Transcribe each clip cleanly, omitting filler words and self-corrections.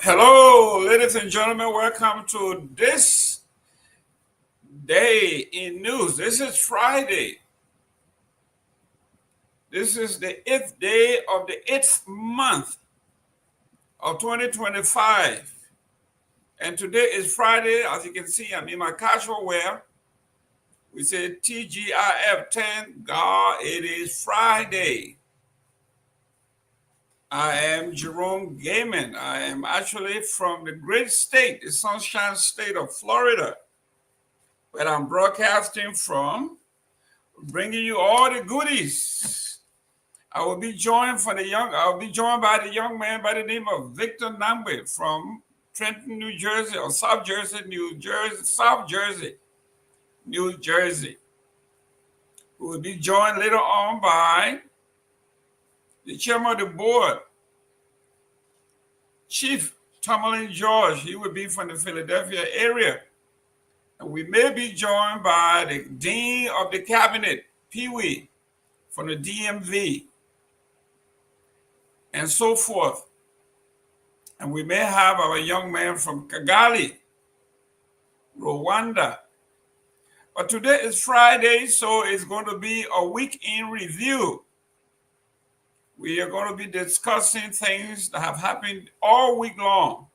Hello, ladies and gentlemen. Welcome to this day in news. This is Friday. This is the 8th day of the 8th month of 2025. And today is Friday. As you can see, I'm in my casual wear. We say TGIF 10. God, it is Friday. I am Jerome Gayman. I am actually from the great state, the sunshine state of Florida, where I'm broadcasting from, bringing you all the goodies. I'll be joined by the young man by the name of Victor Nagbe from Trenton, New Jersey, or South Jersey, New Jersey. We will be joined later on by the chairman of the board, Chief Tomalin George. He will be from the Philadelphia area. And we may be joined by the Dean of the Cabinet, Pewee, from the DMV, and so forth. And we may have our young man from Kigali, Rwanda. But today is Friday, so it's going to be a week in review. We are going to be discussing things that have happened all week long.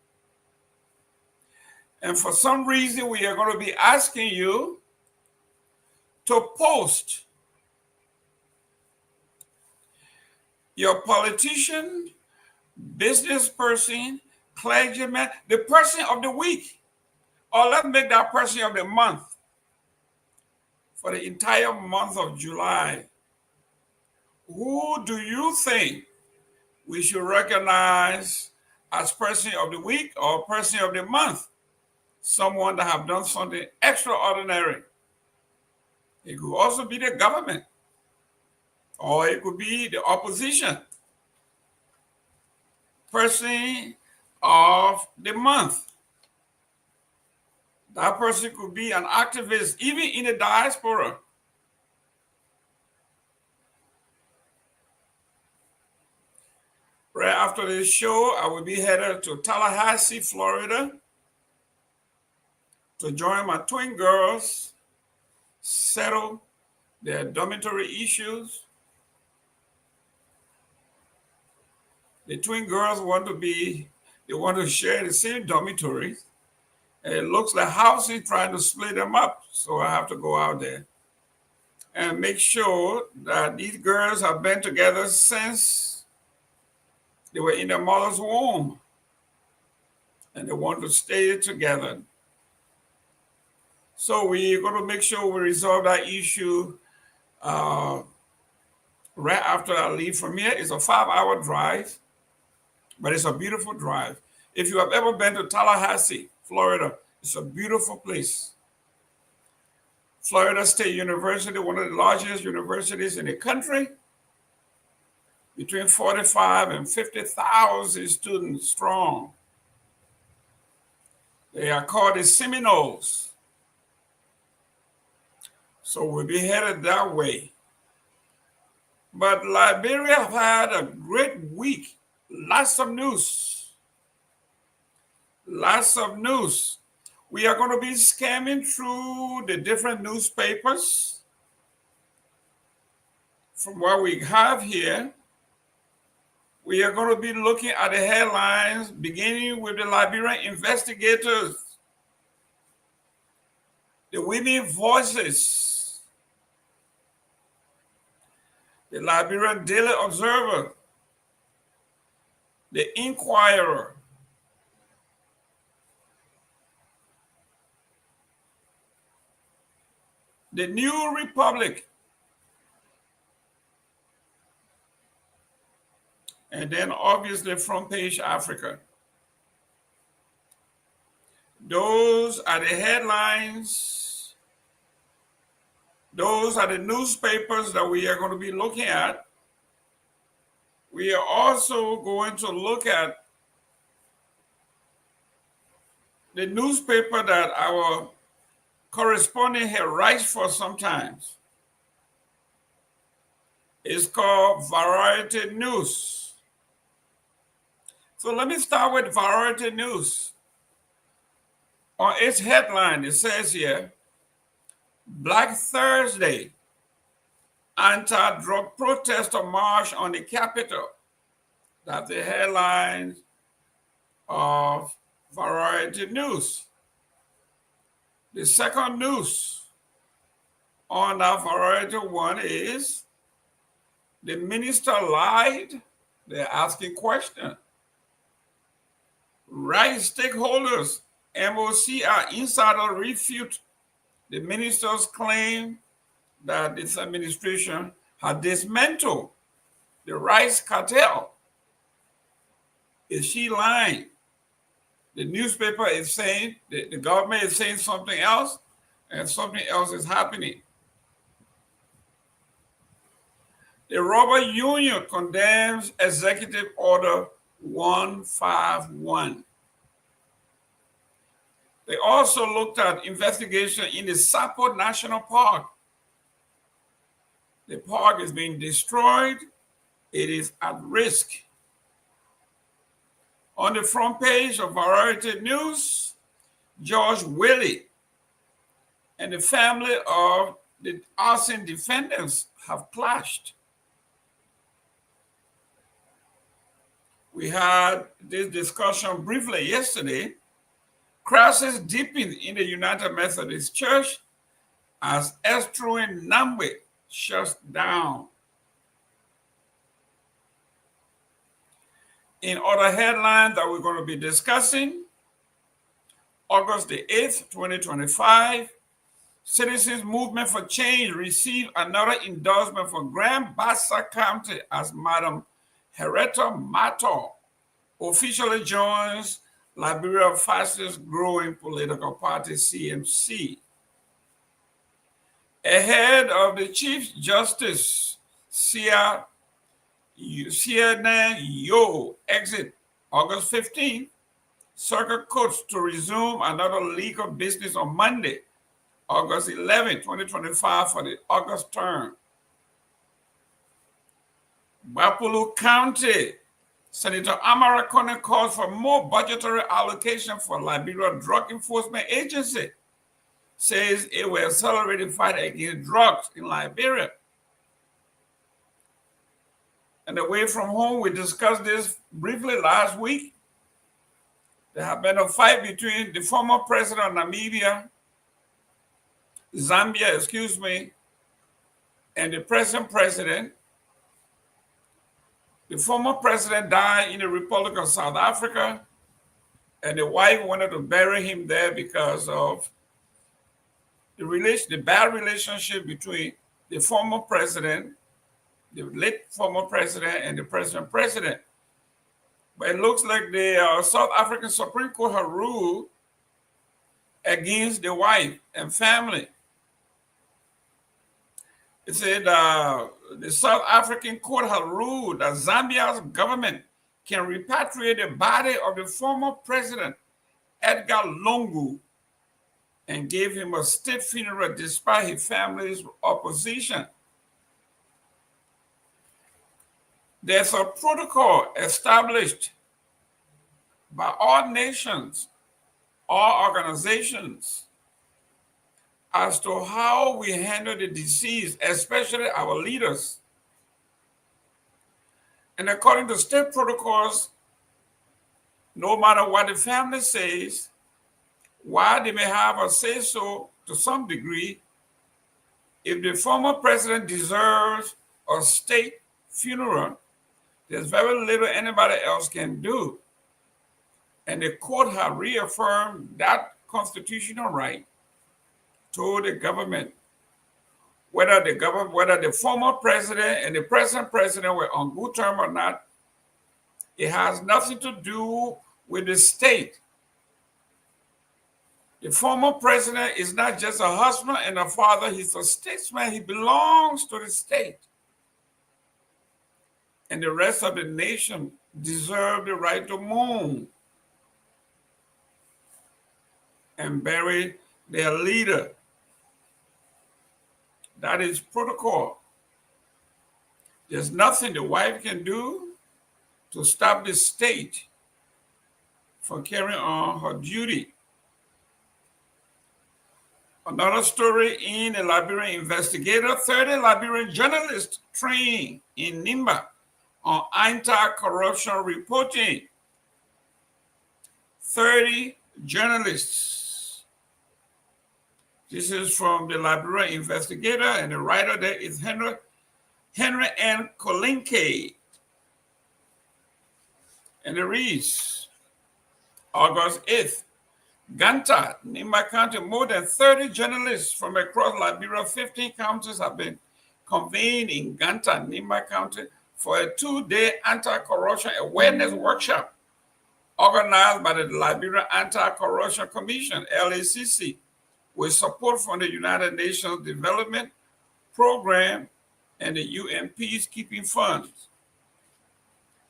And for some reason, we are going to be asking you to post your politician, business person, clergyman, the person of the week, or let's make that person of the month for the entire month of July. Who do you think we should recognize as person of the week or person of the month? Someone that have done something extraordinary. It could also be the government, or it could be the opposition. Person of the month. That person could be an activist, even in the diaspora. Right after this show, I will be headed to Tallahassee, Florida, to join my twin girls, settle their dormitory issues. The twin girls want to share the same dormitory. And it looks like housing trying to split them up. So I have to go out there and make sure that these girls have been together since they were in their mother's womb. And they want to stay together. So we're going to make sure we resolve that issue right after I leave from here. It's a 5-hour drive, but it's a beautiful drive. If you have ever been to Tallahassee, Florida, it's a beautiful place. Florida State University, one of the largest universities in the country, between 45 and 50,000 students strong. They are called the Seminoles. So we'll be headed that way. But Liberia have had a great week. Lots of news. Lots of news. We are going to be scanning through the different newspapers from what we have here. We are going to be looking at the headlines, beginning with the Liberian investigators, the women voices, the Liberian Daily Observer, the Inquirer, the New Republic, and then obviously Front Page Africa. Those are the headlines. Those are the newspapers that we are going to be looking at. We are also going to look at the newspaper that our correspondent here writes for sometimes. It's called Variety News. So let me start with Variety News. On its headline, it says here, Black Thursday, anti-drug protester march on the Capitol. That's the headline of Variety News. The second news on that Variety one is the minister lied. They're asking questions. Right stakeholders, MOCR insider refute the minister's claim that this administration had dismantled the rice cartel. Is she lying? The newspaper is saying, the government is saying something else, and something else is happening. The rubber union condemns Executive Order 151. They also looked at investigation in the Sapo National Park. The park is being destroyed. It is at risk. On the front page of Variety News, George Willie and the family of the arson defendants have clashed. We had this discussion briefly yesterday. Crisis deepened in the United Methodist Church as Estruin Nagbe shuts down. In other headlines that we're going to be discussing, August the 8th, 2025, Citizens Movement for Change received another endorsement for Grand Bassa County as Madam Hereta Mato officially joins Liberia's fastest growing political party, CMC. Ahead of the Chief Justice, Nyenwolo exit August 15th, Circuit Courts to resume another legal business on Monday, August 11, 2025 for the August term. Bapulu County, Senator Kamara calls for more budgetary allocation for Liberia Drug Enforcement Agency, says it will accelerate the fight against drugs in Liberia. And away from home, we discussed this briefly last week. There has been a fight between the former president of Zambia, and the present president. The former president died in the Republic of South Africa, and the wife wanted to bury him there because of the bad relationship between the former president, the late former president, and the present president. But it looks like the South African Supreme Court has ruled against the wife and family. It said the South African court has ruled that Zambia's government can repatriate the body of the former president, Edgar Lungu, and gave him a state funeral despite his family's opposition. There's a protocol established by all nations, all organizations, as to how we handle the disease, especially our leaders. And according to state protocols, no matter what the family says, while they may have a say-so to some degree, if the former president deserves a state funeral, there's very little anybody else can do. And the court has reaffirmed that constitutional right to the government. Whether the former president and the present president were on good terms or not, it has nothing to do with the state. The former president is not just a husband and a father, he's a statesman. He belongs to the state. And the rest of the nation deserve the right to mourn and bury their leader. That is protocol. There's nothing the wife can do to stop the state for carrying on her duty. Another story in a Liberian investigator, 30 Liberian journalists trained in NIMBA on anti-corruption reporting. 30 journalists. This is from the Liberian investigator, and the writer there is Henry N. Kolinke. And it reads, August 8th, Ganta, Nimba County, more than 30 journalists from across Liberia, 15 counties have been convened in Ganta, Nimba County for a 2-day anti-corruption awareness workshop organized by the Liberia Anti-Corruption Commission, LACC, with support from the United Nations Development Program and the UN Peacekeeping Funds.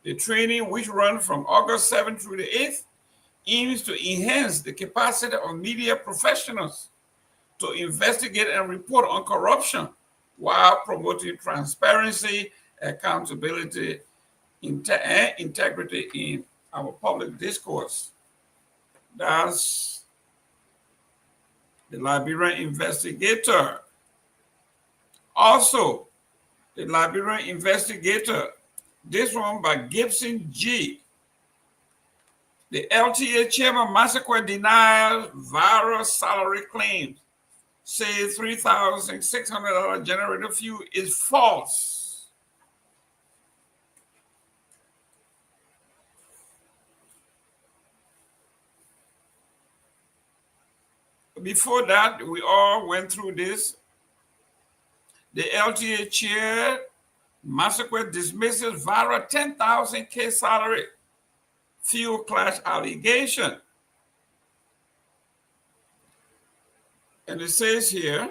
The training, which runs from August 7th through the 8th, aims to enhance the capacity of media professionals to investigate and report on corruption while promoting transparency, accountability, and integrity in our public discourse. That's the Liberian investigator. Also, the Liberian investigator, this one by Gibson G. The LTA chairman Massacre denies virus salary claims, says $3,600 generator fuel is false. Before that, we all went through this. The LTA chair Massacre dismisses viral 10,000 K salary fuel clash allegation. And it says here,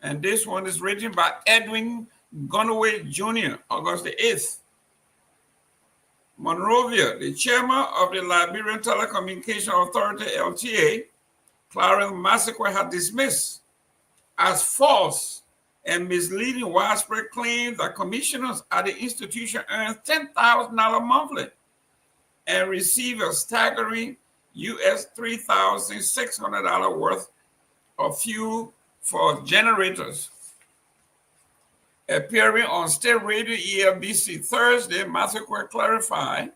and this one is written by Edwin Gongloe Jr., August the 8th. Monrovia, the chairman of the Liberian Telecommunication Authority, LTA, Clarence Massacre, had dismissed as false and misleading widespread claims that commissioners at the institution earn $10,000 monthly and receive a staggering US $3,600 worth of fuel for generators. Appearing on state radio ELBC Thursday, Massacre clarified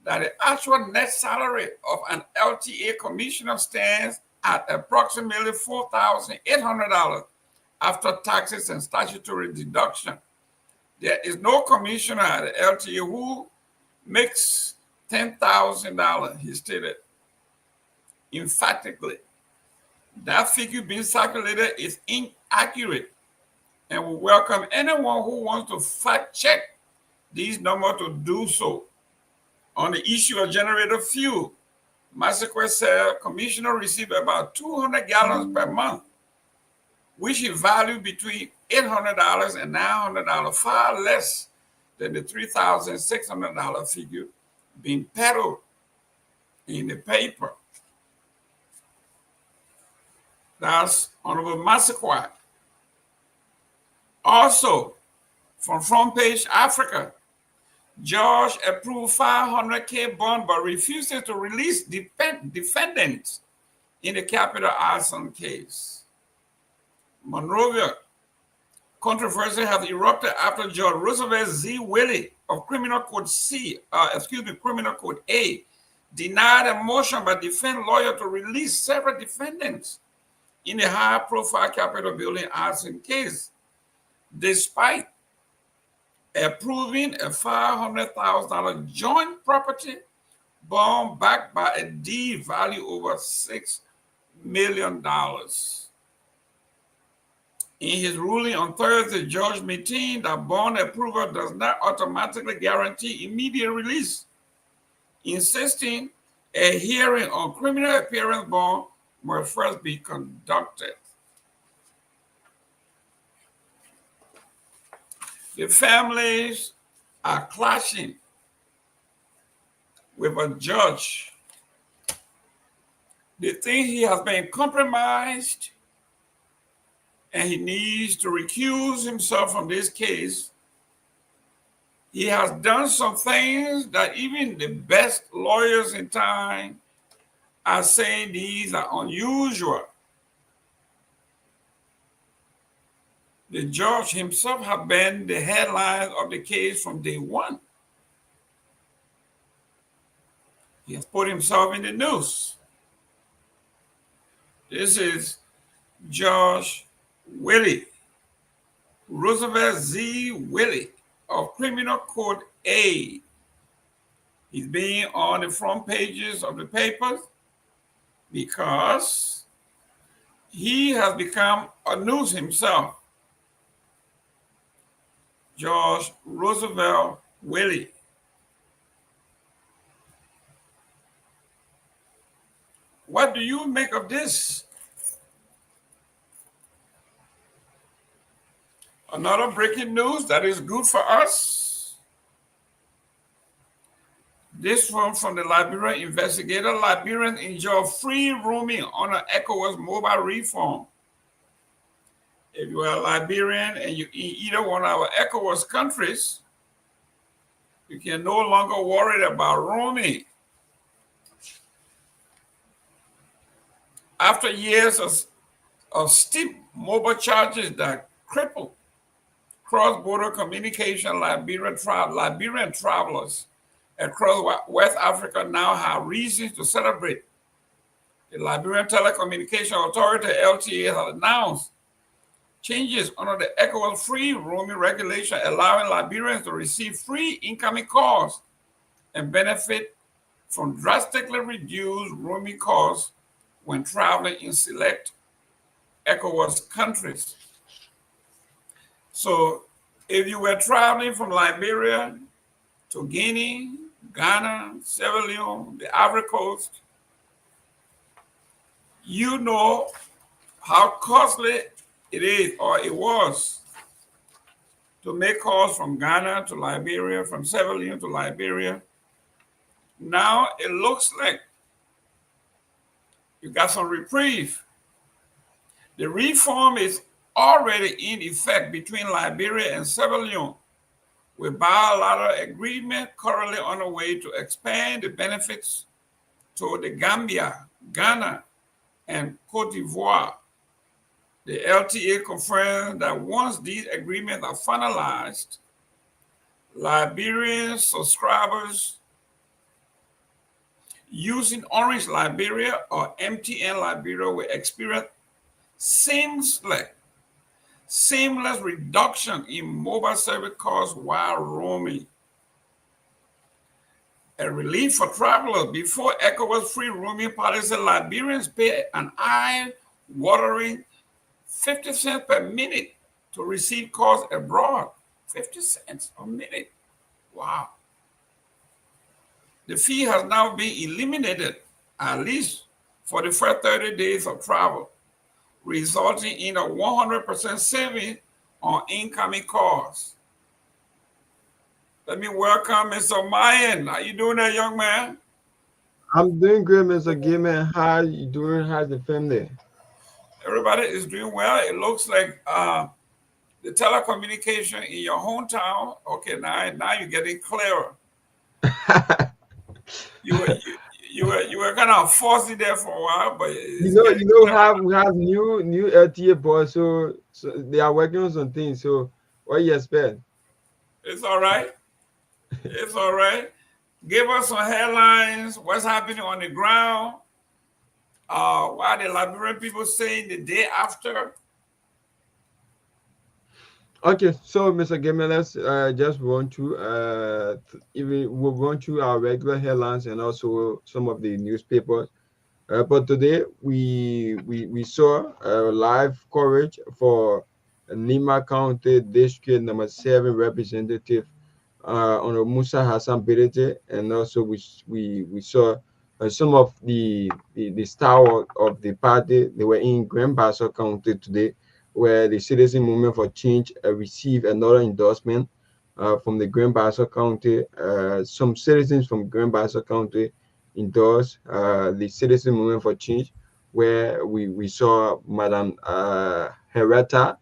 that the actual net salary of an LTA commissioner stands at approximately $4,800 after taxes and statutory deduction. There is no commissioner at the LTA who makes $10,000, he stated emphatically. That figure being circulated is inaccurate, and we welcome anyone who wants to fact check these numbers to do so. On the issue of generator fuel, Massacre said commissioner received about 200 gallons per month, which he valued between $800 and $900, far less than the $3,600 figure being peddled in the paper. That's Honorable Massacre. Also, from Front Page Africa, Judge approved $500K bond but refuses to release defendants in the capital arson case. Monrovia, controversy has erupted after Judge Roosevelt Z. Willie of Criminal Code Criminal Code A, denied a motion by defense lawyer to release several defendants in the high-profile Capitol building arson case, despite approving a $500,000 joint property bond backed by a deed value over $6 million. In his ruling on Thursday, Judge maintained that bond approval does not automatically guarantee immediate release, insisting a hearing on criminal appearance bond must first be conducted. The families are clashing with a judge. They think he has been compromised and he needs to recuse himself from this case. He has done some things that even the best lawyers in time are saying these are unusual. The judge himself has been the headline of the case from day one. He has put himself in the news. This is Judge Willie, Roosevelt Z. Willie of Criminal Court A. He's being on the front pages of the papers because he has become a news himself. George Roosevelt Willie. What do you make of this? Another breaking news that is good for us. This one from the Liberian investigator. Liberians enjoy free roaming on an ECOWAS mobile reform. If you are a Liberian and you in either one of our ECOWAS countries, you can no longer worry about roaming. After years of steep mobile charges that cripple cross-border communication, Liberian travelers across West Africa now have reasons to celebrate. The Liberian Telecommunication Authority, LTA, has announced changes under the ECOWAS free roaming regulation, allowing Liberians to receive free incoming calls and benefit from drastically reduced roaming costs when traveling in select ECOWAS countries. So if you were traveling from Liberia to Guinea, Ghana, Sierra Leone, the Ivory Coast, you know how costly it is, or it was, to make calls from Ghana to Liberia, from Sierra Leone to Liberia. Now it looks like you got some reprieve. The reform is already in effect between Liberia and Sierra Leone, with bilateral agreement currently on the way to expand the benefits to the Gambia, Ghana, and Cote d'Ivoire. The LTA confirmed that once these agreements are finalized, Liberian subscribers using Orange Liberia or MTN Liberia will experience seamless reduction in mobile service costs while roaming. A relief for travelers. Before ECOWAS free roaming policy, Liberians pay an eye-watering 50 cents per minute to receive calls abroad. 50 cents a minute. Wow. The fee has now been eliminated, at least for the first 30 days of travel, resulting in a 100% saving on incoming calls. Let me welcome Mr. Myean. How you doing there, young man? I'm doing good, Mr. Gayman. How you doing? How's the family? Everybody is doing well. It looks like the telecommunication in your hometown. Okay, now you're getting clearer. You were you were kind of fuzzy there for a while, but it's getting clearer. We have new LTA boys, so they are working on some things. So what you expect? It's all right. It's all right. Give us some headlines. What's happening on the ground? What are the Liberian people saying the day after? Okay, so Mr. Gayman, let's just run through even we'll run through our regular headlines and also some of the newspapers. But today we saw live coverage for Nima County District number 7 representative on Musa Hassan Berete, and also we saw some of the star of the party. They were in Grand Bassa County today, where the Citizen Movement for Change received another endorsement from the Grand Bassa County. Some citizens from Grand Bassa County endorsed the Citizen Movement for Change, where we saw Madam Hereta.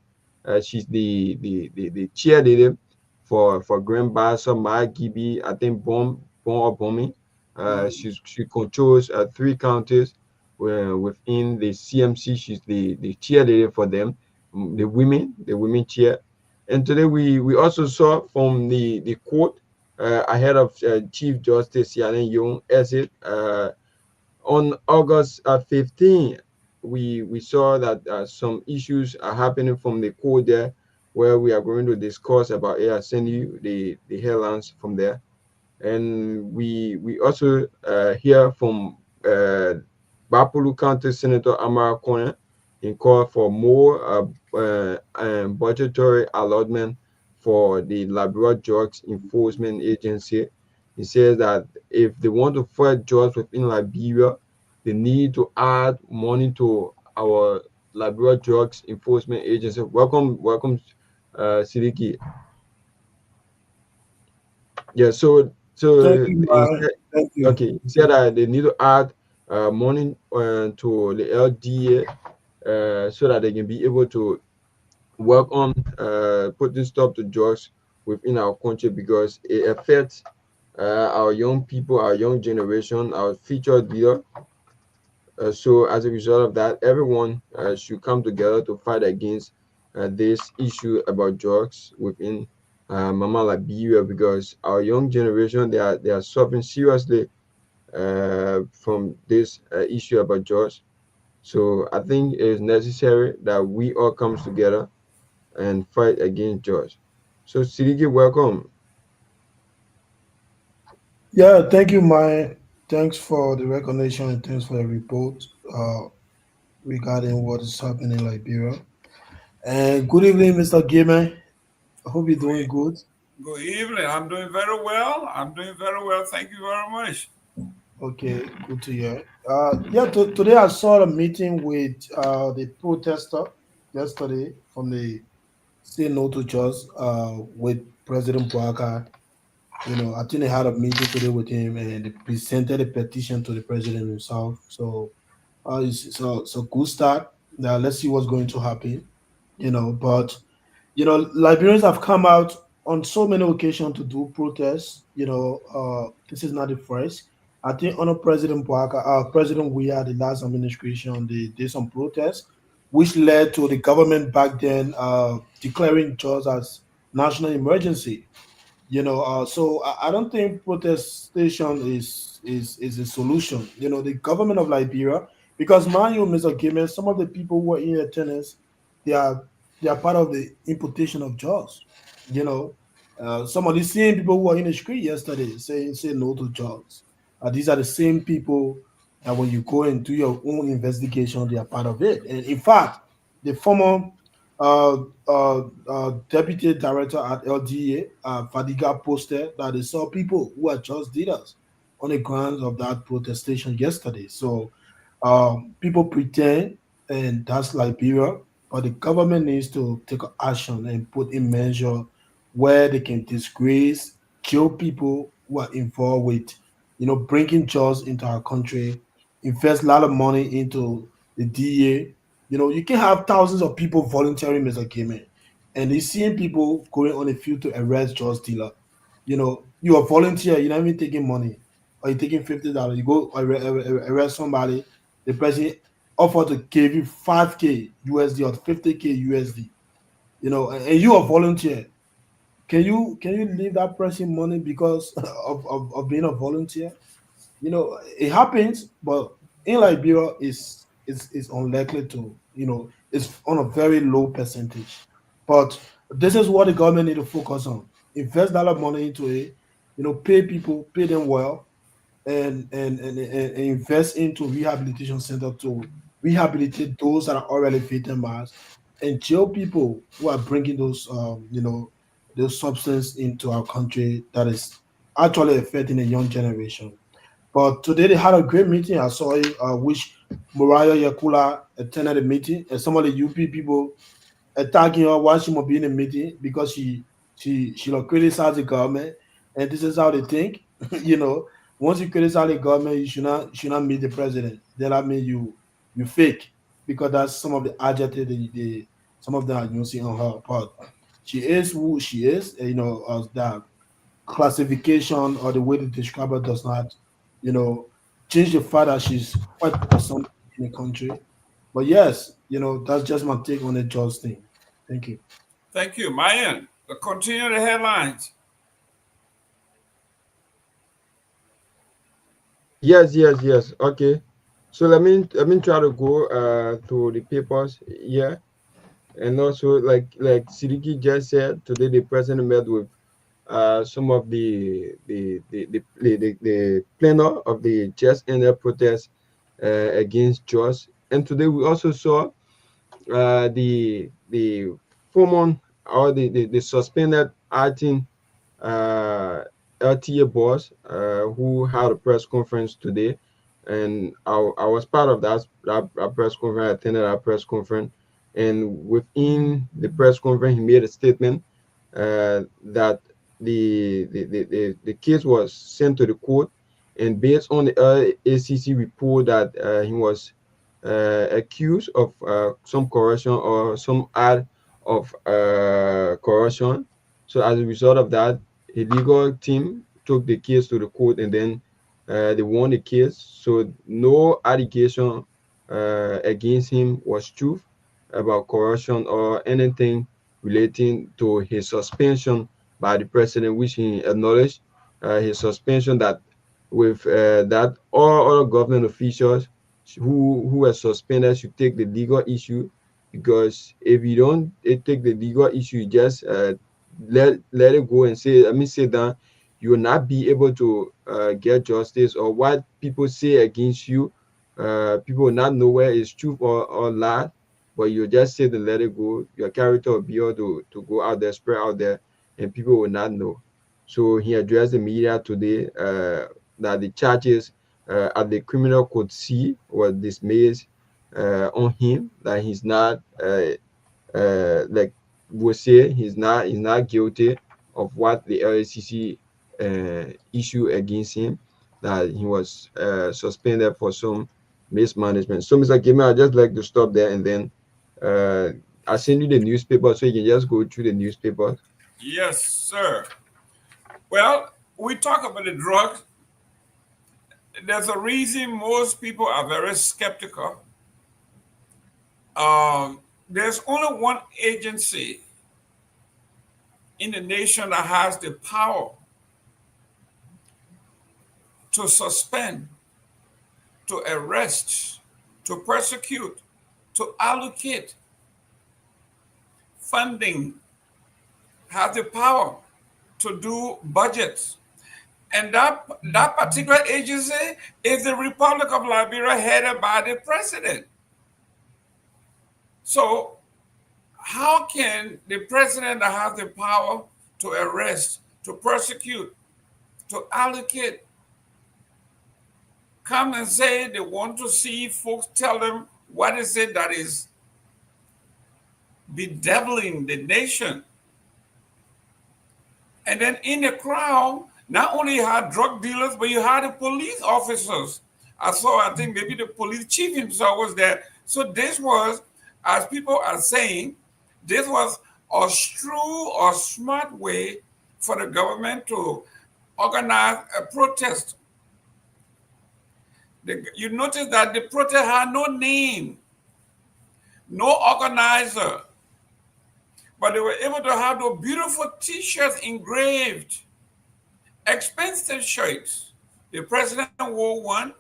She's the cheerleader for Grand Bassa, Gibi, I think Bomb or Bombing. She controls three counties within the CMC. She's the cheerleader for them, the women cheer. And today we also saw from the court ahead of Chief Justice Yanin Young Exit on August 15. We saw that some issues are happening from the court there, where we are going to discuss about. I send you the headlines from there, and we also hear from Bapulu County Senator Amara Kone in call for more budgetary allotment for the Liberia Drugs Enforcement Agency. He says that if they want to fight drugs within Liberia, they need to add money to our Liberia Drugs Enforcement Agency. Welcome, Sidiki. Yeah, Thank so you, instead, man. Thank you. okay, he said that they need to add money to the LDA so that they can be able to work on putting stop to drugs within our country because it affects our young people, our young generation, our future leader. So as a result of that, everyone should come together to fight against this issue about drugs within Mama Liberia because our young generation they are suffering seriously from this issue about drugs. So I think it is necessary that we all come together and fight against drugs. So Siriki, welcome. Yeah, thank you, my. Thanks for the recognition and thanks for the report regarding what is happening in Liberia. And good evening, Mr. Gayman. I hope you're doing good. Good evening. I'm doing very well. I'm doing very well. Thank you very much. Okay, good to hear. Yeah, today I saw a meeting with the protester yesterday from the Say No to Just with President Boaka. I think they had a meeting today with him and they presented a petition to the president himself. So it's a good start. Now let's see what's going to happen. But Liberians have come out on so many occasions to do protests. This is not the first. I think under President Boaka, President Weah, the last administration, they did some protests, which led to the government back then declaring jobs as national emergency. So I don't think protestation is a solution. The government of Liberia, because mind you, Mr. Gimen, some of the people who are in attendance, they are they are part of the importation of jobs. You know, some of the same people who are in the street yesterday saying say no to jobs. These are the same people that when you go and do your own investigation, they are part of it. And in fact, the former uh, deputy director at LDA, Fadiga, posted that they saw people who are just leaders on the grounds of that protestation yesterday. So people pretend, and that's Liberia, but the government needs to take action and put in measure where they can disgrace, kill people who are involved with, bringing jobs into our country, invest a lot of money into the DA. You can have thousands of people volunteering, Mr. Gayman, and you seeing people going on the field to arrest drug dealer. You are volunteer, you're not even taking money, or you're taking $50. You go arrest somebody, the person offer to give you 5K USD or 50K USD. And you are volunteer. Can you leave that person money because of being a volunteer? It happens, but in Liberia, is unlikely to. It's on a very low percentage. But this is what the government need to focus on. Invest a lot of money into it. Pay people, pay them well, and invest into rehabilitation center to rehabilitate those that are already victimized and jail people who are bringing those substance into our country that is actually affecting the young generation. But today they had a great meeting. I saw it, which Mariah Yakula attended the meeting, and some of the UP people attacking her while she might be in a meeting because she like criticize the government, and this is how they think. Once you criticize the government, you should not meet the president. Then that means you fake because that's some of the adjective some of them are using on her part. she is who she is. That classification or the way they describe her does not, change the fact that she's quite awesome in the country. But yes, that's just my take on the Jaws thing. Thank you. Thank you. Myean, continue the headlines. Yes. Okay. So let me try to go to the papers here. And also, like Sidiki just said, today the president met with some of the planner of the just ended protest against Jaws. And today we also saw the former or the suspended acting uh, LTA boss who had a press conference today, and I was part of that press conference. I attended that press conference, and within the press conference, he made a statement that the case was sent to the court, and based on the ACC report that he was accused of some corruption or some act of corruption. So as a result of that, a legal team took the case to the court, and then they won the case. So no allegation against him was true about corruption or anything relating to his suspension by the president, which he acknowledged his suspension, that with that all other government officials who were suspended should take the legal issue, because if you don't take the legal issue, you just let it go and say, let me sit down, you will not be able to get justice, or what people say against you, people will not know where it's truth or lie, but you just sit and let it go. Your character will be able to go out there, spread out there, and people will not know. So he addressed the media today that the charges at the criminal court C was dismissed on him, that he's not like we say he's not guilty of what the LACC issue against him, that he was suspended for some mismanagement. So Mr. Gayman, I'd just like to stop there, and then I'll send you the newspaper so you can just go through the newspaper. Yes, sir. Well, we talk about the drugs. There's a reason most people are very skeptical. There's only one agency in the nation that has the power to suspend, to arrest, to persecute, to allocate funding, has the power to do budgets. And that particular agency is the Republic of Liberia, headed by the president. So how can the president that has the power to arrest, to persecute, to allocate, come and say they want to see folks, tell them what is it that is bedeviling the nation? And then in the crowd, not only you had drug dealers, but you had the police officers. I think maybe the police chief himself was there. So this was, as people are saying, this was a true or smart way for the government to organize a protest. You notice that the protest had no name, no organizer, but they were able to have those beautiful T-shirts engraved, expensive shirts. The president wore one,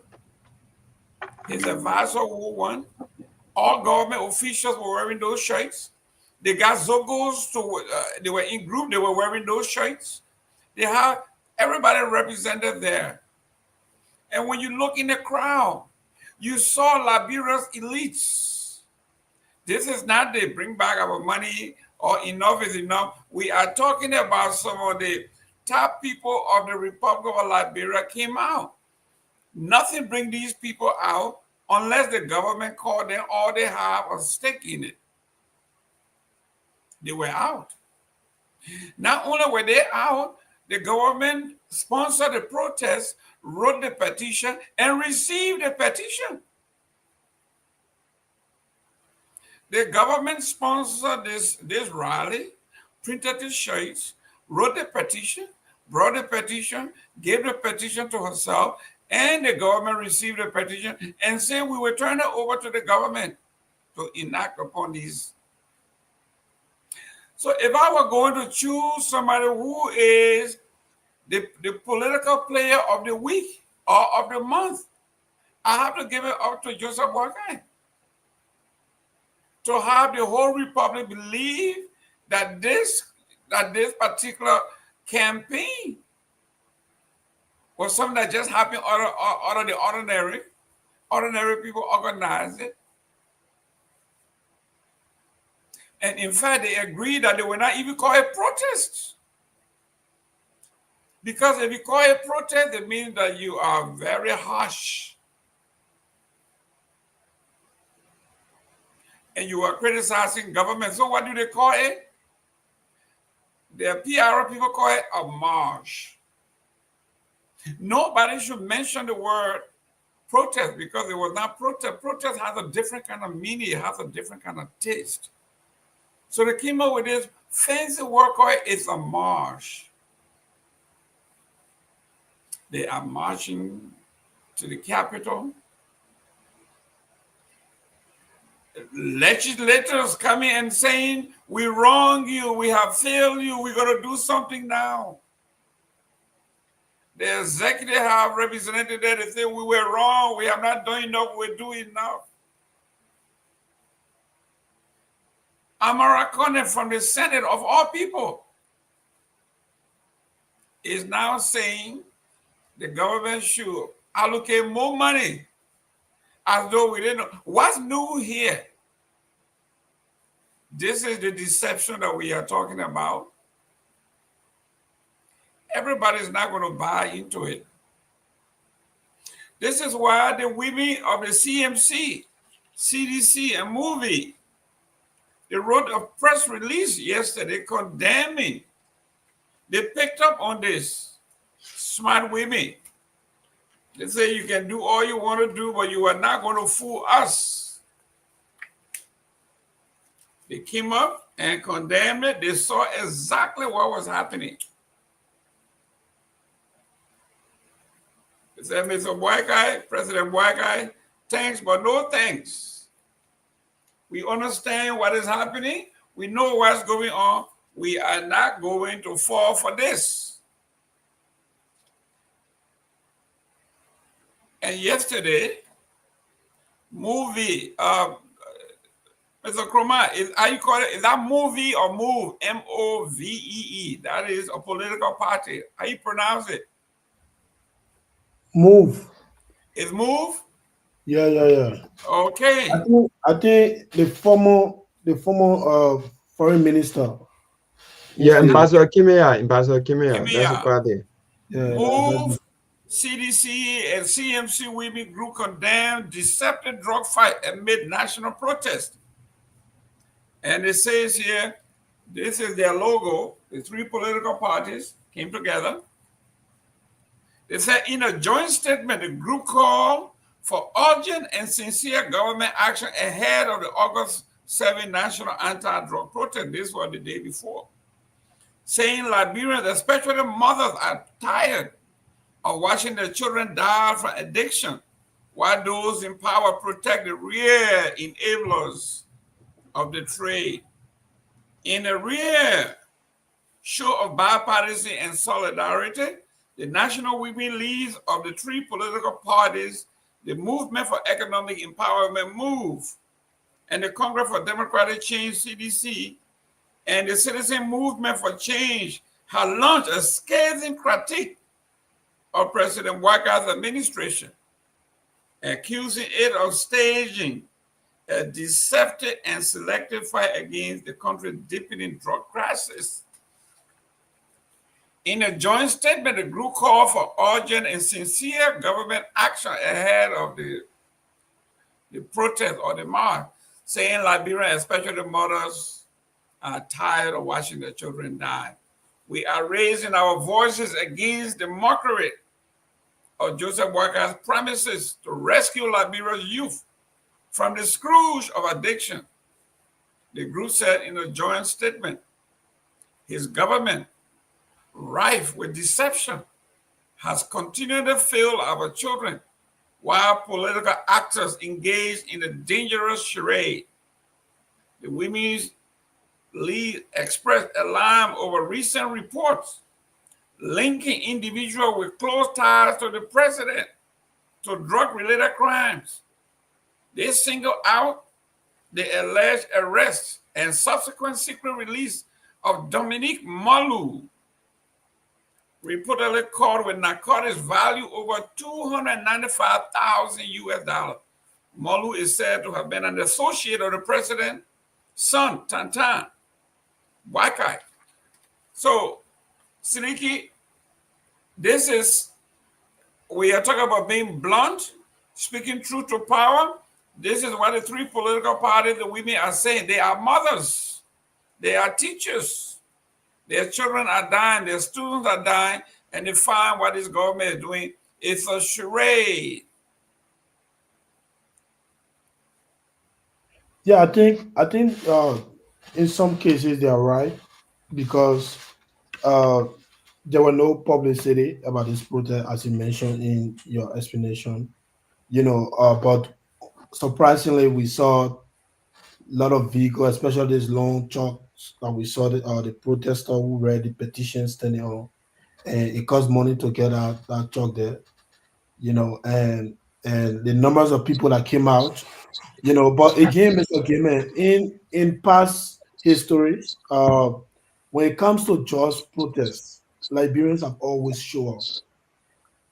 his advisor wore one, all government officials were wearing those shirts. They got Zogos, they were in group, they were wearing those shirts. They have everybody represented there. And when you look in the crowd, you saw Liberia's elites. This is not they bring back our money or enough is enough. We are talking about some of the top people of the Republic of Liberia came out. Nothing bring these people out unless the government called them or they have a stake in it. They were out. Not only were they out, the government sponsored the protest, wrote the petition, and received the petition. The government sponsored this rally, printed the shirts, wrote the petition, brought the petition, gave the petition to herself, and the government received the petition and said we will turn it over to the government to enact upon these. So if I were going to choose somebody who is the political player of the week or of the month, I have to give it up to Joseph Boakai. To have the whole republic believe that this particular campaign was something that just happened out of the ordinary. Ordinary people organized it. And in fact, they agreed that they will not even call it protest. Because if you call it protest, it means that you are very harsh. And you are criticizing government. So what do they call it? The PR people call it a march. Nobody should mention the word protest because it was not protest. Protest has a different kind of meaning. It has a different kind of taste. So they came up with this fancy word called it's a march. They are marching to the Capitol. Legislators coming and saying, we wrong you, we have failed you, we're going to do something now. The executive have represented that they say we were wrong, we have not done enough, we're doing enough. Kamara from the Senate of all people is now saying the government should allocate more money as though we didn't know. What's new here? This is the deception that we are talking about. Everybody's not going to buy into it. This is why the women of the CMC, CDC, and movie, they wrote a press release yesterday condemning. They picked up on this. Smart women. They say you can do all you want to do, but you are not going to fool us. They came up and condemned it. They saw exactly what was happening. They said, Mr. Boakai, President Boakai, thanks, but no thanks. We understand what is happening. We know what's going on. We are not going to fall for this. And yesterday, movie, Mr. Kromah, how you call it? Is that movie or move? M-O-V-E-E. That is a political party. How you pronounce it? Move. Is move? Yeah. Okay. I think the former foreign minister. Yeah, Ambassador Kimia. That's the party. Yeah, move. CDC and CMC women group condemned deceptive drug fight amid national protest. And it says here, this is their logo. The three political parties came together. They said in a joint statement, the group called for urgent and sincere government action ahead of the August 7 national anti-drug protest. This was the day before. Saying Liberians, especially mothers, are tired of watching their children die from addiction, while those in power protect the real enablers of the trade. In a rare show of bipartisan and solidarity, the national women leads of the three political parties, the Movement for Economic Empowerment MOVE, and the Congress for Democratic Change CDC, and the Citizen Movement for Change have launched a scathing critique of President Boakai's administration, accusing it of staging a deceptive and selective fight against the country's deepening drug crisis. In a joint statement, the group called for urgent and sincere government action ahead of the protest or the march, saying Liberians, especially the mothers, are tired of watching their children die. We are raising our voices against the mockery of Joseph Boakai's promises to rescue Liberia's youth from the scourge of addiction. The group said in a joint statement, His government, rife with deception, has continued to fail our children, while political actors engage in a dangerous charade. The Women's League expressed alarm over recent reports linking individuals with close ties to the president to drug-related crimes. They singled out the alleged arrest and subsequent secret release of Dominique Molu, reportedly caught with narcotics value over $295,000 US. Molu is said to have been an associate of the president's son, Tantan Wakai. So, Seleke, we are talking about being blunt, speaking truth to power. This is what the three political parties, the women are saying. They are mothers. They are teachers. Their children are dying. Their students are dying. And they find what this government is doing. It's a charade. Yeah, I think in some cases they are right because there were no publicity about this protest, as you mentioned in your explanation. But surprisingly, we saw a lot of vehicles, especially these long trucks that we saw the protester who read the petition standing on, and it cost money to get that truck there. And the numbers of people that came out. But again, Mr. Gayman, in past history, when it comes to just protests, Liberians have always shown up,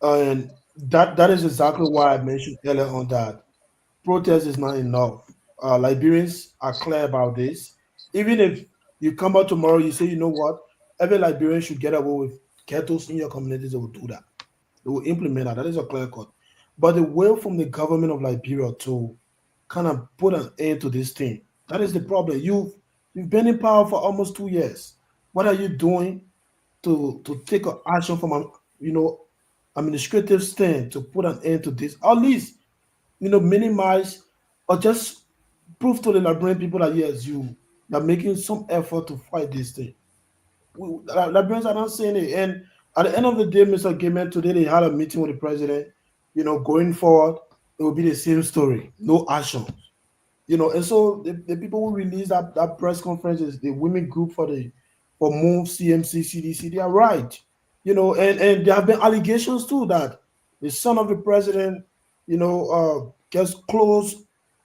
and that is exactly why I mentioned earlier on that protest is not enough. Liberians are clear about this. Even if you come out tomorrow, you say, you know what, every Liberian should get away with ghettos in your communities. They will do that. They will implement that. That is a clear cut. But the will from the government of Liberia to kind of put an end to this thing. That is the problem. You've been in power for almost 2 years. What are you doing to take an action from an administrative stand to put an end to this? At least minimize or just prove to the Liberian people that yes, you are making some effort to fight this thing. Liberians are not saying it. And at the end of the day, Mr. Gayman, today they had a meeting with the president. Going forward, it will be the same story. No action. And so the people who released that press conference is the women group for MOVE, CMC, CDC. They are right. And there have been allegations too that the son of the president, gets close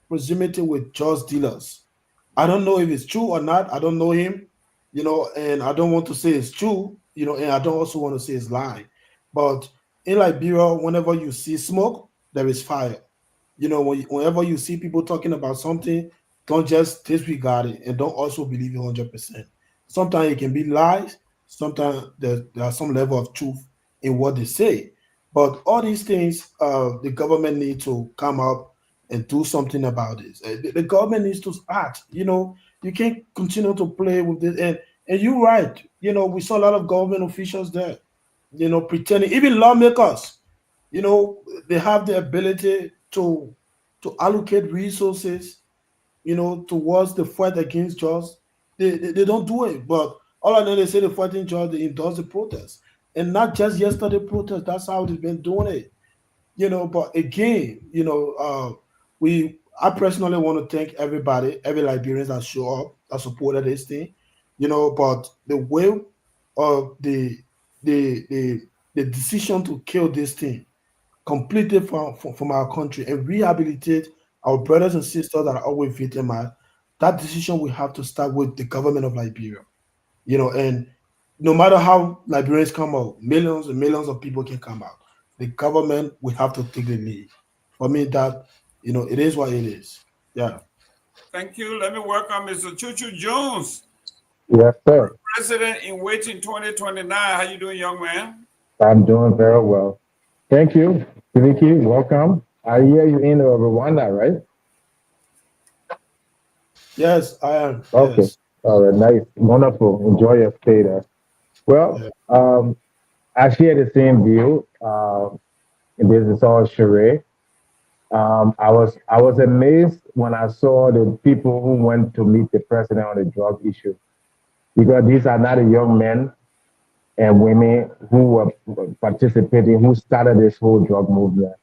proximity with drug dealers. I don't know if it's true or not. I don't know him, and I don't want to say it's true, and I don't also want to say it's lying. But in Liberia, whenever you see smoke, there is fire. Whenever you see people talking about something, don't just disregard it and don't also believe it 100%. Sometimes it can be lies. Sometimes there's some level of truth in what they say. But all these things, the government needs to come up and do something about this. The government needs to act. You can't continue to play with this. And you're right. We saw a lot of government officials there, pretending, even lawmakers, they have the ability to allocate resources, towards the fight against drugs. They don't do it. But all I know, they say the fighting drugs, they endorse the protest. And not just yesterday protest, that's how they've been doing it. But again, I personally want to thank everybody, every Liberians that show up, that supported this thing, but the way of the the decision to kill this thing completely from our country and rehabilitate our brothers and sisters that are always victimized, that decision will have to start with the government of Liberia. And no matter how Liberians come out, millions and millions of people can come out. The government will have to take the lead. For me, that it is what it is. Yeah. Thank you. Let me welcome Mr. Chuchu Jones, Yes, sir. President in waiting 2029. How you doing, young man? I'm doing very well. Thank you, Vicky. Welcome. I hear you in Rwanda, right? Yes, I am. Okay. Yes. All right. Nice. Wonderful. Enjoy your stay there. Well, Yeah. I share the same view. This is all charade. I was amazed when I saw the people who went to meet the president on the drug issue. because these are not the young men and women who were participating, who started this whole drug movement.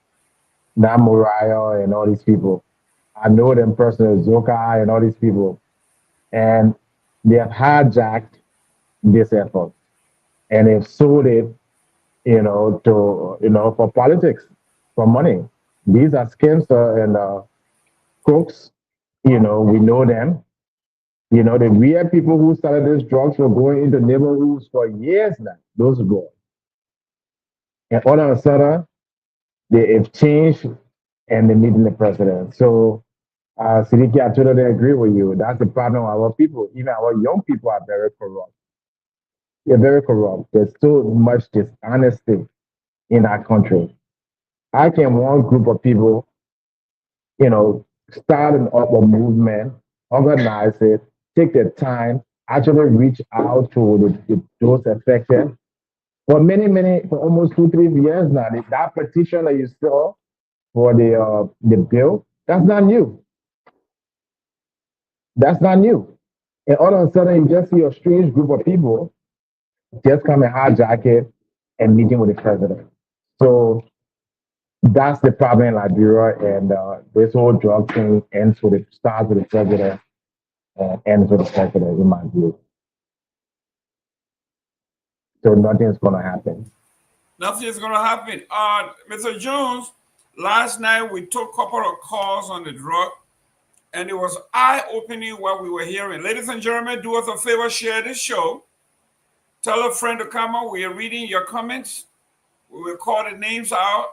Not Moriah and all these people. I know them personally, Zoka and all these people. And they have hijacked this effort and they've sold it, for politics, for money. These are scamsters and crooks. We know them. The real people who started these drugs were going into neighborhoods for years now, those girls. And all of a sudden, they have changed and they're meeting the president. So, Seleke, I totally agree with you. That's the problem with our people. Even our young people are very corrupt. They're very corrupt. There's so much dishonesty in our country. How can one group of people, starting up a movement, organize it, take their time, actually reach out to those affected? For for almost 2-3 years now, that petition that you saw for the bill, that's not new. That's not new. And all of a sudden, you just see a strange group of people just come and hijack it and meeting with the president. So that's the problem in Liberia, and this whole drug thing starts with the president and ends with the president, in my view. So nothing's going to happen. Nothing is going to happen. Mr. Jones, last night we took a couple of calls on the drug, and it was eye-opening what we were hearing. Ladies and gentlemen, do us a favor, share this show. Tell a friend to come on. We are reading your comments. We will call the names out.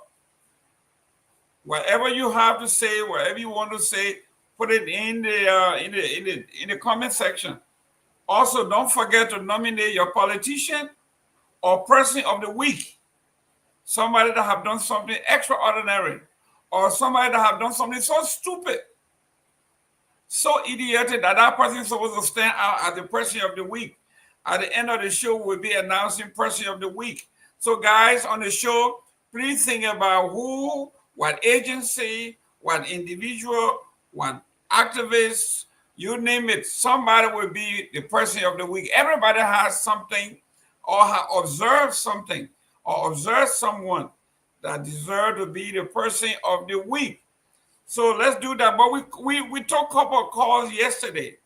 Whatever you have to say, whatever you want to say, put it in the comment section. Also, don't forget to nominate your politician or person of the week. Somebody that have done something extraordinary, or somebody that have done something so stupid, so idiotic that person is supposed to stand out as the person of the week. At the end of the show, we'll be announcing person of the week. So guys on the show, please think about who, what agency, what individual, what activist, you name it, somebody will be the person of the week. Everybody has something or observed something or observed someone that deserves to be the person of the week. So let's do that. But we took a couple of calls yesterday.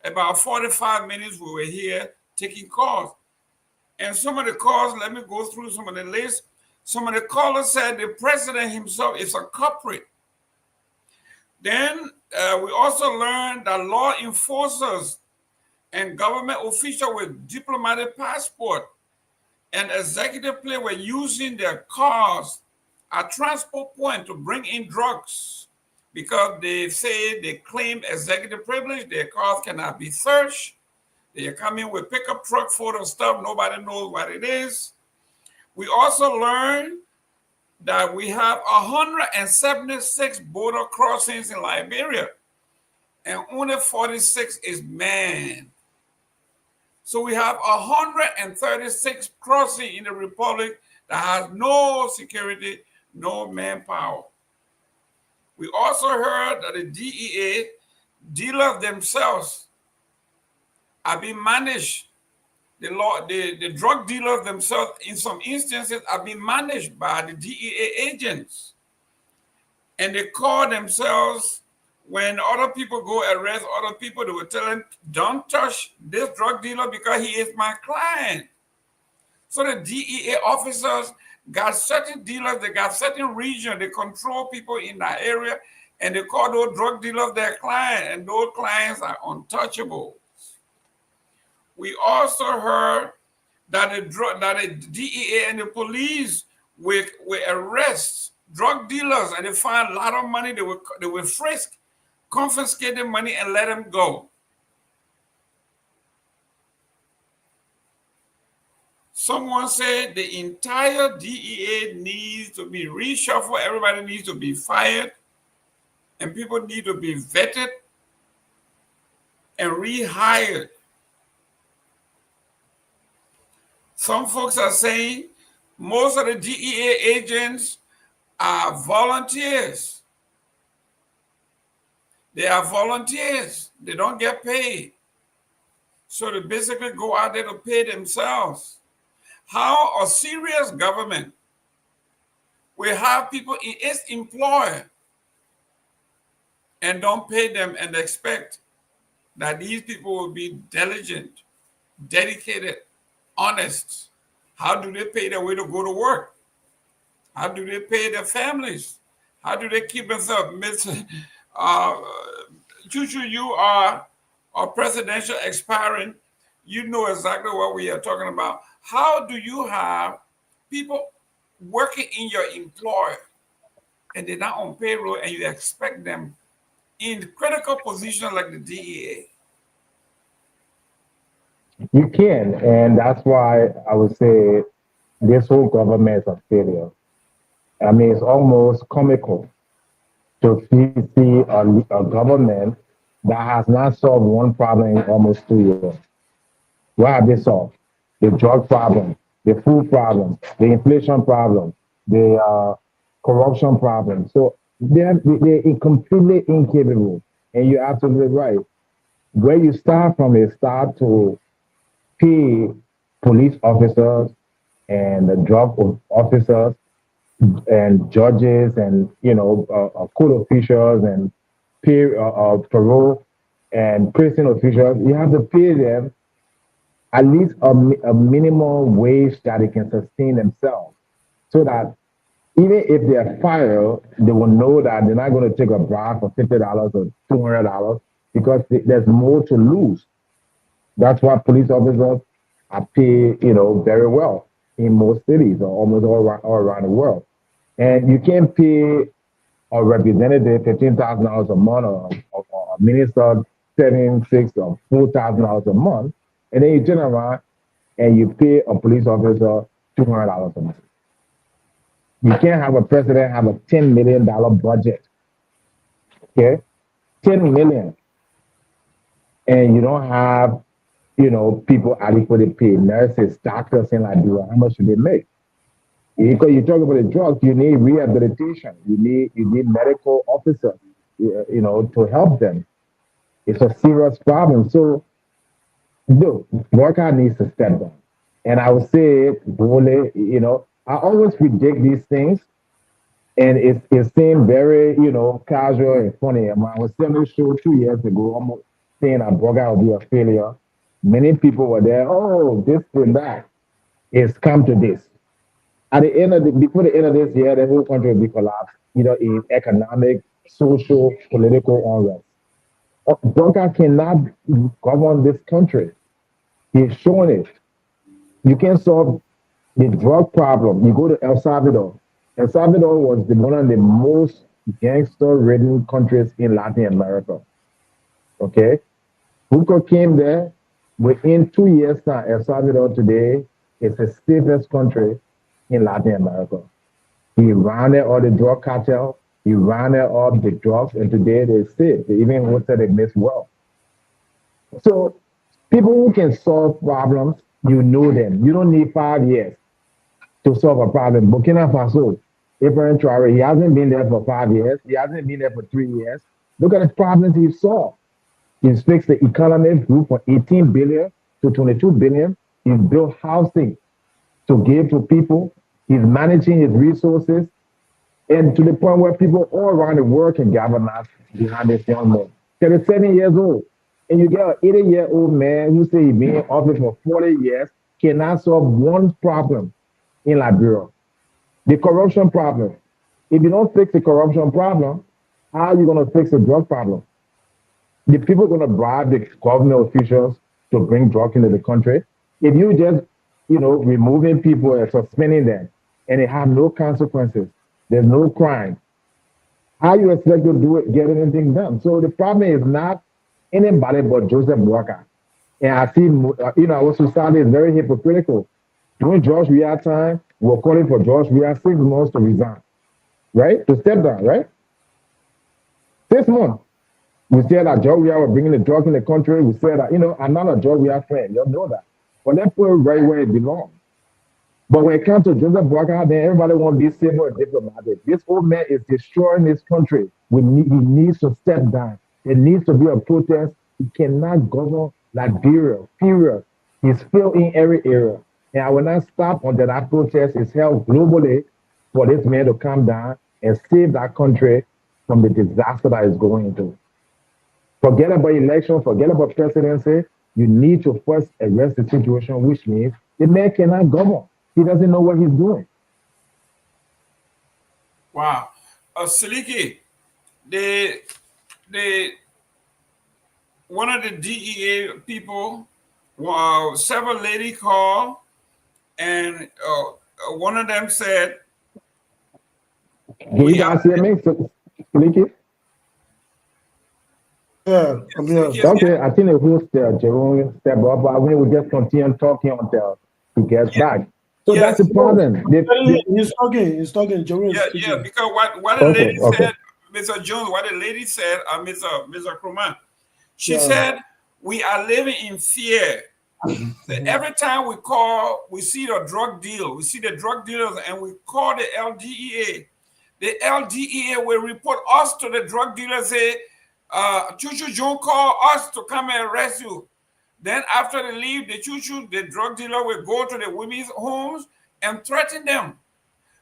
About 45 minutes we were here taking calls. And some of the calls, let me go through some of the list. Some of the callers said the president himself is a culprit. Then we also learned that law enforcers and government officials with diplomatic passport and executive plane were using their cars at transport point to bring in drugs because they say they claim executive privilege. Their cars cannot be searched. They are coming with pickup truck full of stuff. Nobody knows what it is. We also learned that we have 176 border crossings in Liberia, and only 46 is manned. So we have 136 crossings in the Republic that has no security, no manpower. We also heard that the DEA dealers themselves are being managed. The drug dealers themselves, in some instances, are being managed by the DEA agents. And they call themselves, when other people go arrest other people, they will tell them, don't touch this drug dealer because he is my client. So the DEA officers got certain dealers, they got certain regions, they control people in that area, and they call those drug dealers their client, and those clients are untouchable. We also heard that the DEA and the police will arrest drug dealers, and they find a lot of money. They will frisk, confiscate the money, and let them go. Someone said the entire DEA needs to be reshuffled. Everybody needs to be fired, and people need to be vetted and rehired. Some folks are saying most of the DEA agents are volunteers. They are volunteers. They don't get paid. So they basically go out there to pay themselves. How a serious government will have people in its employ and don't pay them and expect that these people will be diligent, dedicated, honest. How do they pay their way to go to work? How do they pay their families? How do they keep themselves? Chuchu, you are a presidential aspirant. You know exactly what we are talking about. How do you have people working in your employer and they're not on payroll and you expect them in critical positions like the DEA? You can, and that's why I would say this whole government is a failure. I mean, it's almost comical to see a government that has not solved one problem in almost 2 years. What have they solved? The drug problem, the food problem, the inflation problem, the corruption problem. So they're completely incapable. And you're absolutely right. Where you start from is start to pay police officers and the drug officers and judges and court officials and pay parole and prison officials. You have to pay them at least a minimum wage that they can sustain themselves, so that even if they're fired, they will know that they're not going to take a bribe for $50 or $200 because there's more to lose. That's why police officers are paid, very well in most cities or almost all around the world. And you can't pay a representative $15,000 a month or a minister $7,000, $6,000 or $4,000 a month, and then you turn around and you pay a police officer $200 a month. You can't have a president have a $10 million budget, okay? $10 million, and you don't have, people adequately paid, nurses, doctors in Liberia. How much should they make? Because you talk about the drugs, you need rehabilitation. You need medical officers, to help them. It's a serious problem. So, look, worker needs to step down. And I would say, I always predict these things, and it seemed very, casual and funny. I was saying this show 2 years ago, almost saying that Burger will be a failure. Many people were there. Oh, this and that. It's come to this. At the end before the end of this year, the whole country will be collapsed, in economic, social, political unrest. Burger cannot govern this country. He's shown it. You can't solve the drug problem. You go to El Salvador. El Salvador was one of the most gangster-ridden countries in Latin America. Okay? Booker came there. Within 2 years now, El Salvador today is the safest country in Latin America. He rounded all the drug cartel. He rounded all the drugs, and today they're safe. They even hosted a Miss World. So people who can solve problems, you know them. You don't need 5 years to solve a problem. Burkina Faso, Ibrahim Traore, he hasn't been there for 5 years. He hasn't been there for 3 years. Look at the problems he's solved. He's fixed the economy, grew from 18 billion to 22 billion. He's built housing to give to people. He's managing his resources, and to the point where people all around the world can galvanize behind this young man. 37 years old. And you get an 80-year-old man who say he's been in office for 40 years, cannot solve one problem in Liberia. The corruption problem. If you don't fix the corruption problem, how are you going to fix the drug problem? The people are going to bribe the government officials to bring drugs into the country. If you just, removing people and suspending them, and it have no consequences, there's no crime, how you expect to get anything done? So the problem is not anybody but Joseph Walker. And I see, our society is very hypocritical. During George Weah time, we're calling for George Weah 6 months to resign, right? To step down, right? 6 months. We said that George Weah was bringing the drug in the country. We said that, I'm not a George Weah friend. You know that. But let's put it right where it belongs. But when it comes to Joseph Walker, then everybody wants to be civil and diplomatic. This old man is destroying this country. He needs to step down. There needs to be a protest. He cannot govern Liberia, period. He's filled in every area. And I will not stop until that protest is held globally for this man to come down and save that country from the disaster that is going into. Forget about election, forget about presidency. You need to first arrest the situation, which means the man cannot govern. He doesn't know what he's doing. Wow. Seleke, the one of the DEA people, several lady called, and one of them said, Can you guys hear me? Seleke? Yeah, I'm here. Okay, I think the host Jerome step up, but we will just continue talking until he gets back. So that's the problem. He's talking. Jerome is speaking. Yeah, because what the lady said, Mr. Jones, what the lady said, Mr. Kromah, she said, we are living in fear. Every time we call, we see the drug deal, we see the drug dealers, and we call the LDEA. The LDEA will report us to the drug dealers, say, Chuchu John call us to come and arrest you. Then after they leave, the drug dealer will go to the women's homes and threaten them.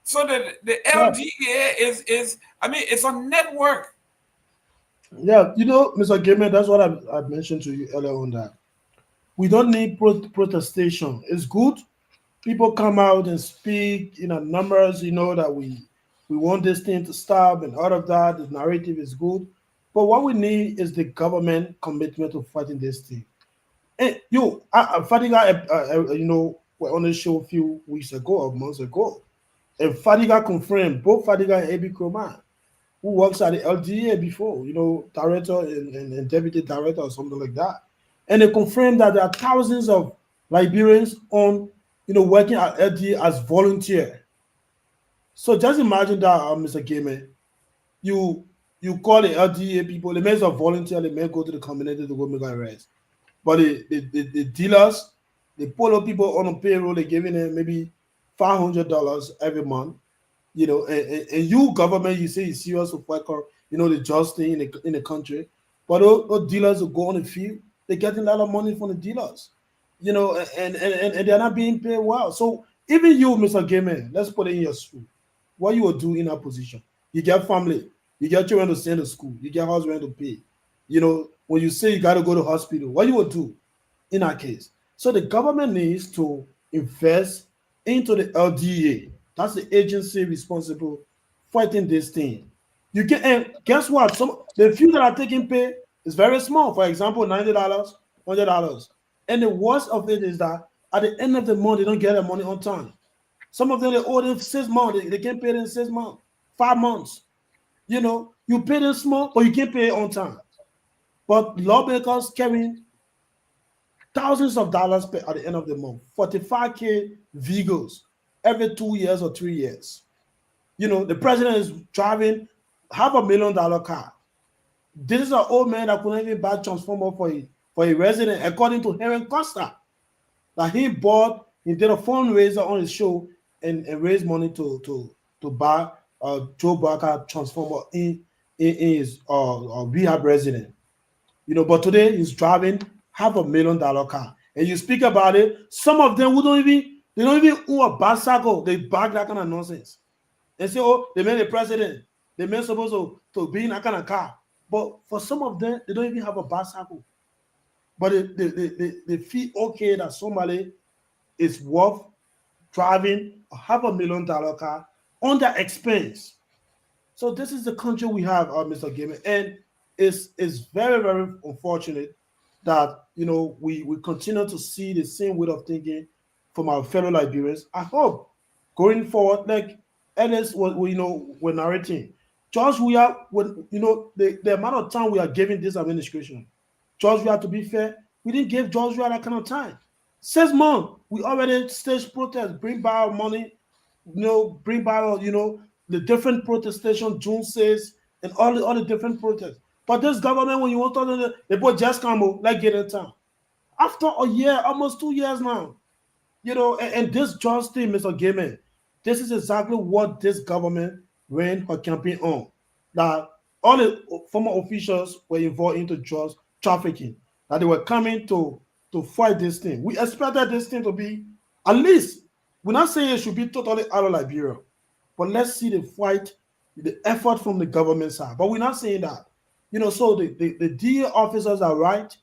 So the LDEA is, I mean, it's a network. Yeah, you know, Mr. Gayman, that's what I mentioned to you earlier on, that we don't need protestation. It's good. People come out and speak in numbers, that we want this thing to stop and all of that. The narrative is good. But what we need is the government commitment to fighting this thing. And Fadiga, were on the show a few weeks ago or months ago. And Fadiga confirmed, both Fadiga and Abi Kromah, who works at the LDA before, director and deputy director or something like that. And they confirmed that there are thousands of Liberians on, working at LDA as volunteer. So just imagine that, Mr. Gayman, you call the LDA people, they may volunteer, they may go to the community to go make arrests. But the dealers, the polo people on the payroll, they're giving them maybe $500 every month. And you government, you say you're serious with fight, the just thing in the country. But those dealers who go on the field, they're getting a lot of money from the dealers, and they're not being paid well. So even you, Mr. Gayman, let's put it in your school. What you will do in that position? You get family, you get children to send to school, you get husband to pay. When you say you got to go to hospital, what you will do in that case? So the government needs to invest into the LDA. That's the agency responsible fighting this thing. And guess what? The few that are taking pay is very small. For example, $90, $100. And the worst of it is that at the end of the month, they don't get their money on time. Some of them, they owe them 6 months. They can't pay them 6 months, 5 months. You pay them small, but you can't pay it on time. But lawmakers carrying thousands of dollars at the end of the month, 45K vehicles every 2 years or 3 years. The president is driving $500,000 car. This is an old man that couldn't even buy transformer for a resident, according to Henry Costa. That he did a fundraiser on his show and raised money to buy Joe Barker transformer in his rehab resident. But today he's driving $500,000 car. And you speak about it, some of them don't even own a bicycle. They bag that kind of nonsense. And say, oh, they made a president. They made supposed to be in that kind of car. But for some of them, they don't even have a bicycle. But they feel okay that somebody is worth driving a $500,000 car on their expense. So this is the country we have, Mr. Gayman. And it's very, very unfortunate that we continue to see the same way of thinking from our fellow Liberians. I hope going forward, like Ellis we're narrating, George, we are the amount of time we are giving this administration. George, we have to be fair. We didn't give George that kind of time. 6 months, we already staged protests, bring by our money, bring by our, the different protestation, June 6th, and all the different protests. But this government, when you want to, they put just come, like get in town. After a year, almost 2 years now, and this George thing, Mr. Gayman, this is exactly what this government ran her campaign on. That all the former officials were involved into drugs trafficking. That they were coming to to fight this thing. We expected this thing to be, at least, we're not saying it should be totally out of Liberia, but let's see the fight, the effort from the government side. But we're not saying that. So the DA officers are right.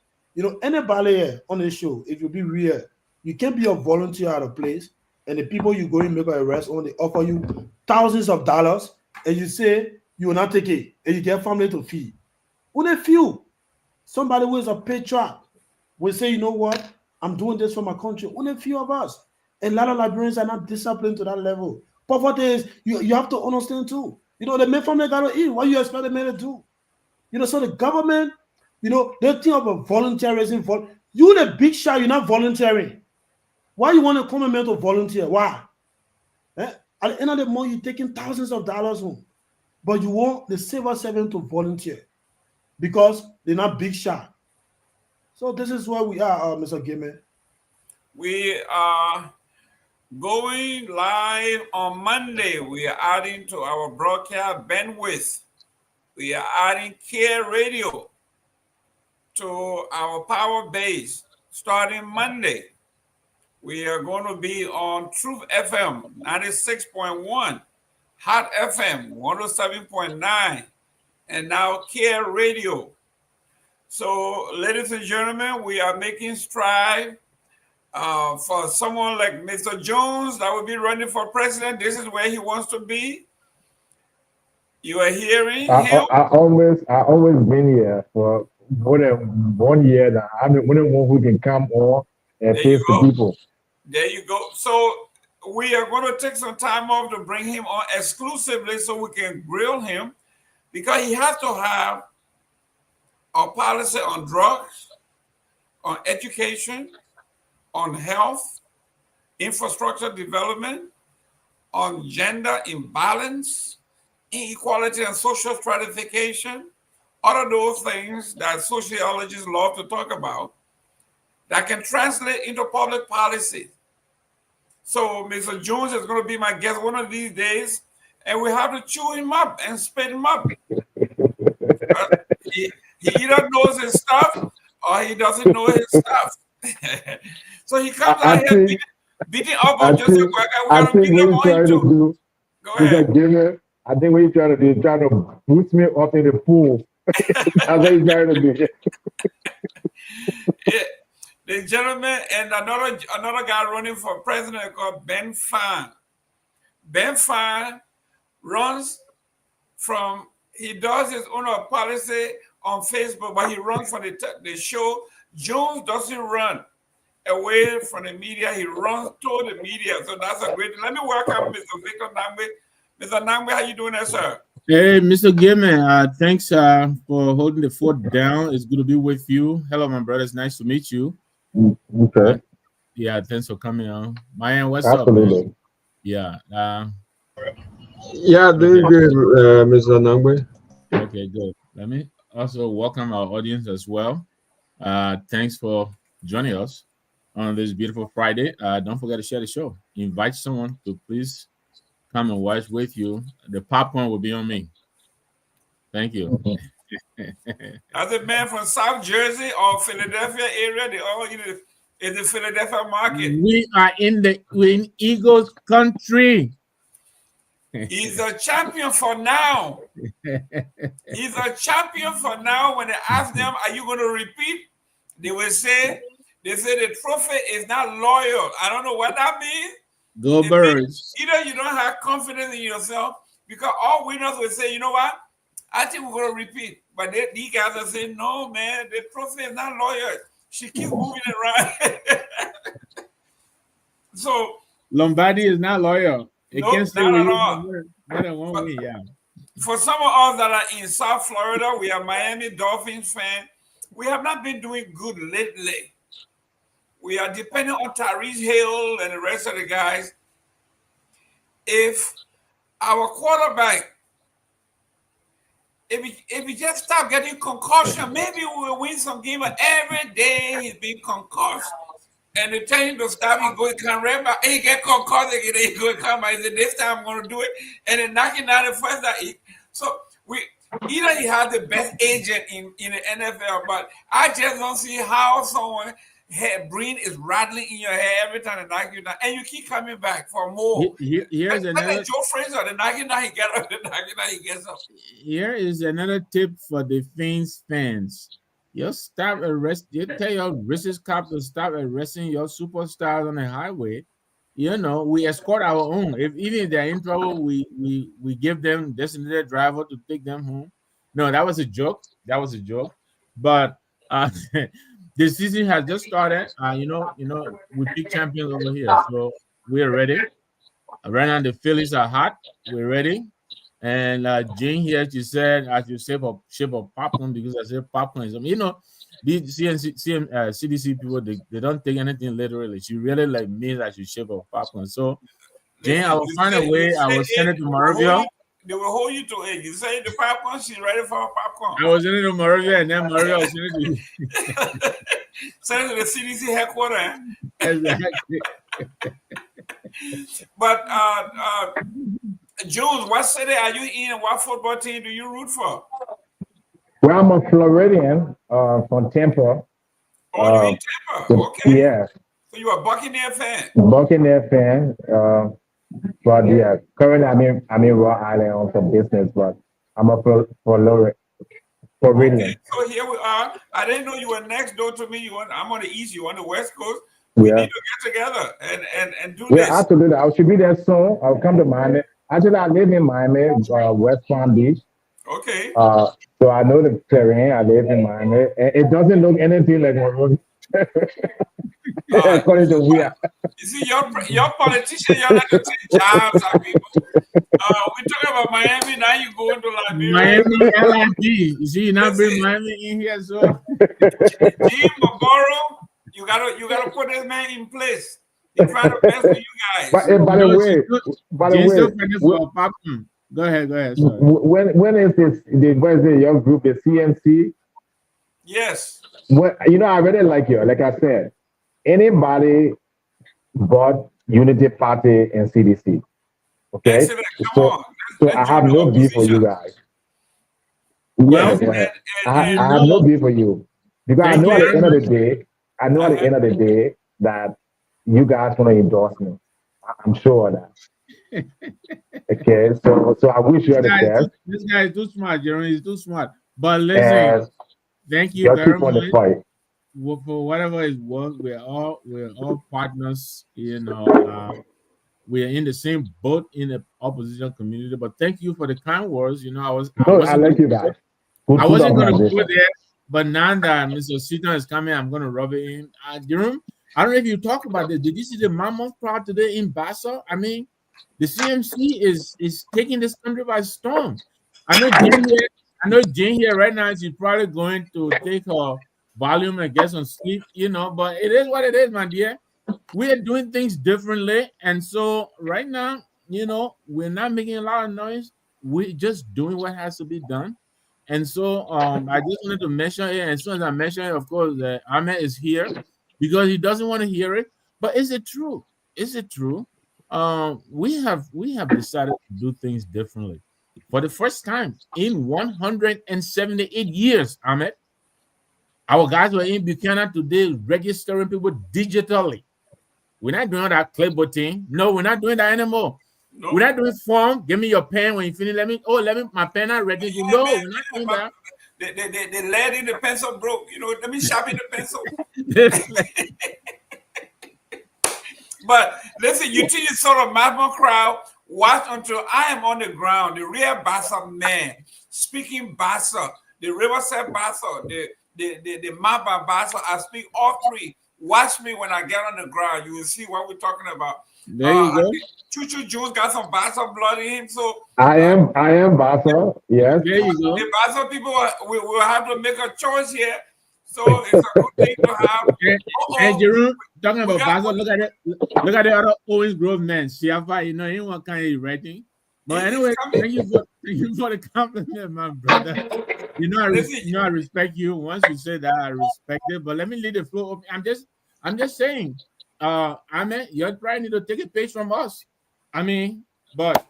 Anybody here on the show, if you be real, you can't be a volunteer at a place, and the people you go and make an arrest on, they offer you thousands of dollars, and you say you will not take it, and you get family to feed. Only few. Somebody who is a patriot will say, you know what, I'm doing this for my country. Only a few of us. And a lot of Liberians are not disciplined to that level. Poverty is, you have to understand too. The men family got to eat. What you expect the men to do? So the government, they think about volunteerism. You the big shot, you're not volunteering. Why you want to come and to volunteer? Why? At the end of the month, you're taking thousands of dollars home. But you want the civil servant to volunteer because they're not big shot. So this is where we are, Mr. Gayman. We are going live on Monday. We are adding to our broadcast bandwidth. We are adding Care Radio to our power base starting Monday. We are going to be on Truth FM 96.1, Hot FM 107.9, and now Care Radio. So, ladies and gentlemen, we are making stride. For someone like Mr. Jones that will be running for president, this is where he wants to be. You are hearing him. I always been here for more than 1 year now. I'm the only one who can come on and face the people. There you go. So we are going to take some time off to bring him on exclusively so we can grill him, because he has to have a policy on drugs, on education, on health, infrastructure development, on gender imbalance, inequality and social stratification, all of those things that sociologists love to talk about that can translate into public policy. So Mr. Jones is going to be my guest one of these days, and we have to chew him up and spit him up. He either knows his stuff or he doesn't know his stuff. So he comes out here beating up on Joseph Waka. I think what he's trying to do, go ahead. I think what he's trying to do is trying to boost me up in the pool. That's what he's trying to do. Yeah. The gentleman and another guy running for president called Ben Sanvee. Ben Sanvee runs from, he does his own policy on Facebook, but he runs for the show. Jones doesn't run away from the media. He runs toward the media. So that's a great thing. Let me welcome Mr. Victor Nagbe. Mr. Nagbe, how you doing there, sir? Hey, Mr. Gayman, thanks for holding the fort down. It's good to be with you. Hello, my brother. It's nice to meet you. Okay. Yeah, thanks for coming on. Myean, what's Absolutely. up, man? Yeah. Yeah, doing good, Mr. Nagbe. Okay, good. Let me also welcome our audience as well. Thanks for joining us on this beautiful Friday. Don't forget to share the show. Invite someone to please come and watch with you. The popcorn will be on me. Thank you. As a man from South Jersey or Philadelphia area, they all eat it in the Philadelphia market. We're in Eagles country. He's a champion for now. He's a champion for now. When they ask them, are you going to repeat? They say the trophy is not loyal. I don't know what that means. Go Birds. Either you don't have confidence in yourself, because all winners will say, you know what? I think we're going to repeat. But these guys are saying, no, man, the trophy is not loyal. She keeps moving it around. So Lombardi is not loyal. It no, can't stay not with at you all. more than 1 week, yeah. For some of us that are in South Florida, we are Miami Dolphins fans. We have not been doing good lately. We are depending on Tyrese Hill and the rest of the guys. If our quarterback, if we just stop getting concussion, maybe we will win some game. But every day he's being concussed. And they tell him to stop, he go, he can't run back. He get concussed again, he go, come back. He said, this time I'm going to do it. And then knocking down the first time. So either he has the best agent in the NFL, but I just don't see how someone, brain is rattling in your head every time they knock you down, and you keep coming back for more. Here's another. Like Joe Frazier, the knocking down, he get up, the knocking down, he gets up. Here is another tip for the Fins fans. You tell your racist cops to stop arresting your superstars on the highway. You know, we escort our own. Even if they're in trouble, we give them designated driver to take them home. No, that was a joke. That was a joke. But the season has just started. We pick champions over here, so we're ready. Right now, the Phillies are hot. We're ready. And Jane here, she said, I should shape of popcorn because I said popcorn is, the CDC people, they don't take anything literally. She really means I should shape of popcorn. So, Jane, I will find a way. I will send it to Moravia. They will hold you to it. You say the popcorn, she's ready for popcorn. I was sending it to Moravia, and then Moravia was sending it to you. Send it to the CDC headquarters. Exactly. But Jules, what city are you in? What football team do you root for? Well, I'm a Floridian from Tampa. Oh, you're in Tampa? Okay. Yeah. So you're a Buccaneer fan? Buccaneer fan. But yeah, currently I'm in Rhode Island on some business, but I'm a Floridian. Okay, so here we are. I didn't know you were next door to me. I'm on the east, you on the west coast. We need to get together and do this. Yeah, absolutely. I should be there soon. I'll come to Miami. Actually, I live in Miami, West Palm Beach. Okay. So I know the terrain. I live in Miami. It doesn't look anything like what according to we are. You see, your politician, you're not going to take jobs on people. We're talking about Miami, now you go into Liberia. Miami, LIP. You see, you now bring Miami in here, so. Jim Maboro, you gotta put this man in place. He's trying to best for you guys. By the way, go ahead. Sorry. When is this? When is your group? The CNC? Yes. I really like you. Like I said, anybody but Unity Party and CDC. Okay. So I have no beef for you guys. Well, I have no beef for you because I know at the end of the day, that you guys want to endorse me. I'm sure of that. Okay, so I wish you had the best. This guy is too smart, Jerome. He's too smart. But listen, thank you very much for whatever it was. We're all partners. We are in the same boat in the opposition community. But thank you for the kind words. I like you guys. I wasn't going to go there, but now that Mr. Seaton is coming, I'm going to rub it in. Jerome, I don't know if you talked about this. Did you see the Mammoth crowd today in Bassa? I mean, the CMC is taking this country by storm. I know Jane here right now. She's probably going to take her volume and get some sleep, but it is what it is, my dear. We are doing things differently. And so right now, we're not making a lot of noise. We're just doing what has to be done. And so I just wanted to mention it. And as soon as I mention it, of course, Ahmed is here because he doesn't want to hear it. But is it true? Is it true? We have decided to do things differently. For the first time in 178 years, Ahmed, our guys were in Buchanan today registering people digitally. We're not doing that clipboard thing. No, we're not doing that anymore. No. We're not doing form. Give me your pen when you finish. Let me my pen not ready. Yeah, no, man, we're not doing that. The lead in the pencil broke. Let me sharpen the pencil. But listen, you see this sort of madman crowd. Watch until I am on the ground. The real Bassa man speaking Bassa, the Riverside Bassa, the Maba Bassa. I speak all three. Watch me when I get on the ground. You will see what we're talking about. There you go. Choo Jules got some Bassa blood in him, so I am Bassa. Yes. There you go. The Bassa people will have to make a choice here. So it's a good thing to have. Hey, Jerome, talking about Bassa, look at it. Look at the other Owens Grove man. Siafa, anyone kind of writing. But anyway, thank you for the compliment, my brother. I respect you. Once you say that, I respect it. But let me leave the floor open. I'm just saying, Ahmed, you're trying to take a page from us. I mean, but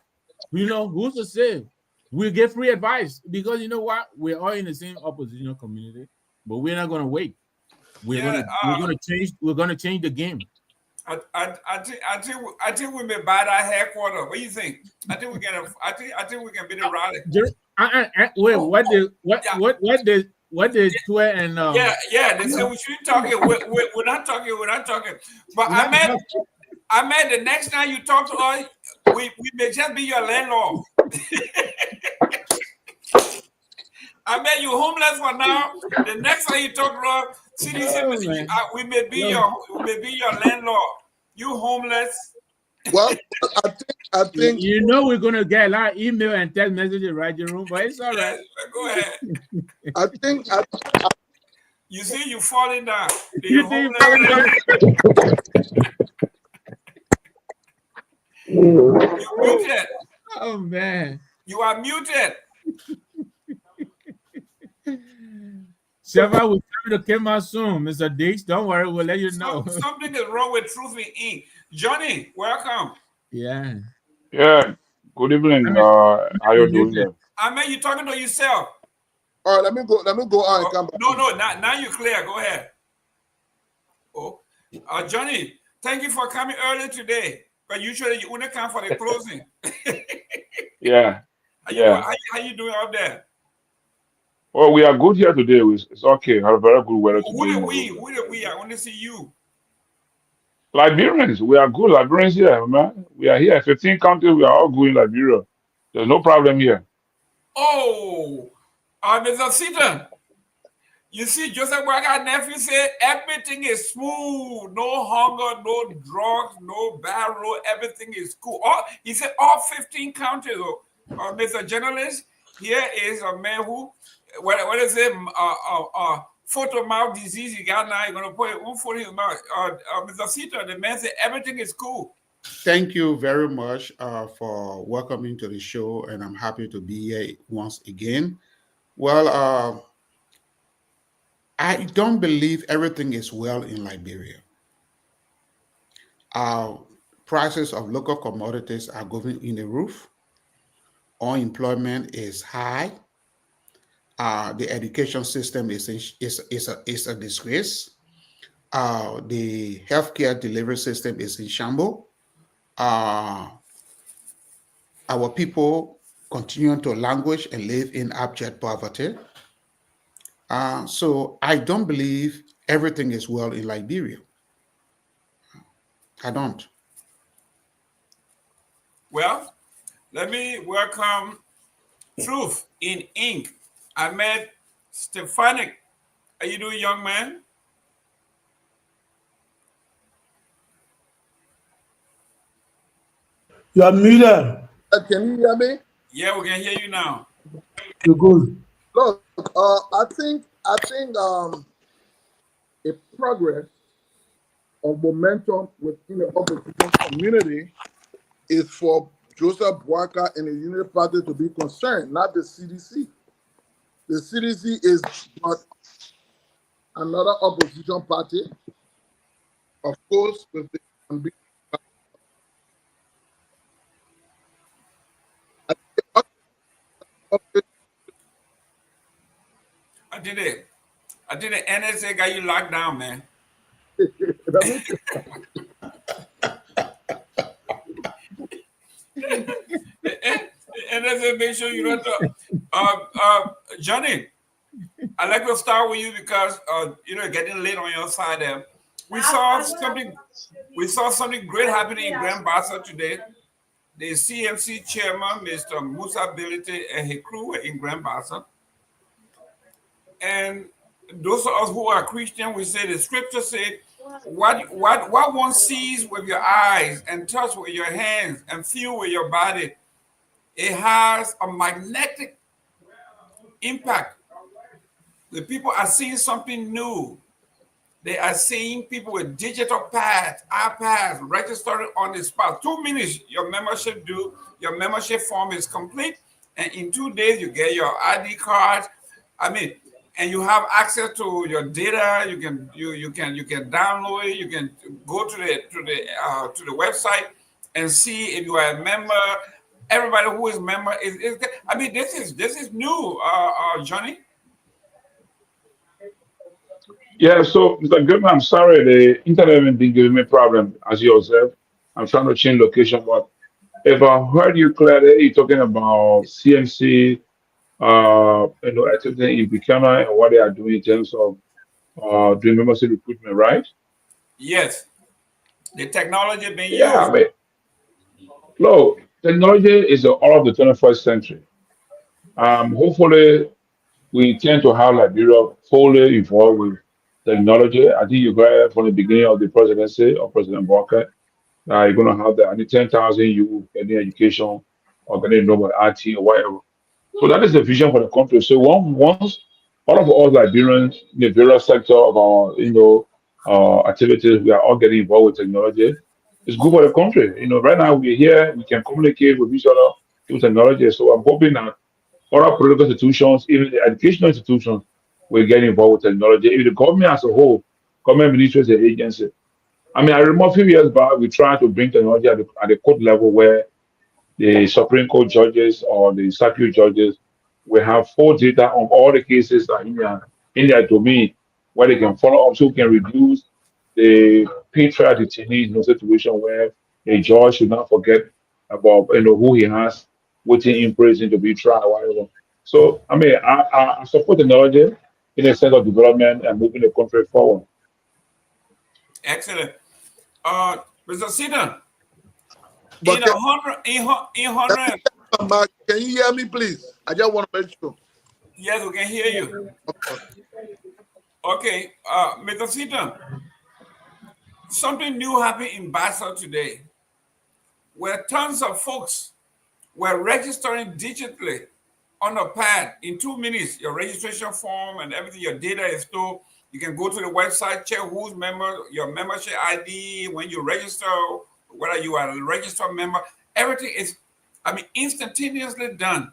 who's to say? We get free advice because you know what? We're all in the same opposition community, but we're not going to wait. We're gonna change the game. I think we may buy that headquarters. What do you think? I think we can. I think we can be the rally. Wait, what did Tue and Yeah. They said we shouldn't talk it. We're not talking. We're not talking. But I meant the next time you talk to us, we may just be your landlord. I meant you homeless for now. The next time you talk to us, CDC, we may be your landlord. You homeless. Well, I think you know we're gonna get a lot of email and text messages, right, Jerome? But it's all right. Go ahead. I think you see you falling down. You homeless. You're muted. Oh man. You are muted. Several will tell me to come out soon, Mr. Diggs. Don't worry, we'll let you know. Something is wrong with Truth in Ink. Johnny, welcome. Yeah. Yeah. Good evening. How you doing there? I mean, you talking to yourself. all right, let me go on and come back. No, now you're clear. Go ahead. Oh, Johnny, thank you for coming early today. But usually you only come for the closing. Yeah. How you doing out there? Well, we are good here today. It's okay. Have a very good weather today. Who did we? I want to see you. Liberians, we are good Liberians here, man. We are here. 15 countries, we are all good in Liberia. There's no problem here. Oh, Mr. Seaton, you see, Joseph Waga's nephew said everything is smooth, no hunger, no drugs, no bad road, everything is cool. He said all 15 countries. Mr. Journalist, here is a man who, what is it, foot of mouth disease he got now, you're going to put one foot in his mouth. Mr. Seaton, the man said everything is cool. Thank you very much for welcoming to the show, and I'm happy to be here once again. Well, I don't believe everything is well in Liberia. Prices of local commodities are going in the roof. Unemployment is high. The education system is a disgrace. The healthcare delivery system is in shambles. Our people continue to languish and live in abject poverty. So I don't believe everything is well in Liberia. I don't. Well, let me welcome Truth in Ink. I met Stefanik. How you doing, young man? You are muted. Can you hear me? Yeah, we can hear you now. You're good. Look, I think a progress of momentum within the opposition community is for Joseph Boakai and the Unity Party to be concerned, not the CDC. The CDC is but another opposition party, of course, with the ambition. I did it. NSA got you locked down, man. NSA make sure you don't talk. Johnny, I'd like to start with you because getting late on your side there. We saw something great happening in Grand Bassa today. The CMC chairman, Mr. Musa Bility, and his crew were in Grand Bassa. And those of us who are Christian, we say the scripture said, what one sees with your eyes and touch with your hands and feel with your body, it has a magnetic impact. The people are seeing something new. They are seeing people with digital pads, iPads, registered on the spot. 2 minutes, your membership due. Your membership form is complete, and in 2 days you get your ID card. And you have access to your data. You can download it. You can go to the website and see if you are a member. Everybody who is a member is this is new, Johnny. Yeah, so Mr. Goodman, I'm sorry, the internet has been giving me problem as you observe. I'm trying to change location, but if I heard you clearly, you're talking about CMC, activity in Buchanan and what they are doing in terms of doing membership recruitment, right? Yes, the technology being Yeah, I used. mean, look, technology is all of the 21st century. Hopefully, we tend to have Liberia fully involved with technology. I think you got it from the beginning of the presidency of President Walker. You're going to have that. I need 10,000 you getting education or getting normal IT or whatever. So that is the vision for the country. So once all of us Liberians in the various sector of our activities, we are all getting involved with technology. It's good for the country. Right now we're here, we can communicate with each other through technology. So I'm hoping that other political institutions, even the educational institutions, will get involved with technology. Even the government as a whole, government ministries and agency. I mean, I remember a few years back, we tried to bring technology at the court level where the Supreme Court judges or the circuit judges will have full data on all the cases that in their domain, where they can follow up so we can reduce the trial detainees in a situation where a judge should not forget about who he has waiting in prison to be tried or whatever. So I mean I support technology in a sense of development and moving the country forward. Excellent. Mr. Sidon, But in 100, can you hear me, please? I just want to make sure. yes, we can hear you. Okay, Mr. Sidon, something new happened in Basel today, where tons of folks were registering digitally on a pad in 2 minutes. Your registration form and everything, your data is stored. You can go to the website, check who's member, your membership ID, when you register, whether you are a registered member. Everything is, instantaneously done.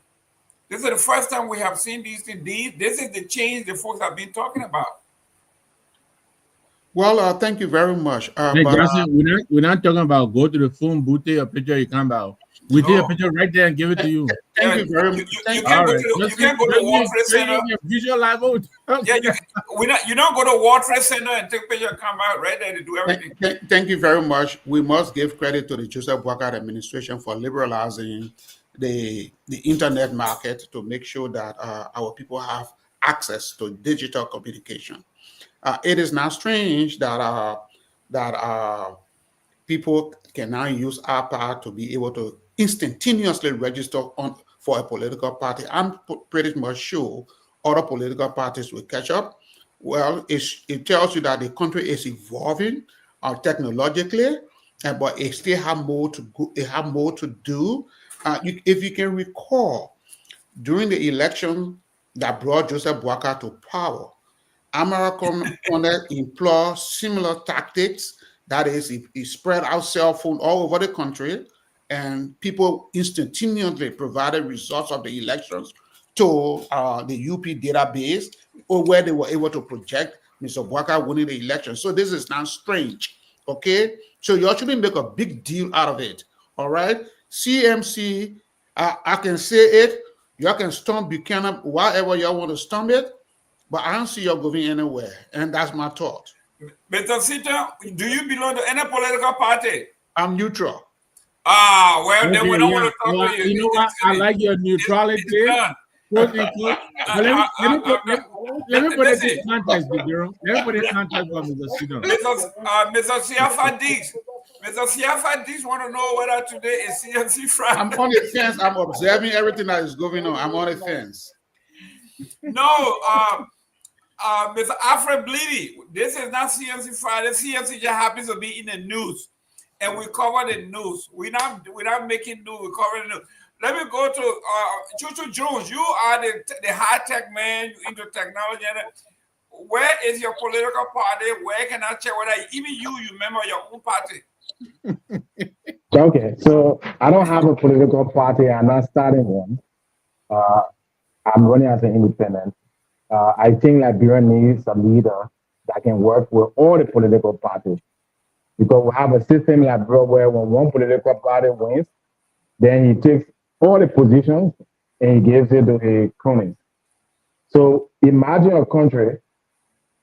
This is the first time we have seen these things. This is the change the folks have been talking about. Well, thank you very much. Hey, But Johnson, we're not talking about go to the phone booth, take a picture, you come out. We take a picture right there and give it to you. thank you very much. You can't go to the World Trade Center. Visualize. Yeah, you don't go to World Trade Center and take a picture and come out right there to do everything. Thank you very much. We must give credit to the Joseph Boakai administration for liberalizing the internet market to make sure that our people have access to digital communication. It is now strange that people can now use our power to be able to instantaneously register for a political party. I'm pretty much sure other political parties will catch up. Well, it tells you that the country is evolving technologically, but it still have more to go. It have more to do. If you can recall, during the election that brought Joseph Boakai to power, Kamara employed similar tactics. That is, he spread out cell phone all over the country, and people instantaneously provided results of the elections to the UP database, or where they were able to project Mr. Boakai winning the election. So this is not strange, okay? So you actually make a big deal out of it, all right? CMC, I can say it. You can stomp Buchanan, wherever you want to stomp it, but I don't see you going anywhere, and that's my thought. Mr. Sita, do you belong to any political party? I'm neutral. Well, Okay, then we don't want to talk to you. You know what? I like your neutrality. Let me put it in context, Jerome. Let me put it in context for Mr. Sita. Mr. Siafa Diggs. Mr. Siafa Diggs want to know whether today is CNC Friday. I'm on the fence. I'm observing everything that is going on. I'm on the fence. No, Mr. Alfred Bleedy, this is not CNC Friday. CNC just happens to be in the news, and we cover the news. We're not making news. We cover the news. Let me go to Chuchu Jones. You are the high tech man. You into technology. Where is your political party? Where can I check whether even you remember your own party? Okay, so I don't have a political party. I'm not starting one. I'm running as an independent. I think Liberia needs a leader that can work with all the political parties, because we have a system in Liberia where when one political party wins, then he takes all the positions and he gives it to the cronies. So imagine a country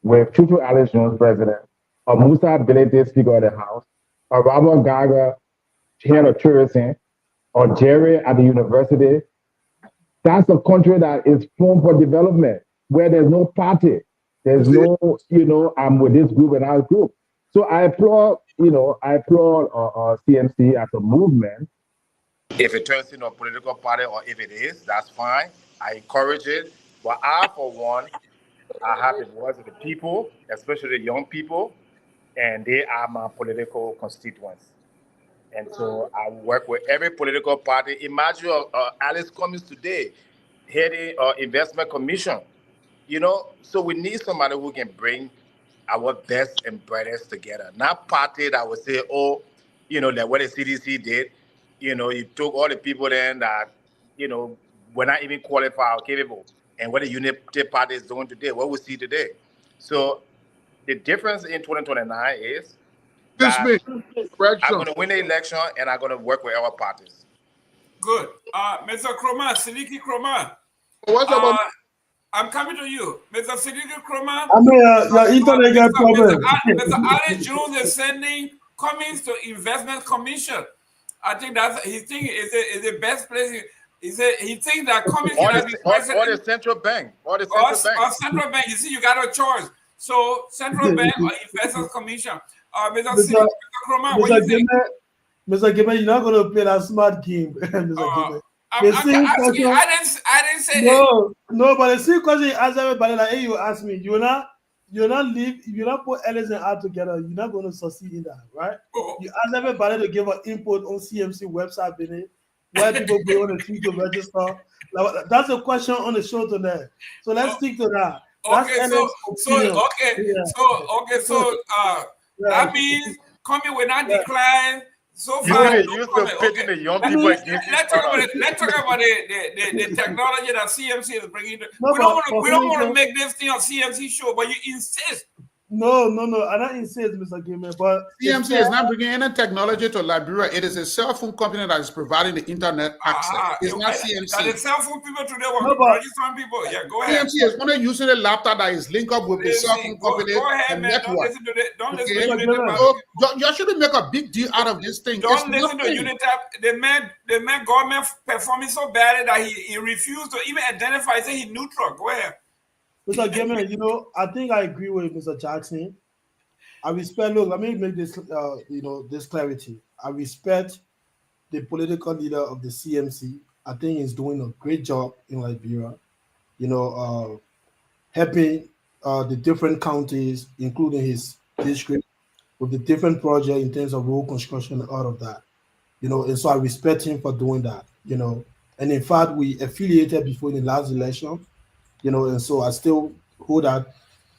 with Chuchu Alice Jones president, or Musa Bilete Speaker of the House, or Robert Garguah, head of tourism, or Jerry at the university. That's a country that is formed for development, where there's no party. There's no, I'm with this group and that group. So I applaud, CMC as a movement. If it turns into a political party or if it is, that's fine. I encourage it. But I, for one, I have the voice of the people, especially the young people, and they are my political constituents. And so I work with every political party. Imagine Alice Cummings today heading investment commission. So we need somebody who can bring our best and brightest together. Not party that would say, like what the CDC did. You took all the people then that, were not even qualified or capable. And what the Unity Party is doing today, what we see today. So the difference in 2029 is that I'm going to win the election and I'm going to work with our parties. Good. Mr. Kromah, Seleke Kromah. What's about? I'm coming to you. Mr. Seleke Kromah. I mean, your internet got problem. Mr. Alice Jones is sending Cummings to Investment Commission. I think that's he think is the best place. He thinks that Cummings can be president. Or the central bank. Or central bank. You see, you got a choice. So central bank or Investment Commission. Mr. Kromah, what do you think? Mr. Gayman, you're not going to play that smart game, Mr. Gayman. I didn't say no, but the same question you ask everybody, like, hey, you ask me, you're not put Ellis and R together, you're not going to succeed in that, right? You ask everybody to give an input on CMC website, Benny, where people go on the tweet to register. Like, that's a question on the show tonight. So let's stick to that. That means Cummings will not decline. So far, the young people against let's talk about the technology that CMC is bringing. We don't want to make this thing a CMC show, but you insist. No, I don't insist, Mr. Gayman, but CMC is not bringing any technology to Liberia. It is a cell phone company that is providing the internet access. It's not CMC. The cell phone people today want to register people. Yeah, go ahead. CMC is only using a laptop that is linked up with the cell phone company. Go ahead, man. Network. Don't listen to Unitap. You shouldn't make a big deal out of this thing. Don't listen to Unitap. The man government performing so badly that he refused to even identify. He said he's neutral. Go ahead. Mr. Gayman, I think I agree with Mr. Jackson. I respect, look, let me make this, this clarity. I respect the political leader of the CMC. I think he's doing a great job in Liberia, helping the different counties, including his district, with the different projects in terms of road construction and all of that, and so I respect him for doing that, and in fact, we affiliated before in the last election, and so I still hold that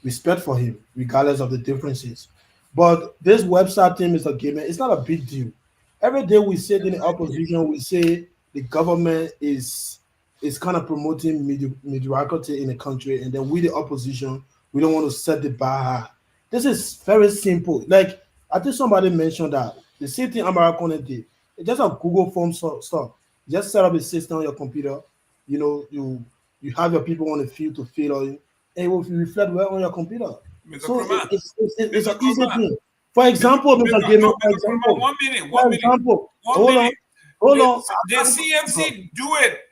respect for him, regardless of the differences. But this website thing, Mr. Gayman, it's not a big deal. Every day we sit in the opposition, we say the government is kind of promoting mediocrity in the country, and then we, the opposition, we don't want to set the bar high. This is very simple. Like, I think somebody mentioned that. The same thing Kamara did. It's just a Google form stuff. Just set up a system on your computer. You have your people on the field to fill in, and it will reflect well on your computer. So it's an easy thing. For example, Mr. Gayman, one minute. Hold on. The CMC do it.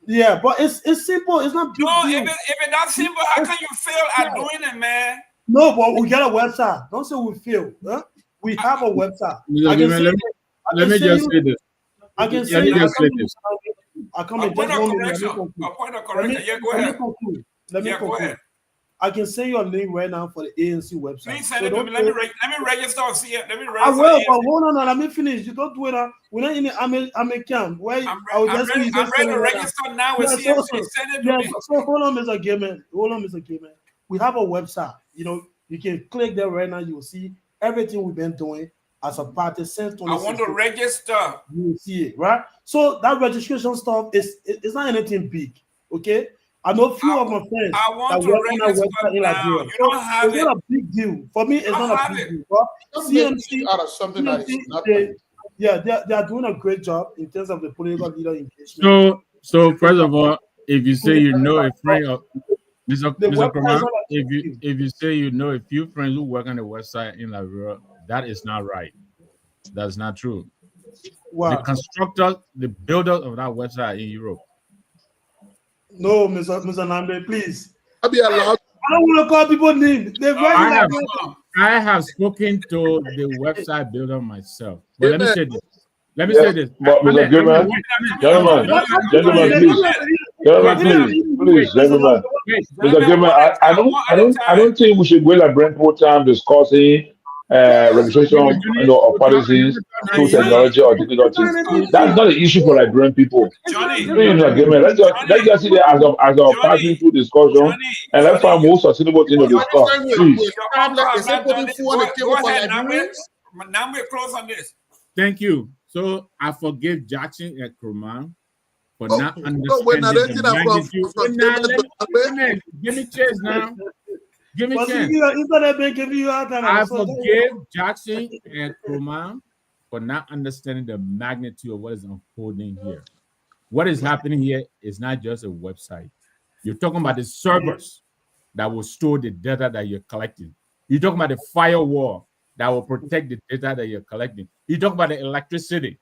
Yeah, but it's simple. It's not big deal. If it's not simple, how can you fail at doing it, man? No, but we got a website. Don't say we fail. Huh? We have a website. Let me just say this. I can say this. A point of correction. Yeah, go ahead. Let me conclude. I can send you a link right now for the ANC website. Please send it to me. Let me register on CM. I will, but hold on. Let me finish. You don't do it. We're not in the camp. Where I'm ready to register now with CMC. Send it to me. So hold on, Mr. Gayman. We have a website. You can click there right now. You will see everything we've been doing as a party since 2016. I want to register. You will see it, right? So that registration stuff it's not anything big, okay? I know few of my friends. I want to register now. You don't have it. It's not a big deal. For me, it's not a big deal. But CMC out of something that is not. They are doing a great job in terms of the political leader engagement. So first of all, if you say a friend of Mr. The website Kromah, is not if you say you know a few friends who work on the website in Liberia, that is not right. That's not true. wow. The constructors, the builders of that website in Europe. No, Mr. Nagbe, please. I'll be allowed. I don't want to call people names. They're very I have spoken to the website builder myself. But let me Amen. say this. Let me say this. But Mr. Gayman, gentlemen, please, gentlemen. Mr. Gayman, I don't think we should go like Brentford time discussing registration, of policies through technology or difficulties. That's not an issue for Liberian people. Johnny, Mr. Gayman, let's just see that as of passing through discussion, and let's find more sustainable thing to discuss. Please. Go ahead, Nagbe, close on this. Thank you. So I forgive Jackson and Kromah for not understanding the magnitude. Give me chance now. Give me chance. I forgive Jackson and Kromah for not understanding the magnitude of what is unfolding here. What is happening here is not just a website. You're talking about the servers that will store the data that you're collecting. You're talking about the firewall that will protect the data that you're collecting. You talk about the electricity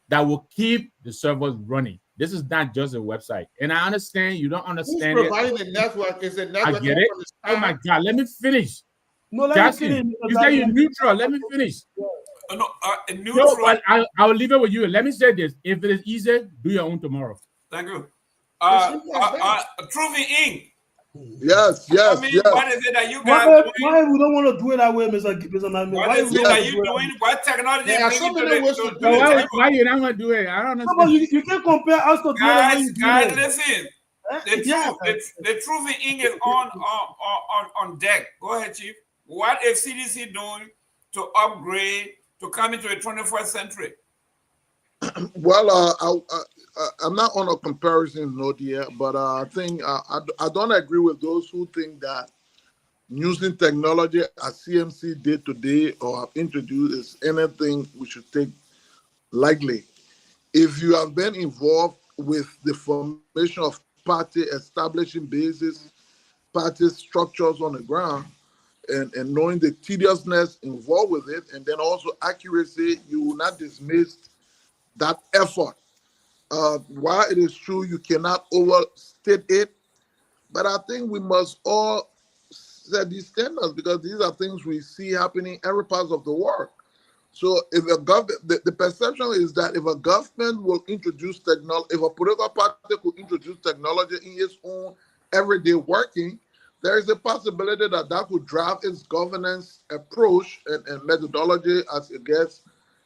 that will keep the servers running. This is not just a website. And I understand you don't understand Who's providing the network? Is the network? I get it. Oh my God, let me finish. No, let Jackson, me finish. you say you're neutral. Let me finish. Neutral. No, but I'll leave it with you. Let me say this. If it is easy, do your own tomorrow. Thank you. Truth Inc. Yes. What is it that you guys doing? Why we don't want to do it that way, Mr. Nagbe? What is it that you doing? What technology There are is so bringing many to ways to the do it. Why you not gonna do it? I don't No, understand. you can't compare us to Guys, listen. The Truth Inc. is on deck. Go ahead, Chief. What is CDC doing to upgrade to come into the 21st century? Well, I'm not on a comparison note yet, but I think I don't agree with those who think that using technology as CMC did today or have introduced is anything we should take lightly. If you have been involved with the formation of party, establishing bases, party structures on the ground, and knowing the tediousness involved with it, and then also accuracy, you will not dismiss that effort. While it is true you cannot overstate it, but I think we must all set these standards because these are things we see happening in every part of the world. So if a government, the perception is that if a government will introduce technology, if a political party could introduce technology in its own everyday working, there is a possibility that that could drive its governance approach and methodology as it gets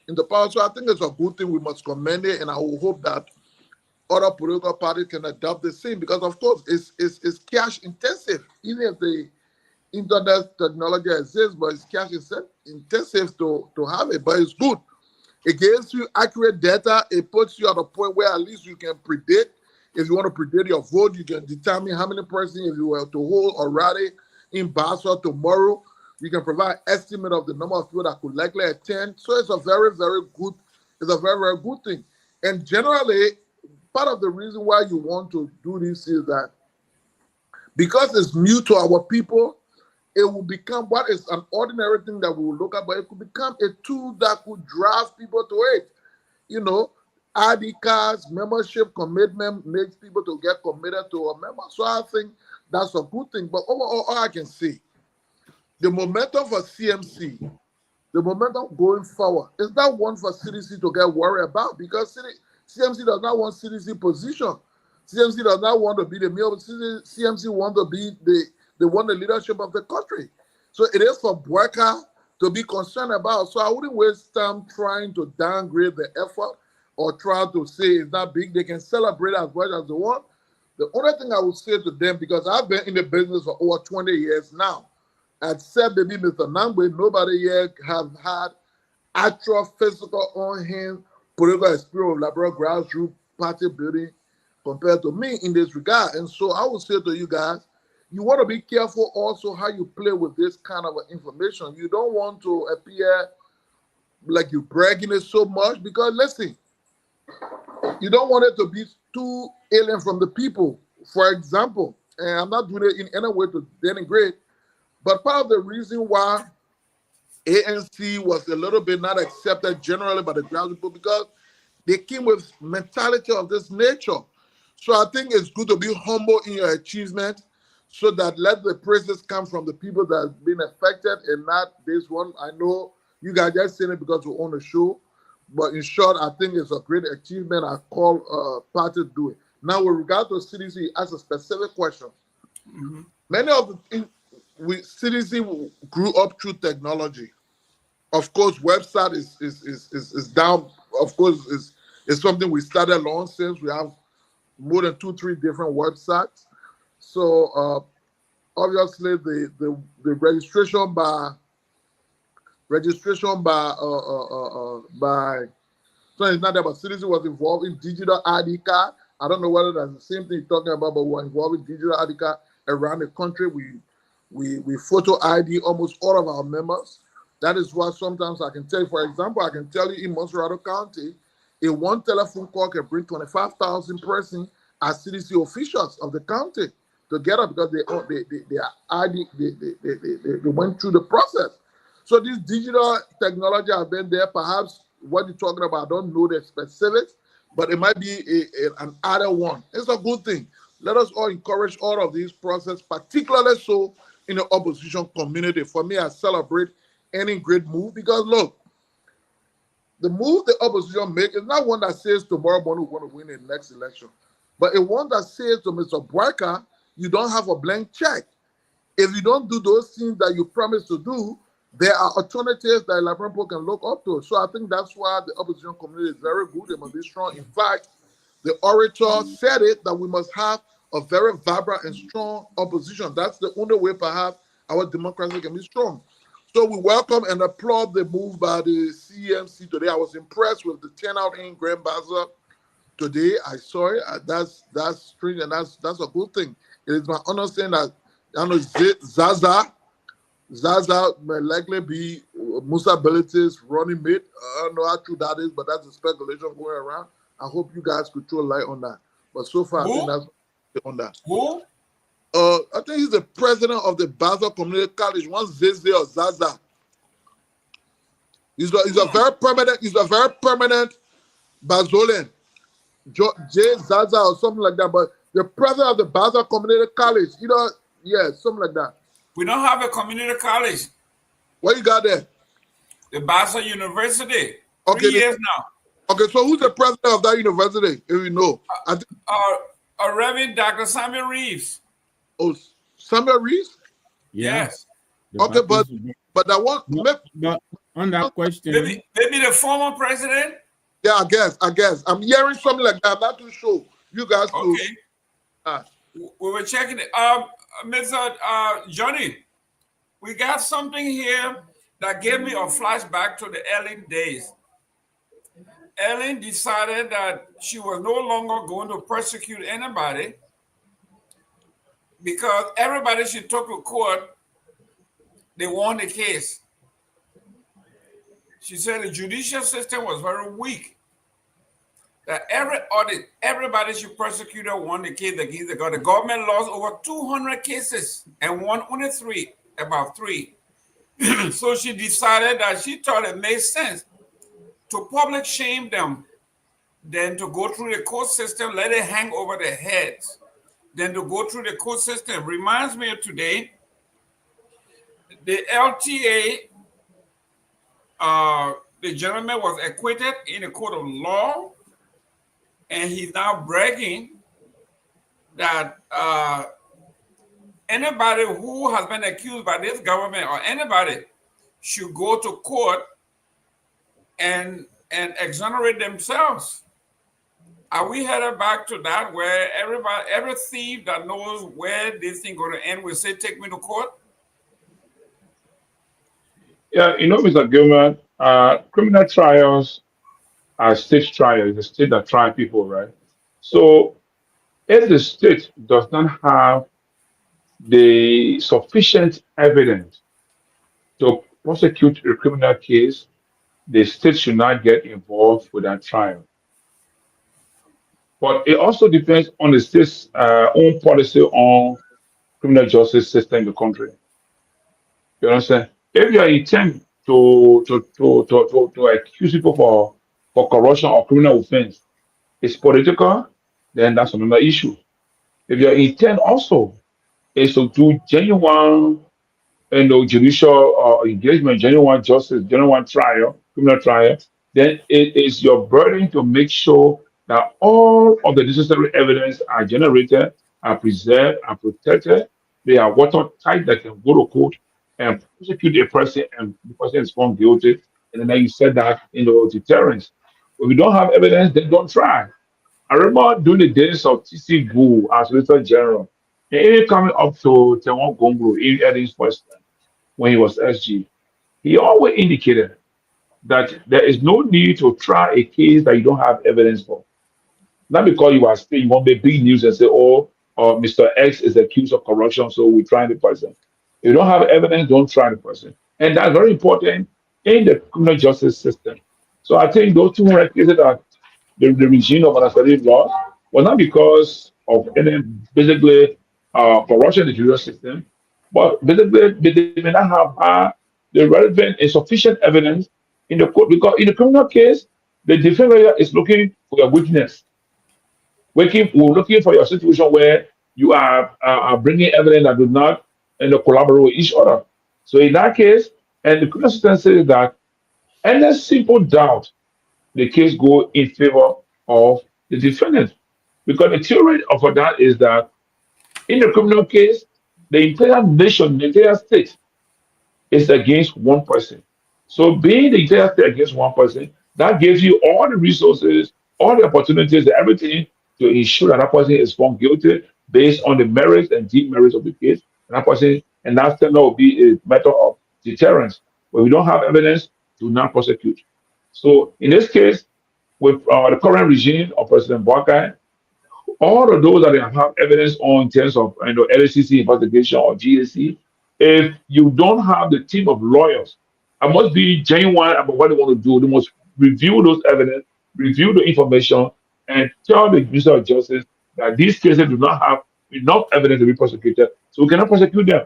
in the power. So I think it's a good thing. We must commend it, and I will hope that other political parties can adopt the same because, of course, it's cash intensive. Even if the internet technology exists, but it's cash intensive to have it. But it's good. It gives you accurate data. It puts you at a point where at least you can predict. If you want to predict your vote, you can determine how many persons, if you were to hold a rally in Basel tomorrow, you can provide estimate of the number of people that could likely attend. So it's a very, very good thing. And generally, part of the reason why you want to do this is that because it's new to our people, it will become what is an ordinary thing that we will look at, but it could become a tool that could drive people to it. You know, ID cards, membership commitment makes people to get committed to a member. So I think that's a good thing. But overall, all I can say, the momentum for CMC, the momentum going forward, is not one for CDC to get worried about because CMC does not want CDC position. CMC does not want to be the meal. CMC want to be they want the leadership of the country. So it is for Bweka to be concerned about. So I wouldn't waste time trying to downgrade the effort or try to say it's not big. They can celebrate as much as they want. The only thing I would say to them, because I've been in the business for over 20 years now, except maybe Mr. Nagbe, nobody yet have had actual physical on-hand political experience of liberal grassroots party building compared to me in this regard. And so I would say to you guys, you want to be careful also how you play with this kind of information. You don't want to appear like you're bragging it so much because, listen, you don't want it to be too alien from the people. For example, and I'm not doing it in any way to denigrate, but part of the reason why ANC was a little bit not accepted generally by the ground people because they came with mentality of this nature. So I think it's good to be humble in your achievement so that let the praises come from the people that have been affected and not this one. I know you guys just saying it because we own the show, but in short, I think it's a great achievement. I call party to do it. Now, with regard to CDC, ask a specific question. Many of the CDC grew up through technology. Of course, website is down. Of course, is something we started long since. We have more than 2-3 different websites. So obviously, the registration by so it's not that, but CDC was involved in digital ID card. I don't know whether that's the same thing you're talking about, but we're involved in digital ID card around the country. We photo ID almost all of our members. That is why sometimes I can tell you, for example, I can tell you in Monserrado County, a one telephone call can bring 25,000 persons as CDC officials of the county together because they went through the process. So this digital technology have been there. Perhaps what you're talking about, I don't know the specifics, but it might be an other one. It's a good thing. Let us all encourage all of these processes, particularly so in the opposition community. For me, I celebrate any great move because look, the move the opposition make is not one that says tomorrow morning we're going to win the next election, but a one that says to Mr. Boyka, you don't have a blank check. If you don't do those things that you promised to do, there are alternatives that Liberia people can look up to. So I think that's why the opposition community is very good. They must be strong. In fact, the orator said it that we must have a very vibrant and strong opposition. That's the only way perhaps our democracy can be strong. So we welcome and applaud the move by the CMC today. I was impressed with the turnout in Grand Bazaar today. I saw it. That's strange, and that's a good thing. It is my understanding that I know Zaza may likely be Musa Belite's running mate. I don't know how true that is, but that's a speculation going around. I hope you guys could throw light on that. But so far, I think that's on that. Who? I think he's the president of the Basel Community College. One Zeze or Zaza. He's a very permanent Basolian. J Zaza or something like that. But the president of the Basel Community College, something like that. We don't have a community college. What you got there? The Basel University. Okay, 3 years now. Okay, so who's the president of that university? If you know, I think Reverend Dr. Samuel Reeves. Oh, Samuel Reeves? Yes. Okay, but that one. But on that question, maybe the former president. Yeah, I guess. I'm hearing something like that. I'm not too sure. You guys too. Okay. We were checking it. Mr. Johnny, we got something here that gave me a flashback to the Ellen days. Ellen decided that she was no longer going to persecute anybody because everybody she took to court, they won the case. She said the judicial system was very weak. That everybody she persecuted won the case against the government. The government lost over 200 cases and won only about three. So she decided that she thought it made sense to public shame them, then to go through the court system, let it hang over their heads, then to go through the court system. Reminds me of today, the LTA, the gentleman was acquitted in a court of law, and he's now bragging that anybody who has been accused by this government or anybody should go to court and exonerate themselves. Are we headed back to that where every thief that knows where this thing going to end will say, take me to court? Yeah, Mr. Gilman, criminal trials are state trials, the state that try people, right? So if the state does not have the sufficient evidence to prosecute a criminal case, the state should not get involved with that trial. But it also depends on the state's own policy on criminal justice system in the country. You understand? If you are intent to accuse people for corruption or criminal offense is political, then that's another issue. If your intent also is to do genuine judicial engagement, genuine justice, genuine trial, criminal trial, then it is your burden to make sure that all of the necessary evidence are generated, are preserved, are protected. They are watertight that can go to court and prosecute a person and the person is found guilty. And then you said that deterrence. If we don't have evidence, then don't try. I remember during the days of TC Boo as Solicitor General, and even coming up to Kehleboe Gongloe in Eddie's first time when he was SG, he always indicated that there is no need to try a case that you don't have evidence for. Not because you are still, you won't make big news and say, oh, Mr. X is accused of corruption, so we're trying the person. If you don't have evidence, don't try the person. And that's very important in the criminal justice system. So I think those 200 cases that the regime of administrative law was not because of any basically corruption in the judicial system, but basically they may not have the relevant and sufficient evidence in the court because in the criminal case, the defense lawyer is looking for your witness. We're looking for your situation where you are bringing evidence that do not collaborate with each other. So in that case, and the criminal system says that any simple doubt the case go in favor of the defendant. Because the theory of that is that in the criminal case, the entire nation, the entire state is against one person. So being the entire state against one person, that gives you all the resources, all the opportunities, everything to ensure that that person is found guilty based on the merits and demerits of the case. And that person, and that still will be a matter of deterrence. When we don't have evidence, do not prosecute. So in this case, with the current regime of President Bouakai, all of those that they have evidence on in terms of LACC investigation or GAC, if you don't have the team of lawyers, I must be genuine about what they want to do. They must review those evidence, review the information, and tell the Minister of Justice that these cases do not have enough evidence to be prosecuted, so we cannot prosecute them.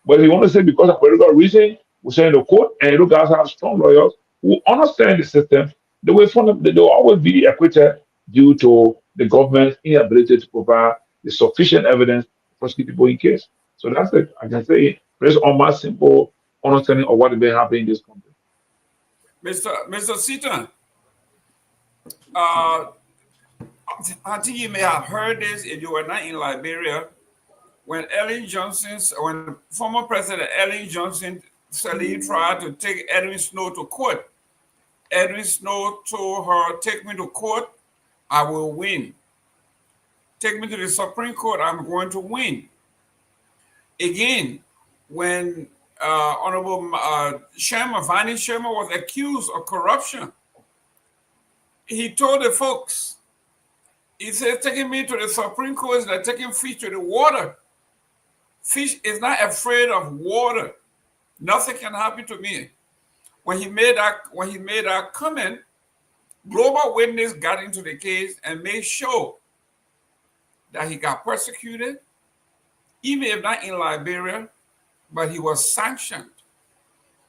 But if you want to say because of political reason, we send the court, and you guys have strong lawyers who understand the system, they will always be acquitted due to the government's inability to provide the sufficient evidence to prosecute people in case. So that's it. I can say based on my simple understanding of what may happen in this country. Mr. Seaton, I think you may have heard this if you were not in Liberia. When former President Ellen Johnson said he tried to take Edwin Snow to court, Edwin Snow told her, take me to court, I will win. Take me to the Supreme Court, I'm going to win. Again, when Honorable Vining Sherman was accused of corruption, he told the folks, he said, taking me to the Supreme Court is like taking fish to the water. Fish is not afraid of water. Nothing can happen to me. When he made that comment, Global Witness got into the case and made sure that he got persecuted, even if not in Liberia, but he was sanctioned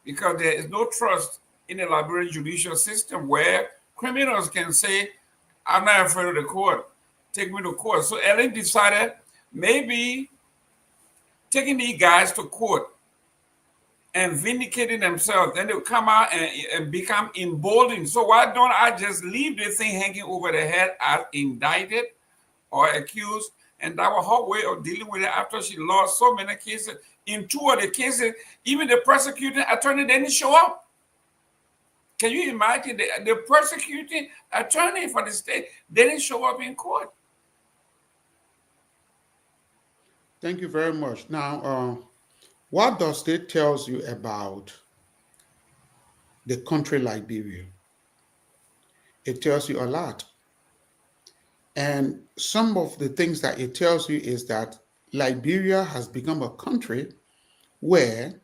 because there is no trust in the Liberian judicial system where criminals can say, I'm not afraid of the court, take me to court. So Ellen decided maybe taking these guys to court and vindicating themselves, then they'll come out and become emboldened. So why don't I just leave this thing hanging over their head as indicted or accused? And that was her way of dealing with it after she lost so many cases. In 2 of the cases, even the prosecuting attorney didn't show up. Can you imagine the prosecuting attorney for the state didn't show up in court? Thank you very much. Now, what does it tells you about the country Liberia? It tells you a lot. And some of the things that it tells you is that Liberia has become a country where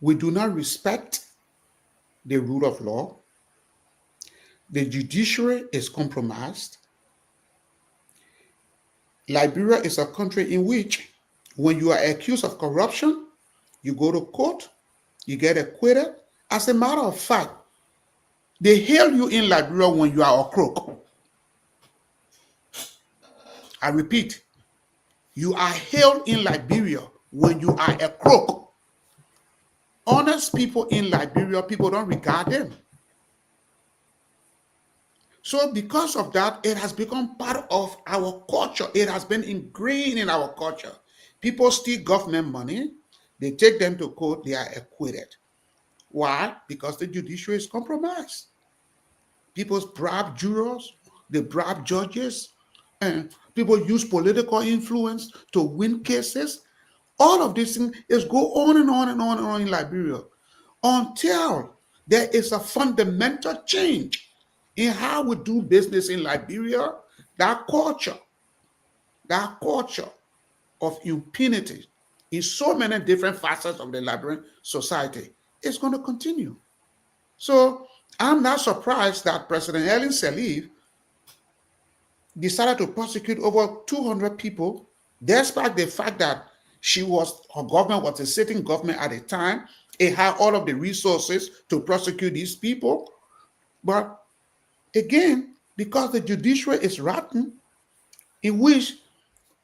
we do not respect the rule of law. The judiciary is compromised. Liberia is a country in which when you are accused of corruption, you go to court, you get acquitted. As a matter of fact, they hail you in Liberia when you are a crook. I repeat, you are hailed in Liberia when you are a crook. Honest people in Liberia, people don't regard them. So because of that, it has become part of our culture. It has been ingrained in our culture. People steal government money, they take them to court, they are acquitted. Why? Because the judiciary is compromised. People bribe jurors, they bribe judges, and people use political influence to win cases. All of these things is go on and on and on and on in Liberia until there is a fundamental change in how we do business in Liberia. That culture of impunity in so many different facets of the Liberian society is going to continue. So I'm not surprised that President Helen Sirleaf decided to prosecute over 200 people, despite the fact that her government was a sitting government at the time. It had all of the resources to prosecute these people. But again, because the judiciary is rotten, in which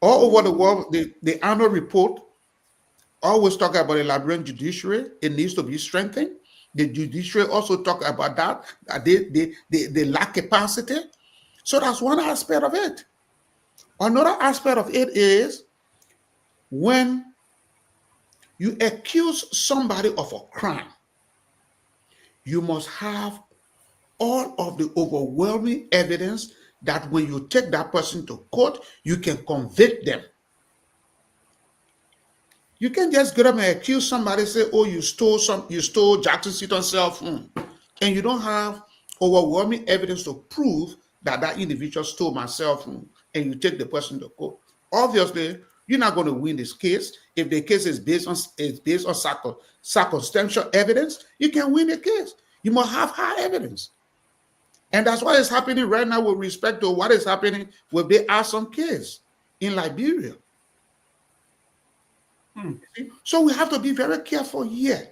all over the world, the annual report always talk about the Liberian judiciary. It needs to be strengthened. The judiciary also talk about that they lack capacity. So that's one aspect of it. Another aspect of it is when you accuse somebody of a crime, you must have all of the overwhelming evidence that when you take that person to court, you can convict them. You can't just get up and accuse somebody, say, oh, you stole Jackson Seaton's cell phone, and you don't have overwhelming evidence to prove that that individual stole my cell phone, and you take the person to court. Obviously, you're not going to win this case. If the case is based on circumstantial evidence, you can win the case. You must have high evidence. And that's what is happening right now with respect to what is happening with the arson case in Liberia. So we have to be very careful here.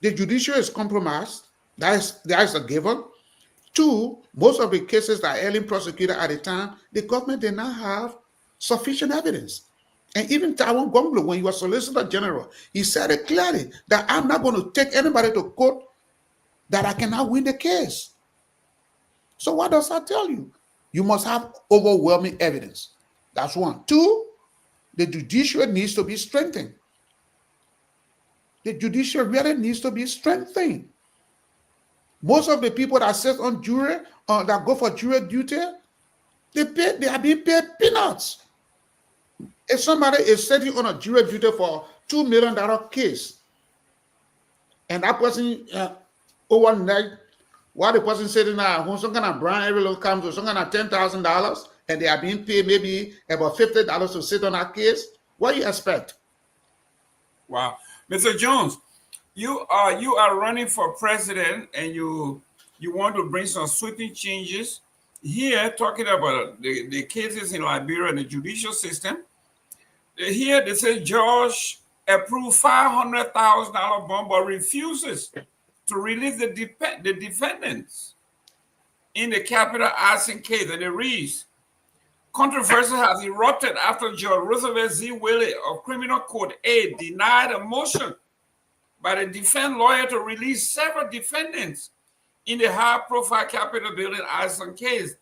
The judiciary is compromised. That is a given. Two, most of the cases that Ellen prosecuted at the time, the government did not have sufficient evidence. And even Kehleboe Gongloe, when he was Solicitor General, he said it clearly that I'm not going to take anybody to court that I cannot win the case. So what does that tell you? You must have overwhelming evidence. That's one. Two, the judiciary needs to be strengthened. The judiciary really needs to be strengthened. Most of the people that sit on jury, that go for jury duty, they are being paid peanuts. If somebody is sitting on a jury duty for $2 million case, and that person overnight, while the person sitting there, some kind of brand every little comes with some kind of $10,000, and they are being paid maybe about $50 to sit on that case, what do you expect? Wow. Mr. Jones, you are running for president, and you want to bring some sweeping changes. Here, talking about the cases in Liberia and the judicial system. Here they say George approved $500,000 bond, but refuses to release the defendants in the capital arson case. And it reads, controversy has erupted after Judge Roosevelt Z. Willie of Criminal Court A denied a motion by the defense lawyer to release several defendants in the high-profile Capitol building arson case,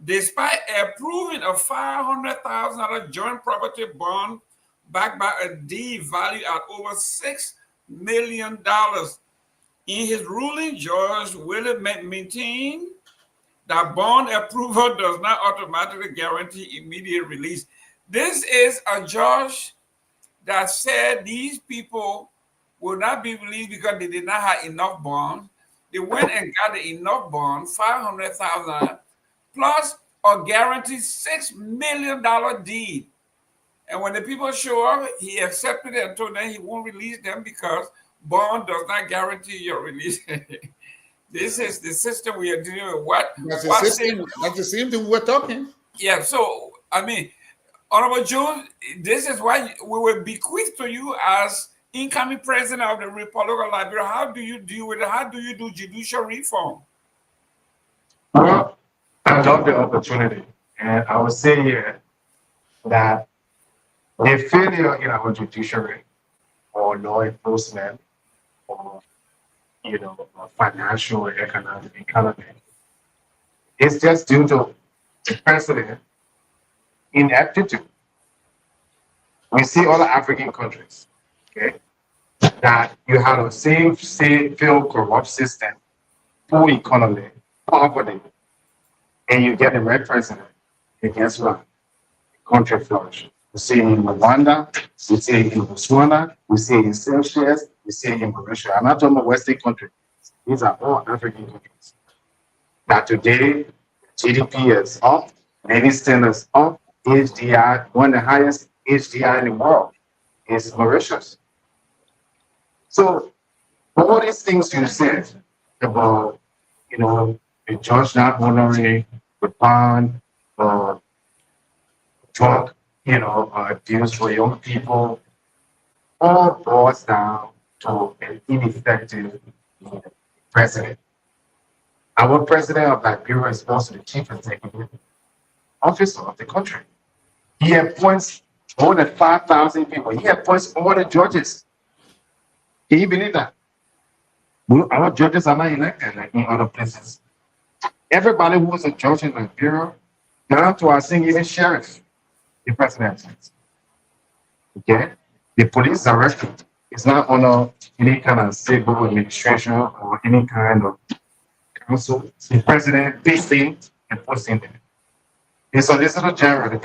despite approving a $500,000 joint property bond backed by a deed valued at over $6 million. In his ruling, Judge Willie maintained that bond approval does not automatically guarantee immediate release. This is a judge that said these people will not be released because they did not have enough bond. They went and got enough bond, $500,000, plus a guaranteed $6 million deed. And when the people show up, he accepted it and told them he won't release them because bond does not guarantee your release. This is the system we are dealing with. That's the same thing we're talking. Yeah, so I mean, Honorable Jones, this is why we will bequeath to you as incoming president of the Republic of Liberia. How do you deal with it? How do you do judicial reform? Well, I love the opportunity. And I would say here that the failure in our judiciary or law enforcement or financial or economic economy is just due to the president ineptitude. We see other African countries, okay, that you have a same failed corrupt system, poor economy, poverty, and you get a red president. And guess what? The country flourishes. We see it in Rwanda, we see it in Botswana, we see it in Seychelles, we see it in Mauritius. I'm not talking about Western countries. These are all African countries. That today, GDP is up, living standards is up, HDI, one of the highest HDI in the world is Mauritius. So all these things you said about, the judge not honoring the bond, drug, abuse for young people, all boils down to an ineffective president. Our president of Liberia is also the chief executive officer of the country. He appoints more than 5,000 people. He appoints all the judges. Can you believe that? Our judges are not elected like in other places. Everybody who was a judge in Liberia, down to our even sheriff, the president. Okay? The police director is not under any kind of civil administration or any kind of council. The president picks in and puts in there. The solicitor general, the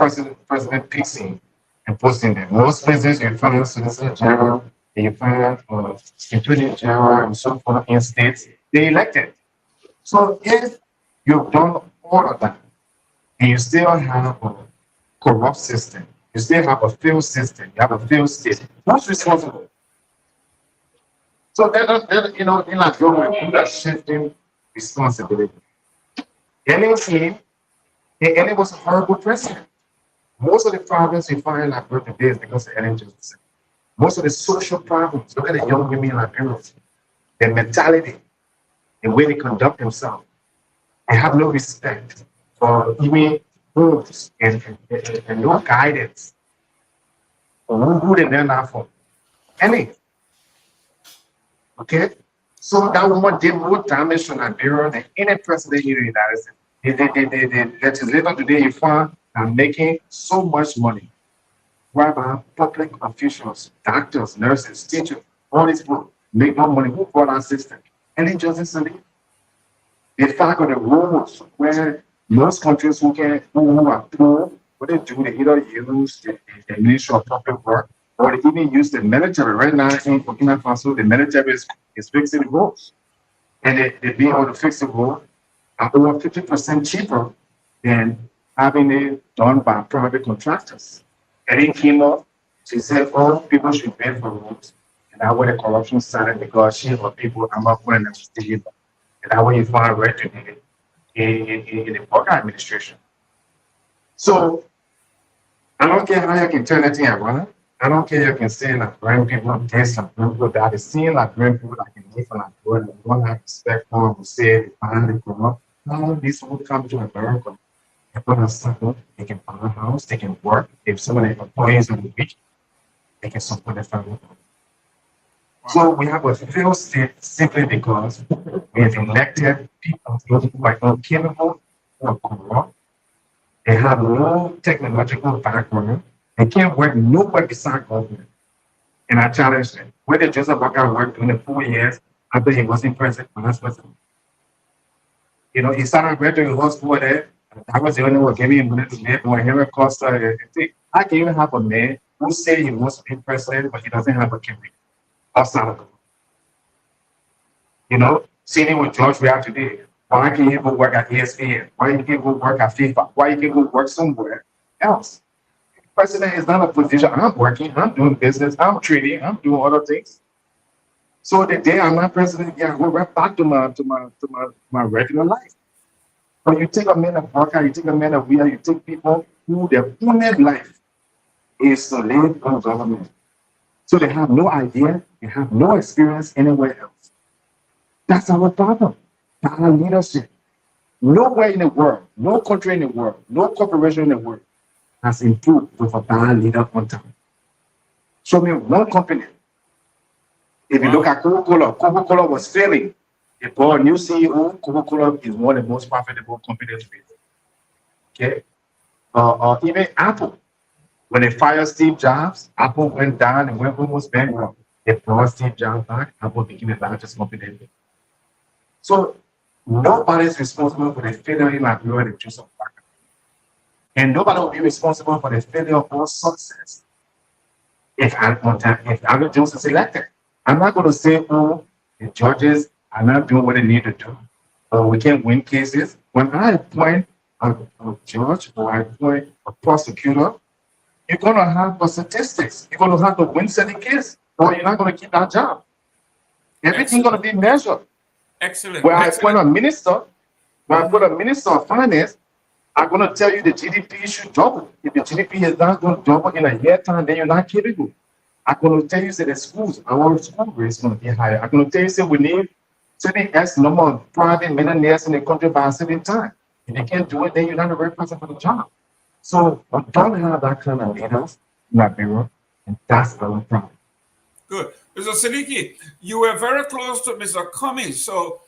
president picks in and puts in there. Most places you find solicitor general, you find attorney general, and so forth in states, they elected. So if you've done all of that, and you still have a corrupt system, you still have a failed system, you have a failed state, who's responsible? So then in like government, that shifting responsibility. Ellen was a horrible president. Most of the problems you find in Liberia today is because of Ellen Johnson. Most of the social problems, look at the young women in Liberia, their mentality, the way they conduct themselves. They have no respect for even rules and no guidance for who they learn that from. Any. Okay? So that woman did more damage to Liberia than any president in the United States. The legislator today, you find are making so much money. Whereby public officials, doctors, nurses, teachers, all these people make more money. Who brought our system? Any justice in it? They fact of the rules where most countries who are poor, what they do, they either use the Ministry of Public Work or they even use the military. Right now in Burkina Faso, the military is fixing the roads. And they be able to fix the road at over 50% cheaper than having it done by private contractors. And it came up, she said, oh, people should pay for roads. And that's where the corruption started because she or people are not putting them together. And that's where you find red today in the Burkina administration. So I don't care how you can turn it around. I don't care you can say like brand people this and people that is seen like brand people that can live like good and don't have respect for them, who say they find it corrupt. All these people come to America. They put on something, they can buy a house, they can work. If someone of their employees on the week, they can support their family. So we have a failed state simply because we have elected people who are incapable, who are corrupt, they have no technological background, they can't work nowhere beside government. And I challenge them. Where did Joseph Walker work during the 4 years after he wasn't president, vice president? He started graduating law school there. I was the only one giving him money to make one Henry Costa. I can even have a man who say he wants to be president, but he doesn't have a career outside of it. Seeing with George we have today. Why can't he go work at ESPN? Why can't he go work at FIFA? Why can't he go work somewhere else? The president is not a position. I'm working, I'm doing business, I'm trading, I'm doing other things. So the day I'm not president, yeah, I go right back to my regular life. But you take a man of worker, you take a man of wheel, you take people who their only life is to live on government. So they have no idea, they have no experience anywhere else. That's our problem. Our leadership. Nowhere in the world, no country in the world, no corporation in the world has improved with a bad leader on time. Show me one company. If you look at Coca-Cola was failing. They brought a new CEO. Coca-Cola is one of the most profitable companies. Okay. Even Apple. When they fired Steve Jobs, Apple went down and went almost bankrupt. They brought Steve Jobs back. Apple became the largest company. So nobody is responsible for the failure in Liberia and Joseph Parker. And nobody will be responsible for the failure or success if Andrew Jones is elected. I'm not going to say, oh, the judges are not doing what they need to do, or we can't win cases. When I appoint a judge or I appoint a prosecutor, you're going to have the statistics. You're going to have to win certain case, or you're not going to keep that job. Everything's going to be measured. Excellent. When I appoint a minister, when I put a minister of finance, I'm going to tell you the GDP should double. If the GDP is not going to double in a year time, then you're not capable. I'm going to tell you that the schools, our school rate is going to be higher. I'm going to tell you that we need certain X number of private millionaires in the country by a certain time. If you can't do it, then you're not the right person for the job. So we don't have that kind of leaders in Liberia, and that's our problem. Good. Mr. Seleke, you were very close to Mr. Cummings. So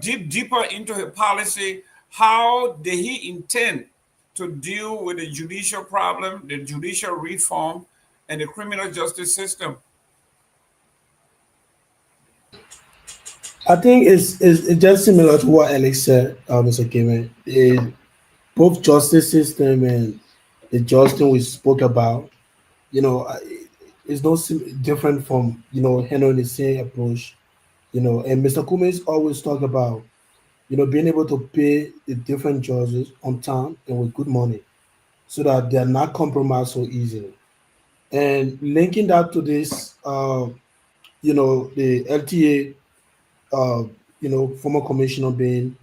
deeper into his policy, how did he intend to deal with the judicial problem, the judicial reform, and the criminal justice system? I think it's just similar to what Alex said, Mr. Gayman. Both justice system and the justice we spoke about, it's no different from, handling the same approach, and Mr. Cummings always talk about, being able to pay the different judges on time and with good money so that they're not compromised so easily. And linking that to this, the LTA, former commissioner being,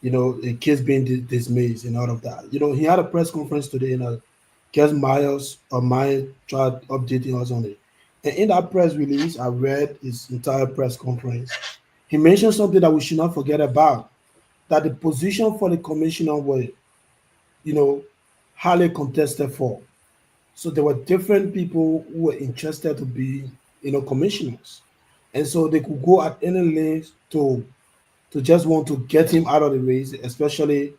the case being dismissed and all of that. He had a press conference today, and I guess Myean tried updating us on it. And in that press release, I read his entire press conference. He mentioned something that we should not forget about, that the position for the commissioner were, highly contested for. So there were different people who were interested to be, commissioners. And so they could go at any length to just want to get him out of the race, especially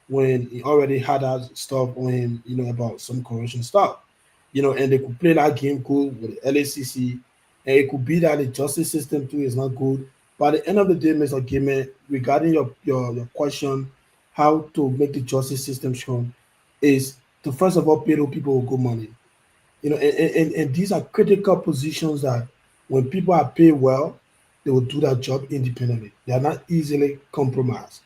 when he already had that stuff on him, about some corruption stuff. And they could play that game good with the LACC, and it could be that the justice system too is not good. But at the end of the day, Mr. Gayman, regarding your question, how to make the justice system strong, is to first of all pay those people with good money. And these are critical positions that when people are paid well, they will do that job independently. They are not easily compromised.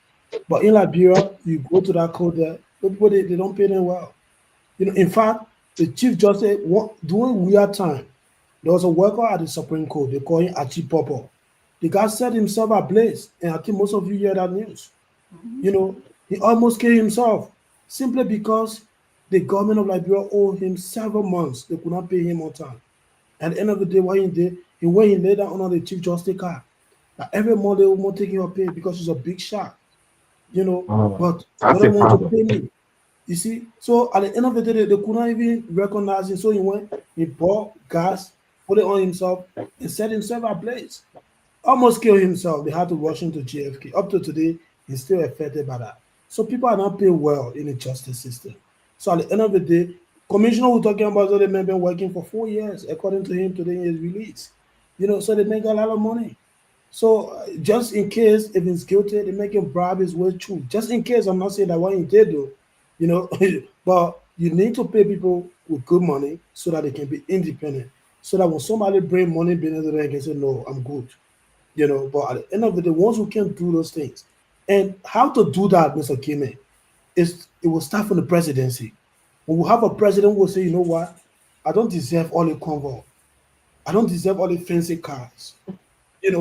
But in Liberia, you go to that court there, the people they don't pay them well. In fact, the Chief Justice during weird time, there was a worker at the Supreme Court. They call him Achipopo. The guy set himself ablaze, and I think most of you hear that news. He almost killed himself simply because the government of Liberia owed him several months. They could not pay him on time. At the end of the day, what he did, he went and laid down under the Chief Justice car. Every month they will take your pay because it's a big shot. But they don't want to pay me. You see? So at the end of the day, they could not even recognize him. So he went, he bought gas, put it on himself, and set himself ablaze. Almost killed himself. They had to rush him to JFK. Up to today, he's still affected by that. So people are not paid well in the justice system. So at the end of the day, Commissioner we're talking about, they may have been working for 4 years, according to him, today his release. So they make a lot of money. So just in case if he's guilty, they make him bribe his way through. Just in case, I'm not saying that what he did do, but you need to pay people with good money so that they can be independent. So that when somebody bring money beneath the they can say, no, I'm good. But at the end of the day, once we can do those things, and how to do that, Mr. Gayman, it will start from the presidency. When we have a president who will say, you know what, I don't deserve all the convoy. I don't deserve all the fancy cars. And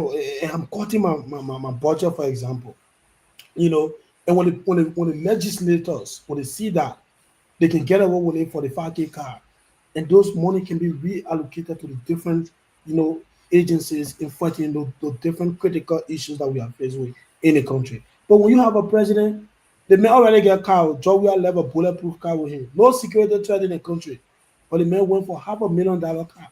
I'm cutting my budget, for example. And And when the legislators, when they see that they can get away with it for the 5K card, and those money can be reallocated to the different, agencies in fighting the different critical issues that we are faced with in the country. But when you have a president, they may already get car, Joe will have a bulletproof car with him, no security threat in the country, but the man went for $500,000 car.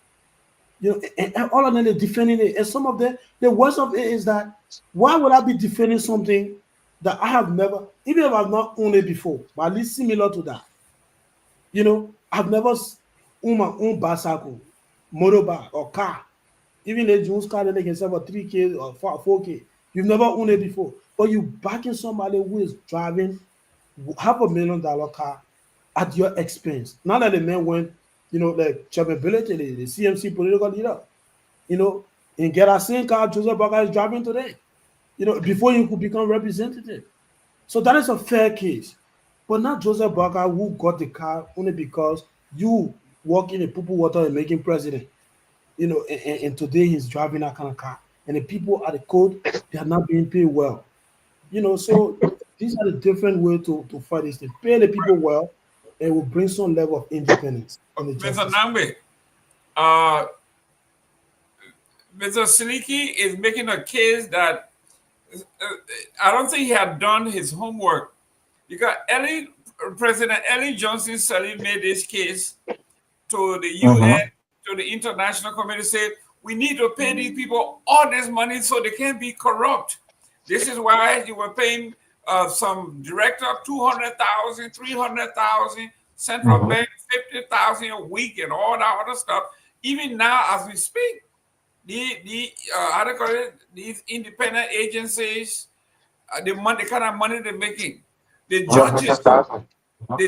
And all of them are defending it. And some of them, the worst of it is that why would I be defending something that I have never, even if I've not owned it before, but at least similar to that. I've never owned my own bicycle, motorbike, or car. Even a Jones car that they can sell for 3K or 4K. You've never owned it before. But you backing somebody who is driving $500,000 car at your expense. Now that the man went, like Chapability, the CMC political leader, and get a same car Joseph Boakai is driving today, before you could become representative. So that is a fair case. But not Joseph Boakai who got the car only because you walk in a poo water and making president. And today he's driving that kind of car. And the people at the code, they are not being paid well. So these are the different ways to fight this. They pay the people well, and will bring some level of independence. Mr. Nagbe, Mr. Seleke is making a case that I don't think he had done his homework, because President Ellen Johnson Sirleaf made this case to the UN, to the international community, said we need to pay these people all this money so they can't be corrupt. This is why you were paying some director $200,000, $300,000, central bank $50,000 a week, and all that other stuff. Even now, as we speak, these independent agencies, the kind of money they're making, the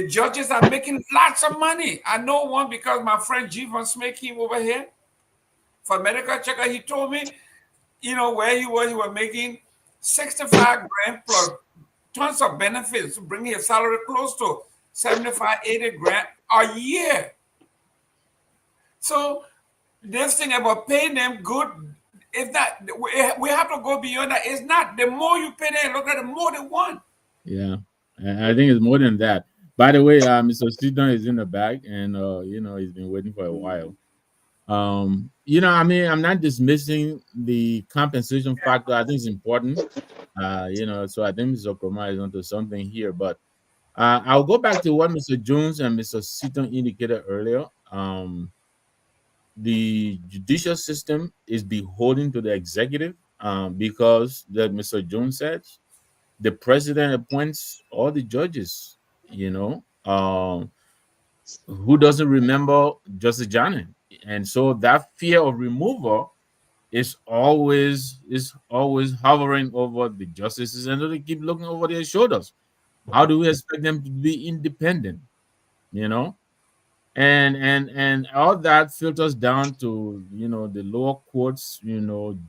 judges are making lots of money. I know one because my friend Jeevan Smith came over here for medical checkup. He told me, where he was making 65 grand plus tons of benefits, bringing his salary close to 75, 80 grand a year. So this thing about paying them good, it's not, we have to go beyond that. It's not, the more you pay them, look at the more they want. Yeah, I think it's more than that. By the way, Mr. Sidon is in the back, and he's been waiting for a while. I'm not dismissing the compensation factor. I think it's important. So I think Mr. Kromah is onto something here. But I'll go back to what Mr. Jones and Mr. Sidon indicated earlier. The judicial system is beholden to the executive because, that Mr. Jones said, the president appoints all the judges. Who doesn't remember Justice Janet? And so that fear of removal is always hovering over the justices, and they keep looking over their shoulders. How do we expect them to be independent? And all that filters down to the lower courts,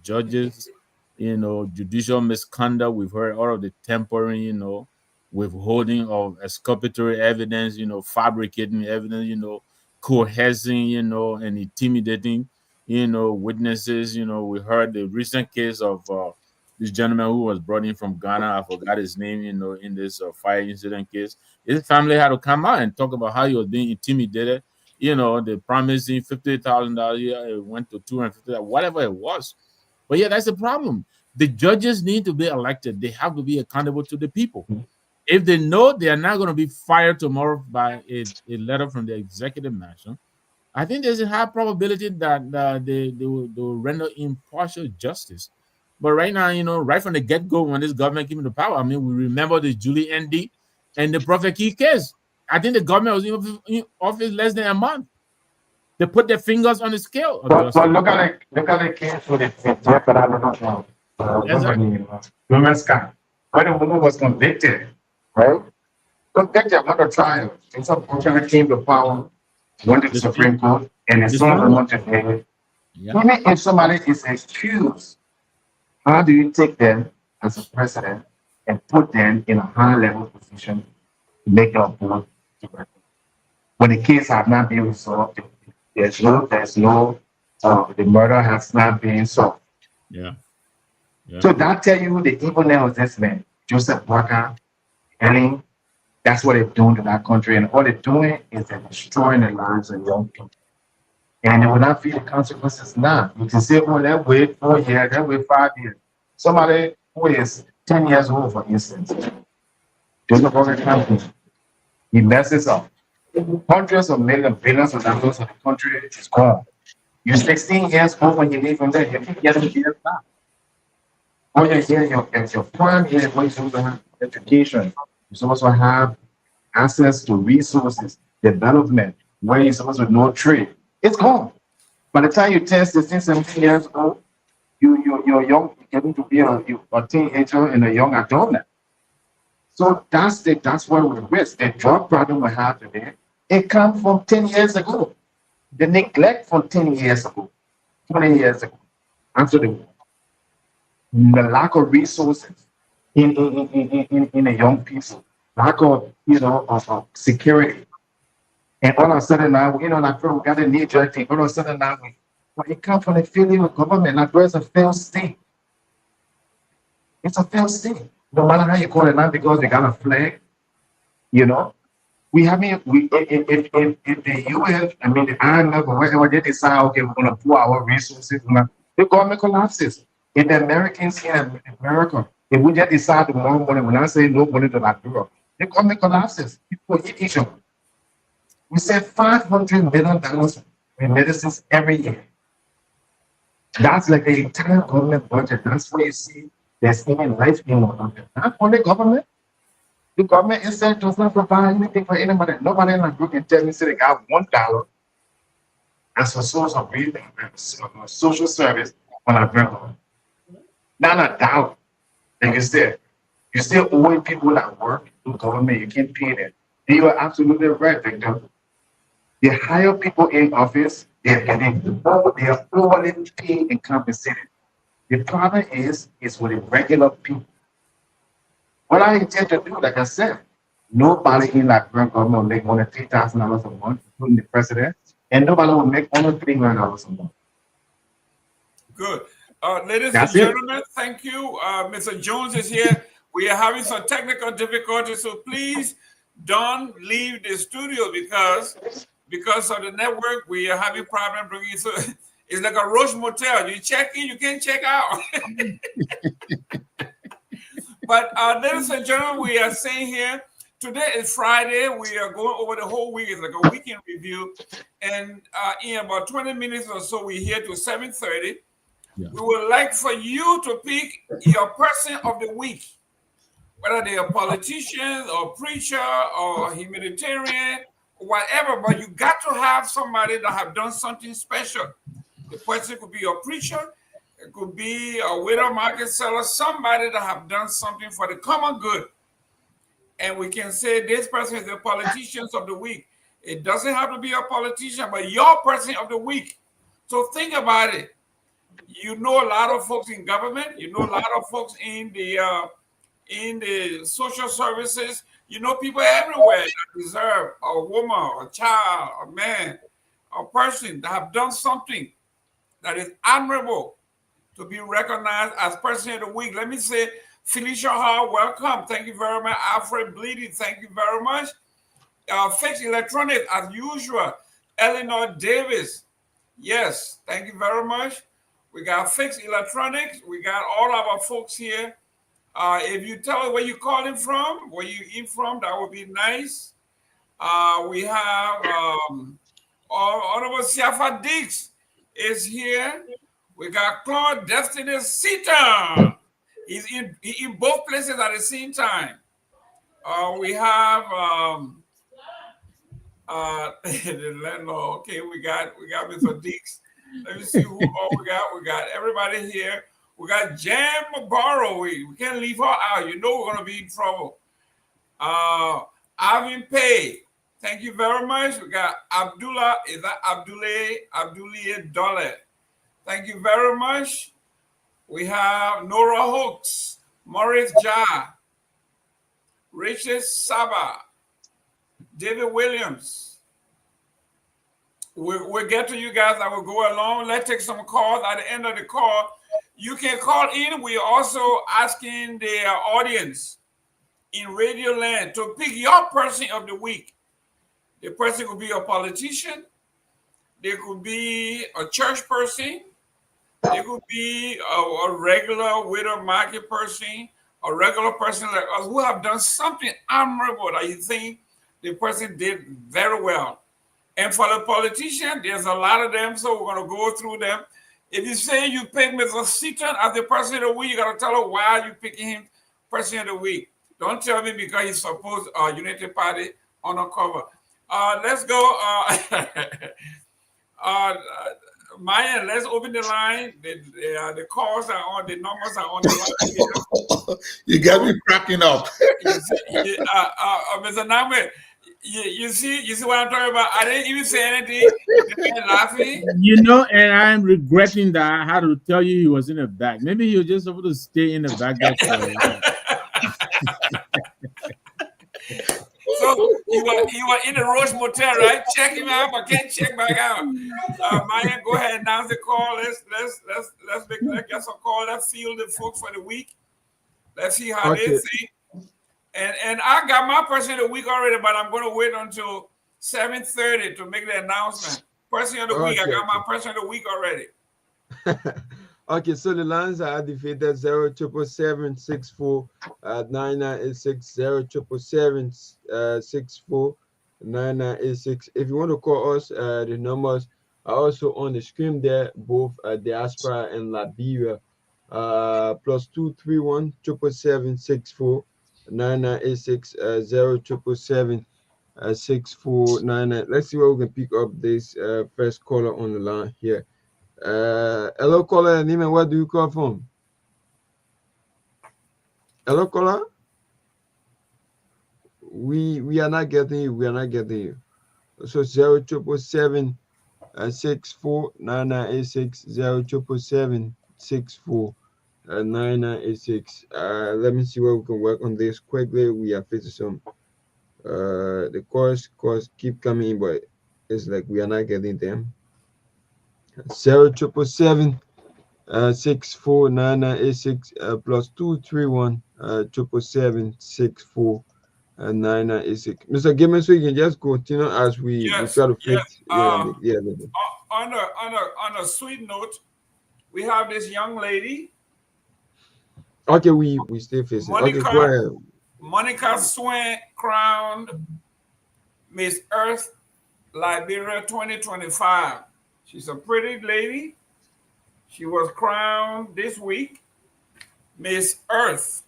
judges, judicial misconduct. We've heard all of the tempering, withholding of exculpatory evidence, fabricating evidence, coercing, and intimidating, witnesses. We heard the recent case of this gentleman who was brought in from Ghana. I forgot his name, in this fire incident case. His family had to come out and talk about how he was being intimidated. They promised him $50,000 a year. It went to $250,000, whatever it was. But yeah, that's the problem. The judges need to be elected. They have to be accountable to the people. If they know they are not going to be fired tomorrow by a letter from the executive mansion, I think there's a high probability that they will render impartial justice. But right now, right from the get-go, when this government came into power, we remember the Julie ND and the Prophet Key case. I think the government was in office less than a month. They put their fingers on the scale. But look at the case with the women's camp. When the woman was convicted, right? Convicted, not a trial. And some function came to power, went to the Supreme Court, and it's not much of it. Even if somebody is accused, how do you take them as a president and put them in a high-level position to make your point when the case has not been resolved? There's no, the murder has not been solved. Yeah. So that tell you the evilness of this man, Joseph Boakai, And that's what they're doing to that country. And all they're doing is they're destroying the lives of young people. And they will not feel the consequences now. You can say, oh, that wait 4 years, that wait 5 years. Somebody who is 10 years old, for instance, doesn't work a company. He messes up. Hundreds of millions, billions of dollars of the country is gone. You're 16 years old when you leave from there, you keep getting years back. All you're here, your prime here, when you're supposed to have education, you're supposed to have access to resources, development, where you're supposed to know trade. It's gone. By the time you turn 16, 17 years old, you're young, getting to be a teenager and a young adult now. So that's where we risk. The drug problem we have today, it comes from 10 years ago. The neglect from 10 years ago, 20 years ago, after the war. The lack of resources in the young people, lack of of security. And all of a sudden now, like we got a knee jerk thing. All of a sudden now, it comes from the failure of government. Like there's a failed state. It's a failed state. No matter how you call it now, because they got a flag, we haven't. If the UN, I mean the IMF or whatever, they decide, okay, we're gonna pour our resources, the government collapses. If the Americans here in America, if we just decide to more money, when I say no money to Liberia, the government collapses. People eat each other. We save $500 million in medicines every year. That's like the entire government budget. That's where you see there's even life in on it. Not only government. The government itself does not provide anything for anybody. Nobody in the group can tell me say they got $1 as a source of social service on a bill. Not a dollar. Like you said, you still owing people that work in government, you can't pay them. And you are absolutely right, Victor. They hire people in office, they are overly paid and compensated. The problem is with the regular people. What I intend to do, like I said, nobody in that government will make more than $3,000 a month, including the president, and nobody will make only $300 a month. Good. Ladies That's and it. gentlemen, thank you. Mr. Jones is here. We are having some technical difficulties, so please don't leave the studio because of the network. We are having problem bringing. So it's like a Roche Motel. You check in, you can't check out. But ladies and gentlemen, we are saying here, today is Friday. We are going over the whole week. It's like a weekend review. And in about 20 minutes or so, we're here to 7:30. Yeah. We would like for you to pick your person of the week, whether they are politicians or preacher or humanitarian, whatever, but you got to have somebody that have done something special. The person could be a preacher, it could be a widow market seller, somebody that have done something for the common good. And we can say this person is the politicians of the week. It doesn't have to be a politician, but your person of the week. So think about it. You know a lot of folks in government. You know a lot of folks in the social services. You know people everywhere that deserve a woman, a child, a man, a person that have done something that is admirable to be recognized as person of the week. Let me say, Felicia Hall, welcome. Thank you very much. Alfred Bleedy, thank you very much. Fixed Electronics, as usual. Eleanor Davis, yes, thank you very much. We got Fixed Electronics. We got all of our folks here. If you tell us where you're calling from, where you in from, that would be nice. We have Honorable Siafa Dix is here. We got Claude Destiny Seaton. He's in both places at the same time. We have the landlord. Okay, we got Mr. Dix. Let me see who all we got. We got everybody here. We got Jam Barrow. We can't leave her out. You know we're gonna be in trouble. Alvin Pay. Thank you very much. We got Abdullah. Is that Abdullah Dole? Thank you very much. We have Nora Hooks, Maurice Ja, Richard Saba, David Williams. We'll get to you guys. I will go along. Let's take some calls at the end of the call. You can call in. We're also asking the audience in Radio Land to pick your person of the week. The person could be a politician. They could be a church person. They could be a regular widow market person, a regular person like us who have done something admirable that you think the person did very well. And for the politician, there's a lot of them, so we're going to go through them. If you say you pick Mr. Seaton as the person of the week, you got to tell her why you picking him person of the week. Don't tell me because he's supposed Unity Party on a cover. Let's go. Myean, let's open the line. The calls are on, the numbers are on the line. You got me cracking up. Mr. Nagbe, you see what I'm talking about? I didn't even say anything. You're laughing. You know, and I'm regretting that I had to tell you he was in the back. Maybe he was just supposed to stay in the back. So you were in the Roche Motel, right? Check him out, but can't check back out. Myean, go ahead, announce the call. Let's get some call. Let's field the folks for the week. Let's see how they think. And I got my person of the week already, but I'm going to wait until 7:30 to make the announcement. Person of the week, I got my person of the week already. Okay, so the lines are activated 07774 9986 07774 9986. If you want to call us, the numbers are also on the screen there, both diaspora and Liberia. +231 777 9986 077 6499. Let's see what we can pick up this first caller on the line here. Hello, caller. Name, where do you call from? Hello, caller. We are not getting you. We are not getting you. So 077 64 9986 077 64 9986. Let me see where we can work on this quickly. We are facing some the calls keep coming in, but it's like we are not getting them. 077 64 9986 +231 777 64 9986. Mr. Gayman, so you can just continue as we try to fix. On a sweet note, we have this young lady. Okay, we stay facing. Okay, go ahead. Monica Swain crowned Miss Earth Liberia 2025. She's a pretty lady. She was crowned this week Miss Earth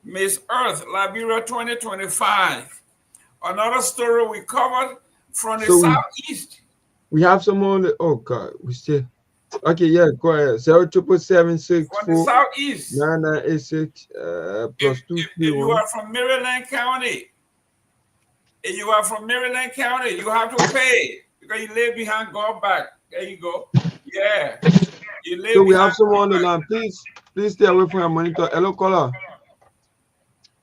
Liberia 2025. Another story we covered from the southeast. We have someone. Oh God, we still. Okay, yeah, go ahead. 07776 from the southeast 9986 +231. If you are from Maryland County, you have to pay because you live behind Garguah. There you go. Yeah. So we have someone on the line. Please stay away from your monitor. Hello, caller.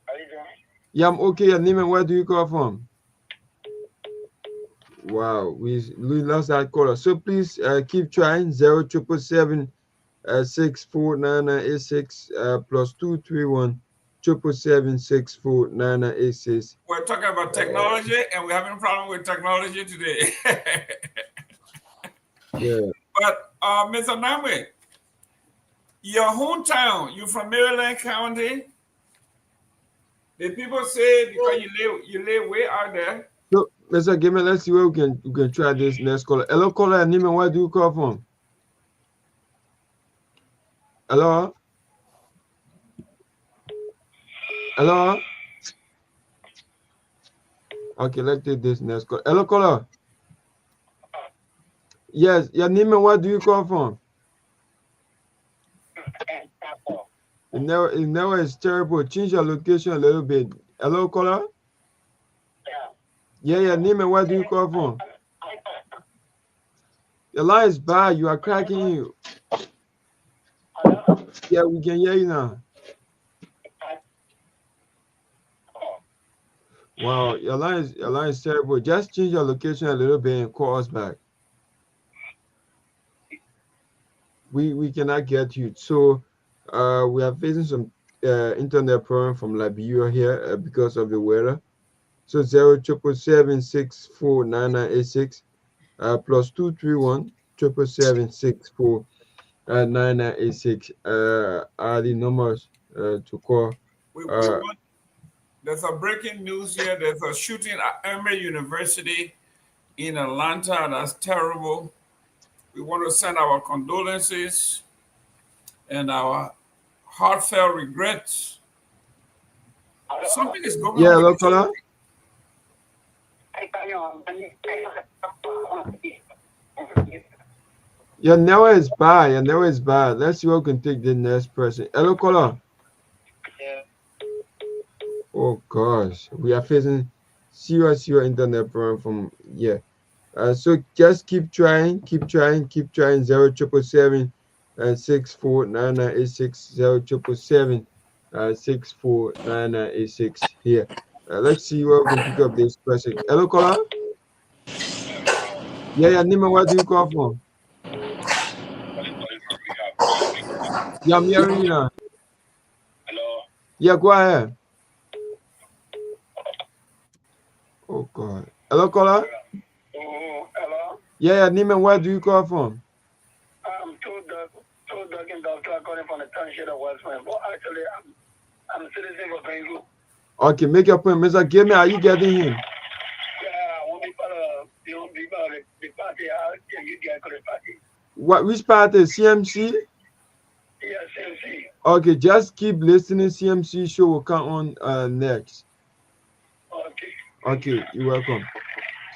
How you doing? Yeah, I'm okay. Your name and where do you call from? Wow, we lost that caller. So please keep trying. 077 64 9986 +231 777 64 9986. We're talking about technology, and we're having a problem with technology today. Yeah. But Mr. Nagbe, your hometown, you from Maryland County. The people say because you live way out there. So, Mr. Gayman, let's see where we can try this next caller. Hello, caller. Name and where do you call from? Hello? Hello? Okay, let's take this next call. Hello, caller. Yes, your name and where do you call from? It never is terrible. Change your location a little bit. Hello, caller? Yeah, your name and where do you call from? Your line is bad. You are cracking you. Yeah, we can hear you now. Wow, your line is terrible. Just change your location a little bit and call us back. We cannot get you. So we are facing some internet problem from Liberia here because of the weather. So 07776499986 plus 231-777-649986 are the numbers to call. We want, there's a breaking news here. There's a shooting at Emory University in Atlanta. That's terrible. We want to send our condolences and our heartfelt regrets. Something is going Yeah, on. local. Your network is bad. Your network is bad. Let's see who can take the next person. Hello, caller. Oh gosh, we are facing serious internet problem from so just keep trying. 07777-649986 07777-649986 here. Let's see where we can pick up this person. Hello, caller. Yeah, Nima, where do you call from? Yeah, I'm hearing you now. Hello. Yeah, go ahead. Oh God. Hello, caller. Hello. Yeah, Nima, where do you call from? I'm two Duggan doctor calling from the township of Westman. But actually, I'm a citizen of Bengu. Okay, make your point. Mr. Gayman, are you getting him? Yeah, I want to be part of the party. Can you get to the party? Which party? CMC? Yeah, CMC. Okay, just keep listening. CMC show will come on next. Okay, you're welcome.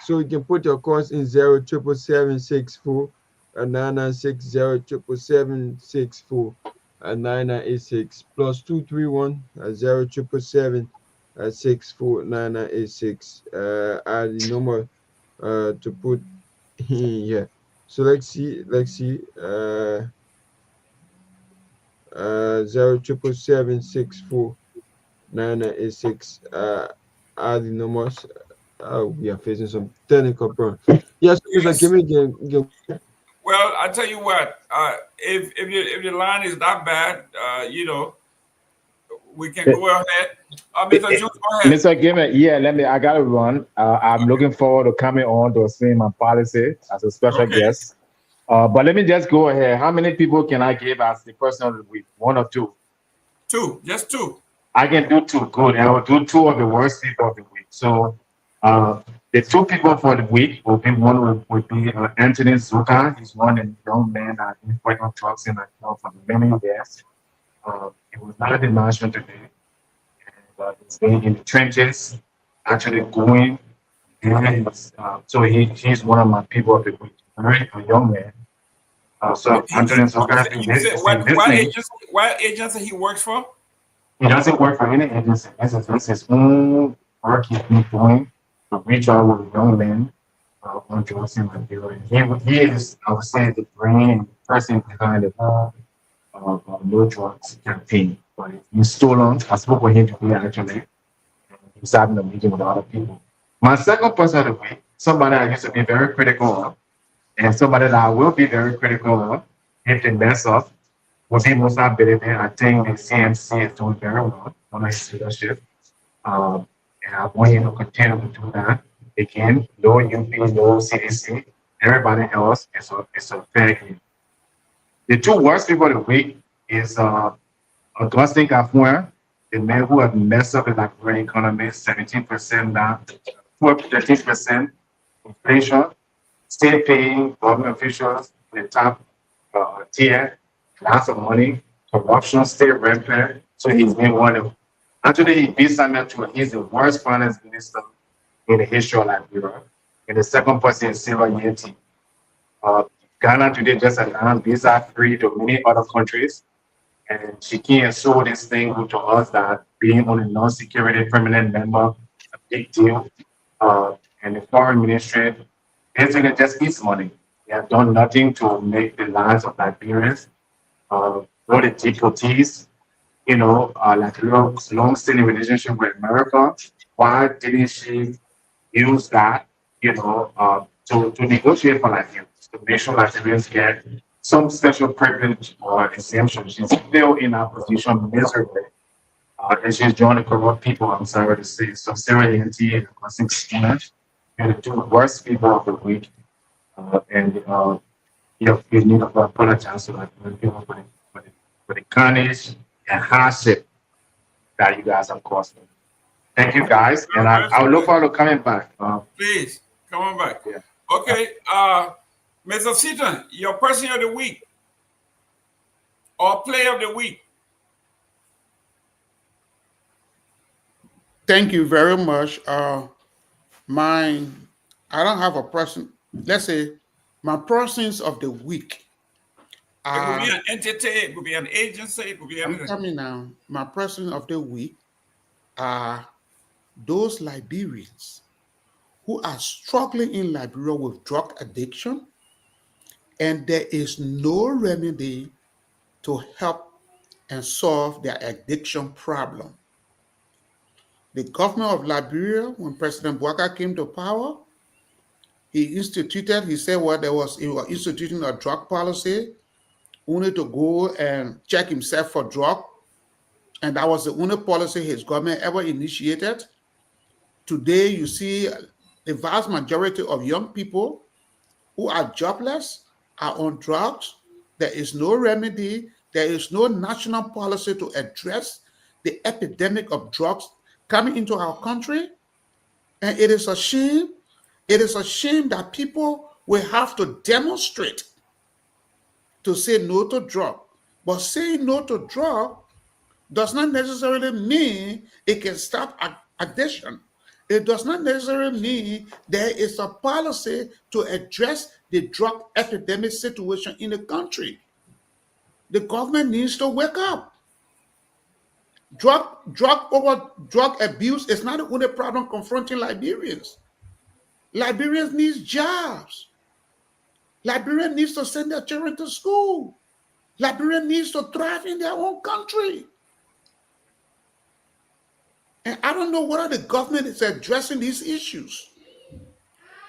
So you can put your calls in 077764996 plus 231-077-649986 are the number to put in here. So let's see 07776499986 are the numbers. We are facing some technical problems. Yes, Mr. Gayman. Well, I tell you what, if the line is that bad, we can go ahead. Mr. Jones, go ahead. Mr. Gayman, I gotta run. I'm looking forward to coming on to explain my policy as a special guest. But let me just go ahead. How many people can I give as the person of the week? One or two? Two, just two. I can do two. Good. I will do two of the worst people of the week. So the two people for the week will be one would be Anthony Zuka. He's one young man that been working on trucks in for many years. He was not in the management today. He's been in the trenches, actually going. So he's one of my people of the week. Very young man. So Anthony Zuka what agency he works for? He doesn't work for any agency. This is his own work he's been doing to reach out with young men on drugs in Liberia. He is, I would say, the brain person behind the whole no drugs campaign. But he's stolen. I spoke with him today actually. He's having a meeting with other people. My second person of the week, somebody I used to be very critical of, and somebody that I will be very critical of if they mess up, will be Musa Bedebe. I think the CMC is doing very well under his leadership. And I want him to continue to do that. Again, no UP, no CDC. Everybody else is a fair game. The two worst people of the week is Augustin Gafoin, the man who has messed up the Liberian economy, 17% now, 13% inflation, still paying government officials in the top tier, lots of money, corruption still rampant. So he's been one of, actually he beat Samuel Eto'o. He's the worst finance minister in the history of Liberia. And the second person is Liberia Team. Ghana today just announced visa free to many other countries. And she can't show this thing to us that being on a non-security permanent member is a big deal. And the foreign ministry basically just eats money. They have done nothing to make the lives of Liberians. All the difficulties, like a long-standing relationship with America. Why didn't she use that, to negotiate for Liberians, to make sure Liberians get some special privilege or exemption? She's still in our position miserably As you join the corrupt people, I'm sorry to say, so Sarah Yanti and Blessing Spinach, you're the two worst people of the week. You need to apologize to the people for the carnage and hardship that you guys have caused me. Thank you guys, and I look forward to coming back. Please, come on back. Yeah. Okay, Mr. Seaton, your person of the week or player of the week. Thank you very much. I don't have a person. Let's say my persons of the week. It could be an entity, it could be an agency, it could be I'm everything. coming now. My person of the week are those Liberians who are struggling in Liberia with drug addiction, and there is no remedy to help and solve their addiction problem. The government of Liberia, when President Bouaka came to power, he said, well, he was instituting a drug policy, only to go and check himself for drug. And that was the only policy his government ever initiated. Today, you see the vast majority of young people who are jobless are on drugs. There is no remedy. There is no national policy to address the epidemic of drugs coming into our country. And it is a shame. It is a shame that people will have to demonstrate to say no to drug. But saying no to drug does not necessarily mean it can stop addiction. It does not necessarily mean there is a policy to address the drug epidemic situation in the country. The government needs to wake up. Drug abuse is not the only problem confronting Liberians. Liberians need jobs. Liberians need to send their children to school. Liberians need to thrive in their own country. And I don't know whether the government is addressing these issues,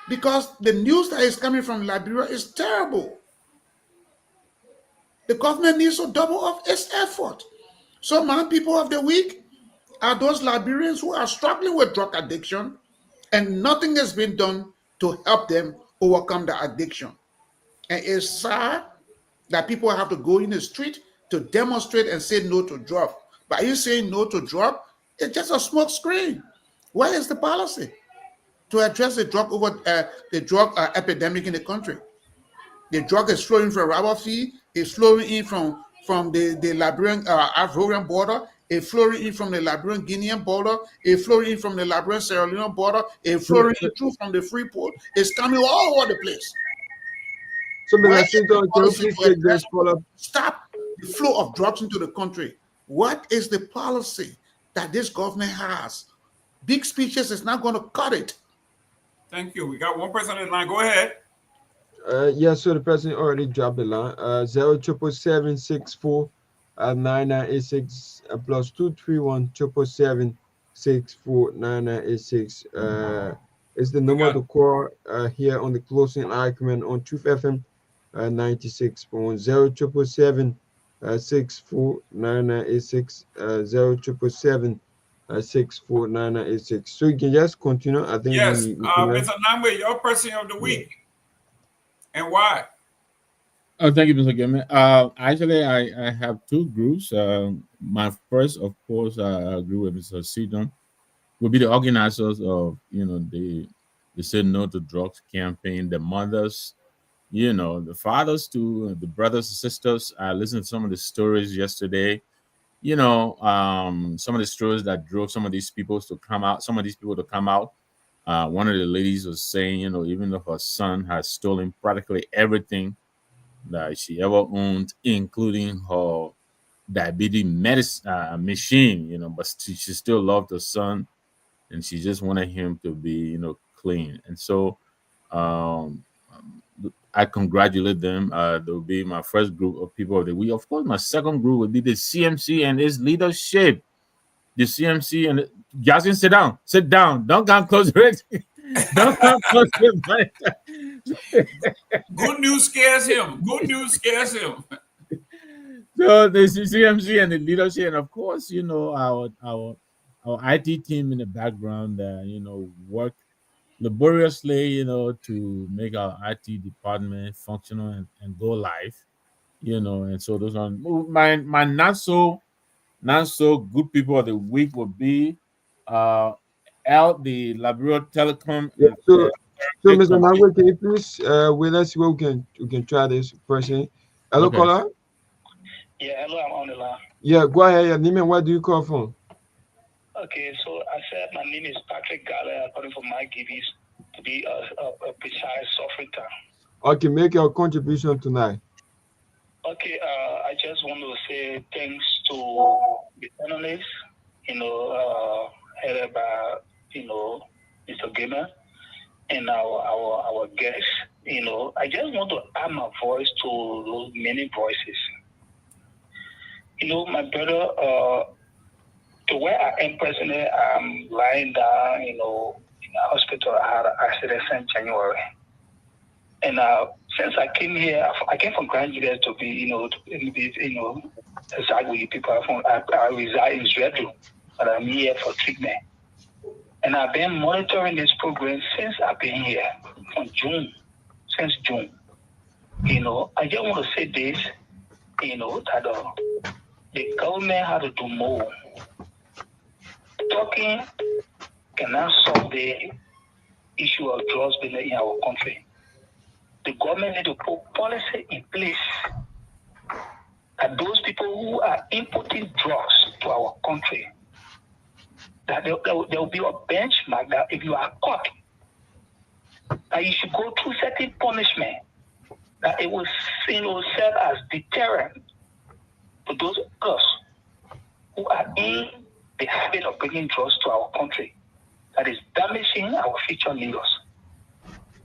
because the news that is coming from Liberia is terrible. The government needs to double up its effort. So my people of the week are those Liberians who are struggling with drug addiction, and nothing has been done to help them overcome the addiction. And it's sad that people have to go in the street to demonstrate and say no to drug. By you saying no to drug, it's just a smoke screen. Where is the policy to address the drug epidemic in the country? The drug is flowing from Rabafi, it's flowing in from the Liberian Ivorian border, it's flowing in from the Liberian Guinean border, it's flowing in from the Liberian Sierra Leone border, it's flowing in through from the Freeport. It's coming all over the place. So, Mr. Seaton, can you please take this follow-up? Stop the flow of drugs into the country. What is the policy that this government has? Big speeches is not going to cut it. Thank you. We got one person on the line. Go ahead. Yes, so the person already dropped the line. 07764 9986 plus 231 777 9986 is the number to call here on the closing argument on Truth FM 96.1 0777 64 9986 0777 64 9986. So you can just continue. I think yes, Mr. Nagbe, your person of the week. And why? Oh, thank you, Mr. Gayman. Actually, I have two groups. My first, of course, I agree with Mr. Seaton, will be the organizers of, the Say No to Drugs campaign, the mothers, the fathers too, the brothers and sisters. I listened to some of the stories yesterday. Some of the stories that drove some of these people to come out. One of the ladies was saying, even though her son has stolen practically everything that she ever owned, including her diabetes medicine machine, but she still loved her son, and she just wanted him to be, clean. And so I congratulate them. They'll be my first group of people of the week. Of course, my second group would be the CMC and its leadership. The CMC and Justin, sit down. Don't come close to it. Don't come close to it. Good news scares him. So the CMC and the leadership, and of course, you know, our IT team in the background, you know, work laboriously, you know, to make our IT department functional and go live, you know. And so those are my not so good people of the week would be the Liberia Telecom Yeah. So Tech Mr. Company. Nagbe, can you please wait? Let's see what we can try this person. Hello, Okay. caller. Yeah, hello, I'm on the line. Yeah, go ahead. Your name and where do you call from? Okay, so I said my name is Patrick Gale, according to my GBs, to be a precise software. Okay, make your contribution tonight. Okay, I just want to say thanks to the panelists, headed by, Mr. Gayman and our guests. I just want to add my voice to those many voices. My brother, to where I am presently, I'm lying down, in a hospital. I had an accident in January. And since I came here, I came from Grand Julius to be, exactly people are from. I reside in Zredu, but I'm here for treatment. And I've been monitoring this program since I've been here, since June. I just want to say this, that the government had to do more. Talking cannot solve the issue of drugs in our country. The government need to put policy in place that those people who are importing drugs to our country, that there will be a benchmark that if you are caught, that you should go through certain punishment, that it will serve as deterrent to those of us who are in the habit of bringing drugs to our country, that is damaging our future leaders.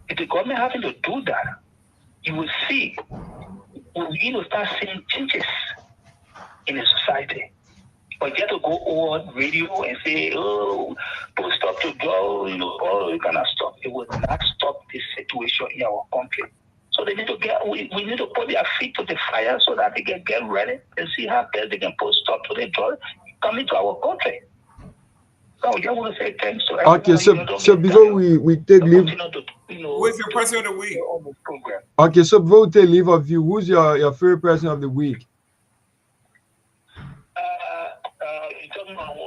If the government having to do that, you will see, we will start seeing changes in the society. But you have to go on radio and say, oh, people stop to go, all you kind of stuff. It will not stop this situation in our country. So they need to we need to put their feet to the fire so that they can get ready and see how best they can put stop to the drug coming to our country. So I just want to say thanks to everyone. Okay, so before we take leave, who's your person of the week? Okay, so before we take leave of you, who's your favorite person of the week? You're talking about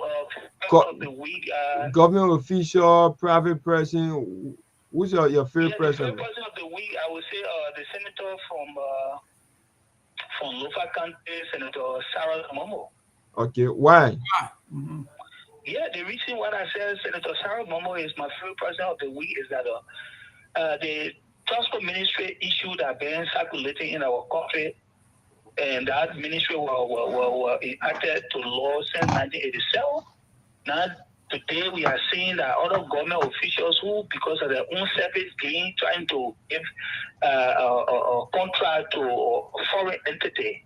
of the week. Government official, private person. Who's your favorite person? The favorite person of the week, I would say the senator from Lofa County, Senator Sarah Momo. Okay, why? Mm-hmm. Yeah, the reason why I said Senator Sarah Momo is my favorite person of the week is that the transport ministry issue that been circulating in our country, and that ministry were enacted to law since 1987. Now, today we are seeing that other government officials who, because of their own service gain, trying to give a contract to a foreign entity.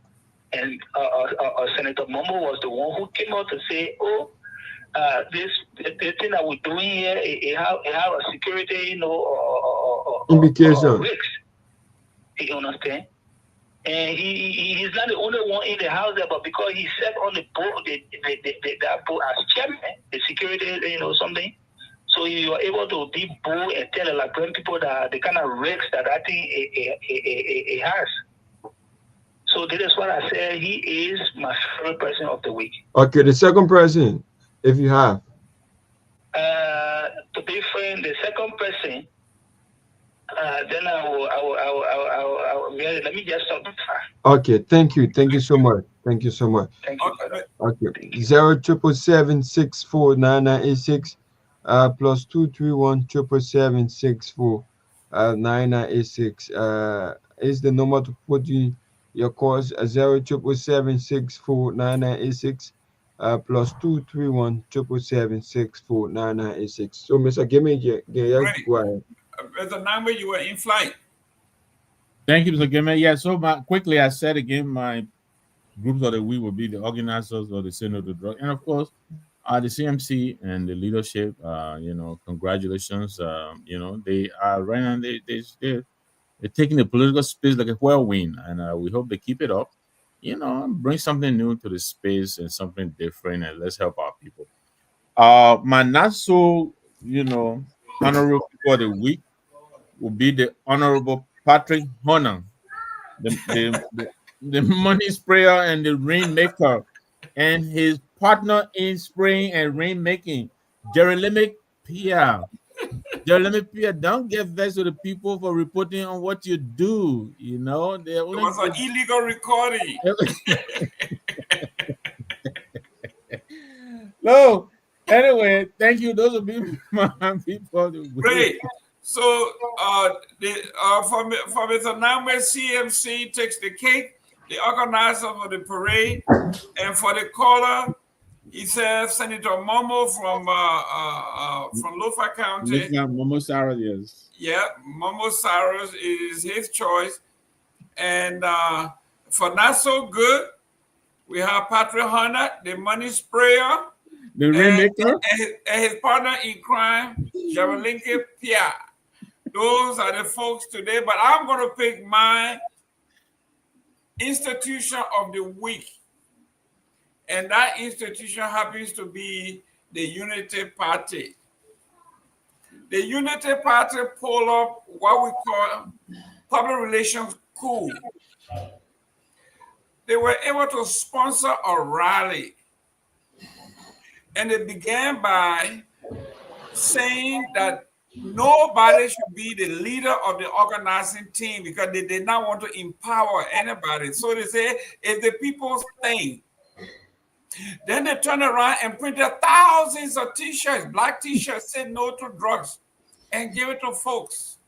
And Senator Momo was the one who came out to say, the thing that we're doing here, it have a security, indication. Risk. You understand? And he's not the only one in the house there, but because he sat on the board, that board as chairman, the security, something. So you are able to be bold and tell the Liberian people that the kind of risks that I think it has. So this is what I said. He is my favorite person of the week. Okay, the second person, if you have. To be frank, the second person. Then I will let me just stop. Okay, thank you so much. Thank you so much. Thank you. Okay, 077764986 plus 23177649986 is the number to put in your calls. 07776499986 plus 23177649986. So, Mr. Gayman, go ahead. Mr. Nagbe, you were in flight. Thank you, Mr. Gayman. Yeah, so quickly, I said again, my groups of the week will be the organizers of the Synod to Drug, and of course, the CMC and the leadership. Congratulations. They are right now. They're taking the political space like a whirlwind, and we hope they keep it up. bring something new to the space and something different, and let's help our people. My not so, honorable people of the week will be the Honorable Patrick Honor, the money sprayer and the rainmaker, and his partner in spraying and rainmaking, Jerome Pia. Jerome Pia, don't get vexed with the people for reporting on what you do. They It only was an illegal recording. No. Anyway, thank you. Those will be my people. Great. So for Mr. Nagbe, CMC takes the cake, the organizer for the parade, and for the caller, he says Senator Momo from Lofa County. Momo Sarah, yes. Yeah, Momo Saros is his choice. And for Not So Good, we have Patrick Hunter, the money sprayer, the rainmaker, and his partner in crime, Jerome Pia. Those are the folks today, but I'm going to pick my institution of the week. And that institution happens to be the Unity Party. The Unity Party pulled up what we call public relations coup. They were able to sponsor a rally. And they began by saying that nobody should be the leader of the organizing team because they did not want to empower anybody. So they say it's the people's thing. Then they turned around and printed thousands of t-shirts, black t-shirts, said no to drugs, and gave it to folks.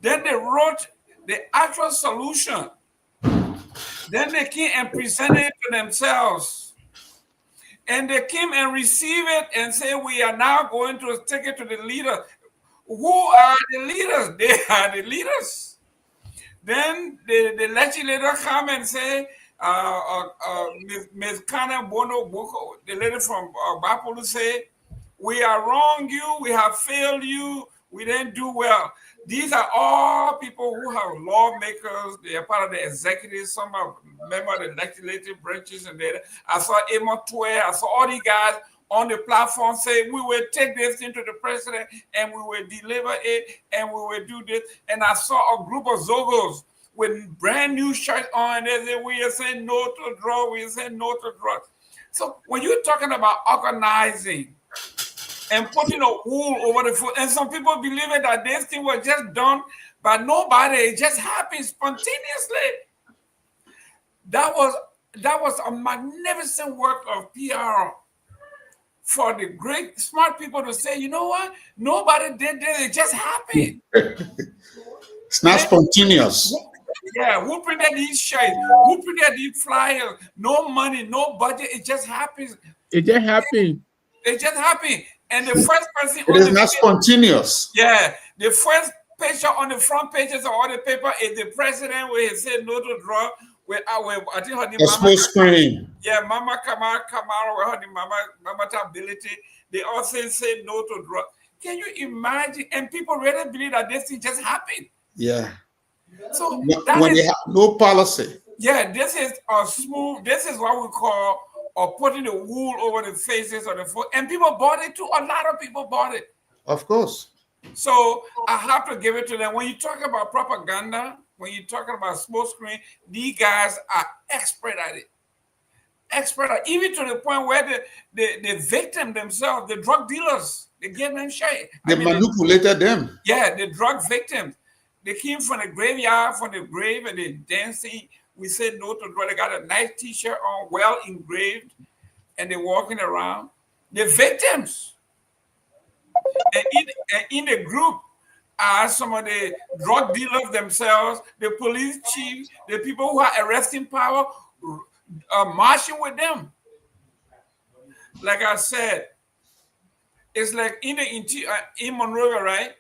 Then they wrote the actual solution. Then they came and presented it to themselves. And they came and received it and said, we are now going to take it to the leader. Who are the leaders? They are the leaders. Then the legislator come and say, Ms. Kana Bono Boko, the lady from Bapolu, say, we are wrong you, we have failed you, we didn't do well. These are all people who have lawmakers, they are part of the executive, some are members of the legislative branches, and I saw Emma Tue, I saw all these guys on the platform say, we will take this into the president and we will deliver it and we will do this. And I saw a group of Zogos with brand new shirts on, and they say, we are saying no to drugs, we are saying no to drugs. So when you're talking about organizing and putting a wool over the foot, and some people believe it that this thing was just done by nobody, it just happened spontaneously. That was a magnificent work of PR for the great smart people to say, you know what? Nobody did this, it just happened. It's not spontaneous. Yeah, who printed these shirts? Who printed these flyers? No money, no budget. It just happens. It just happened. It just happened. And the first person it is not spontaneous. Yeah, the first picture on the front pages of all the paper is the president where he said no to drug. I think her name Mama screen. Yeah, Mama Kamara, where her name Mama Ability. They all say no to drug. Can you imagine? And people really believe that this thing just happened. Yeah. So when they have no policy. Yeah, this is a smooth. This is what we call putting the wool over the faces of the foot, and people bought it too. A lot of people bought it. Of course. So I have to give it to them. When you talk about propaganda, when you're talking about smoke screen, these guys are expert at it. Even to the point where the victim themselves, the drug dealers, they gave them shit. They manipulated them. Yeah, the drug victims. They came from the graveyard, from the grave, and they're dancing. We said no to drug. They got a nice t-shirt on, well engraved, and they're walking around. The victims. And in the group are some of the drug dealers themselves, the police chief, the people who are arresting power, marching with them. Like I said, it's like in Monrovia, right?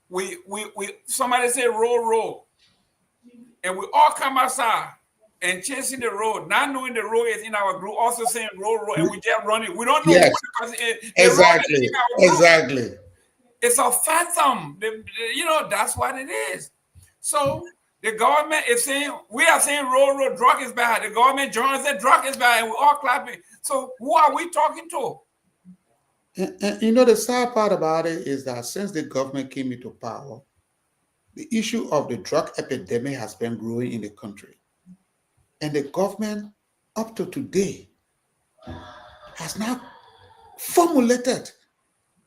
We somebody say roll, and we all come outside and chasing the road, not knowing the road is in our group, also saying roll, and we just running. We don't know yes. what the exactly. It's a phantom. That's what it is. So The government is saying, we are saying road, drug is bad. The government journalists said drug is bad, and we're all clapping. So who are we talking to? And you know, the sad part about it is that since the government came into power, the issue of the drug epidemic has been growing in the country. And the government, up to today, has not formulated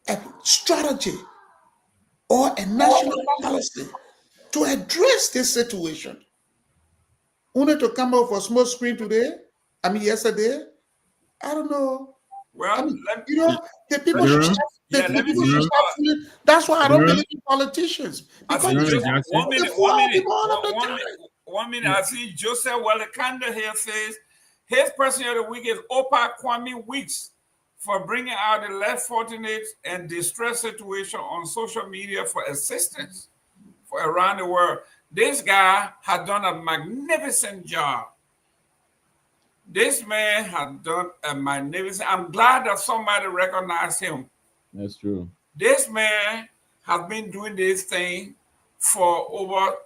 a strategy or a national policy to address this situation. Only to come out for small screen today, yesterday, I don't know. Well, you know, the people should stop. That's why I don't believe in politicians. Because one minute. I see Joseph Welekanda here says his person of the week is Opa Kwame Weeks for bringing out the less fortunate and distressed situation on social media for assistance for around the world. This guy has done a magnificent job. This man has done a magnificent. I'm glad that somebody recognized him. That's true. This man has been doing this thing for over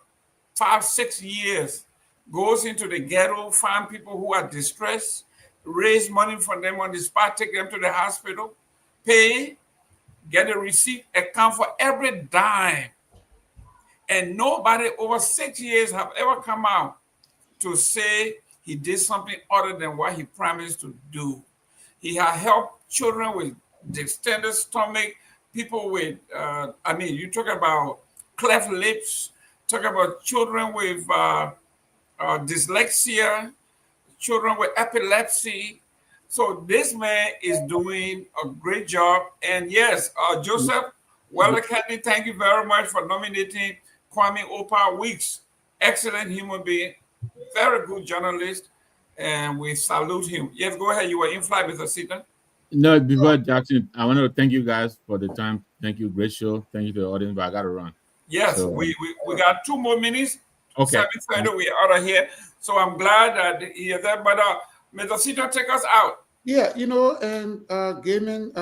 5-6 years. Goes into the ghetto, find people who are distressed, raise money for them on the spot, take them to the hospital, pay, get a receipt, account for every dime. And nobody over 6 years have ever come out to say he did something other than what he promised to do. He has helped children with distended stomach, people with, you talk about cleft lips, talk about children with dyslexia, children with epilepsy. So this man is doing a great job. And yes, Joseph Welekandi, thank you very much for nominating Kwame Opa Weeks. Excellent human being, very good journalist, and we salute him. Yes, go ahead. You were in flight, Mr. Seaton. No, before Jackson, I want to thank you guys for the time. Thank you, great show. Thank you to the audience, but I got to run. Yes, so, we got 2 more minutes. Okay. 7:30, we are out of here. So I'm glad that he is there. But Mr. Seaton, take us out. Yeah, you know, and Gayman,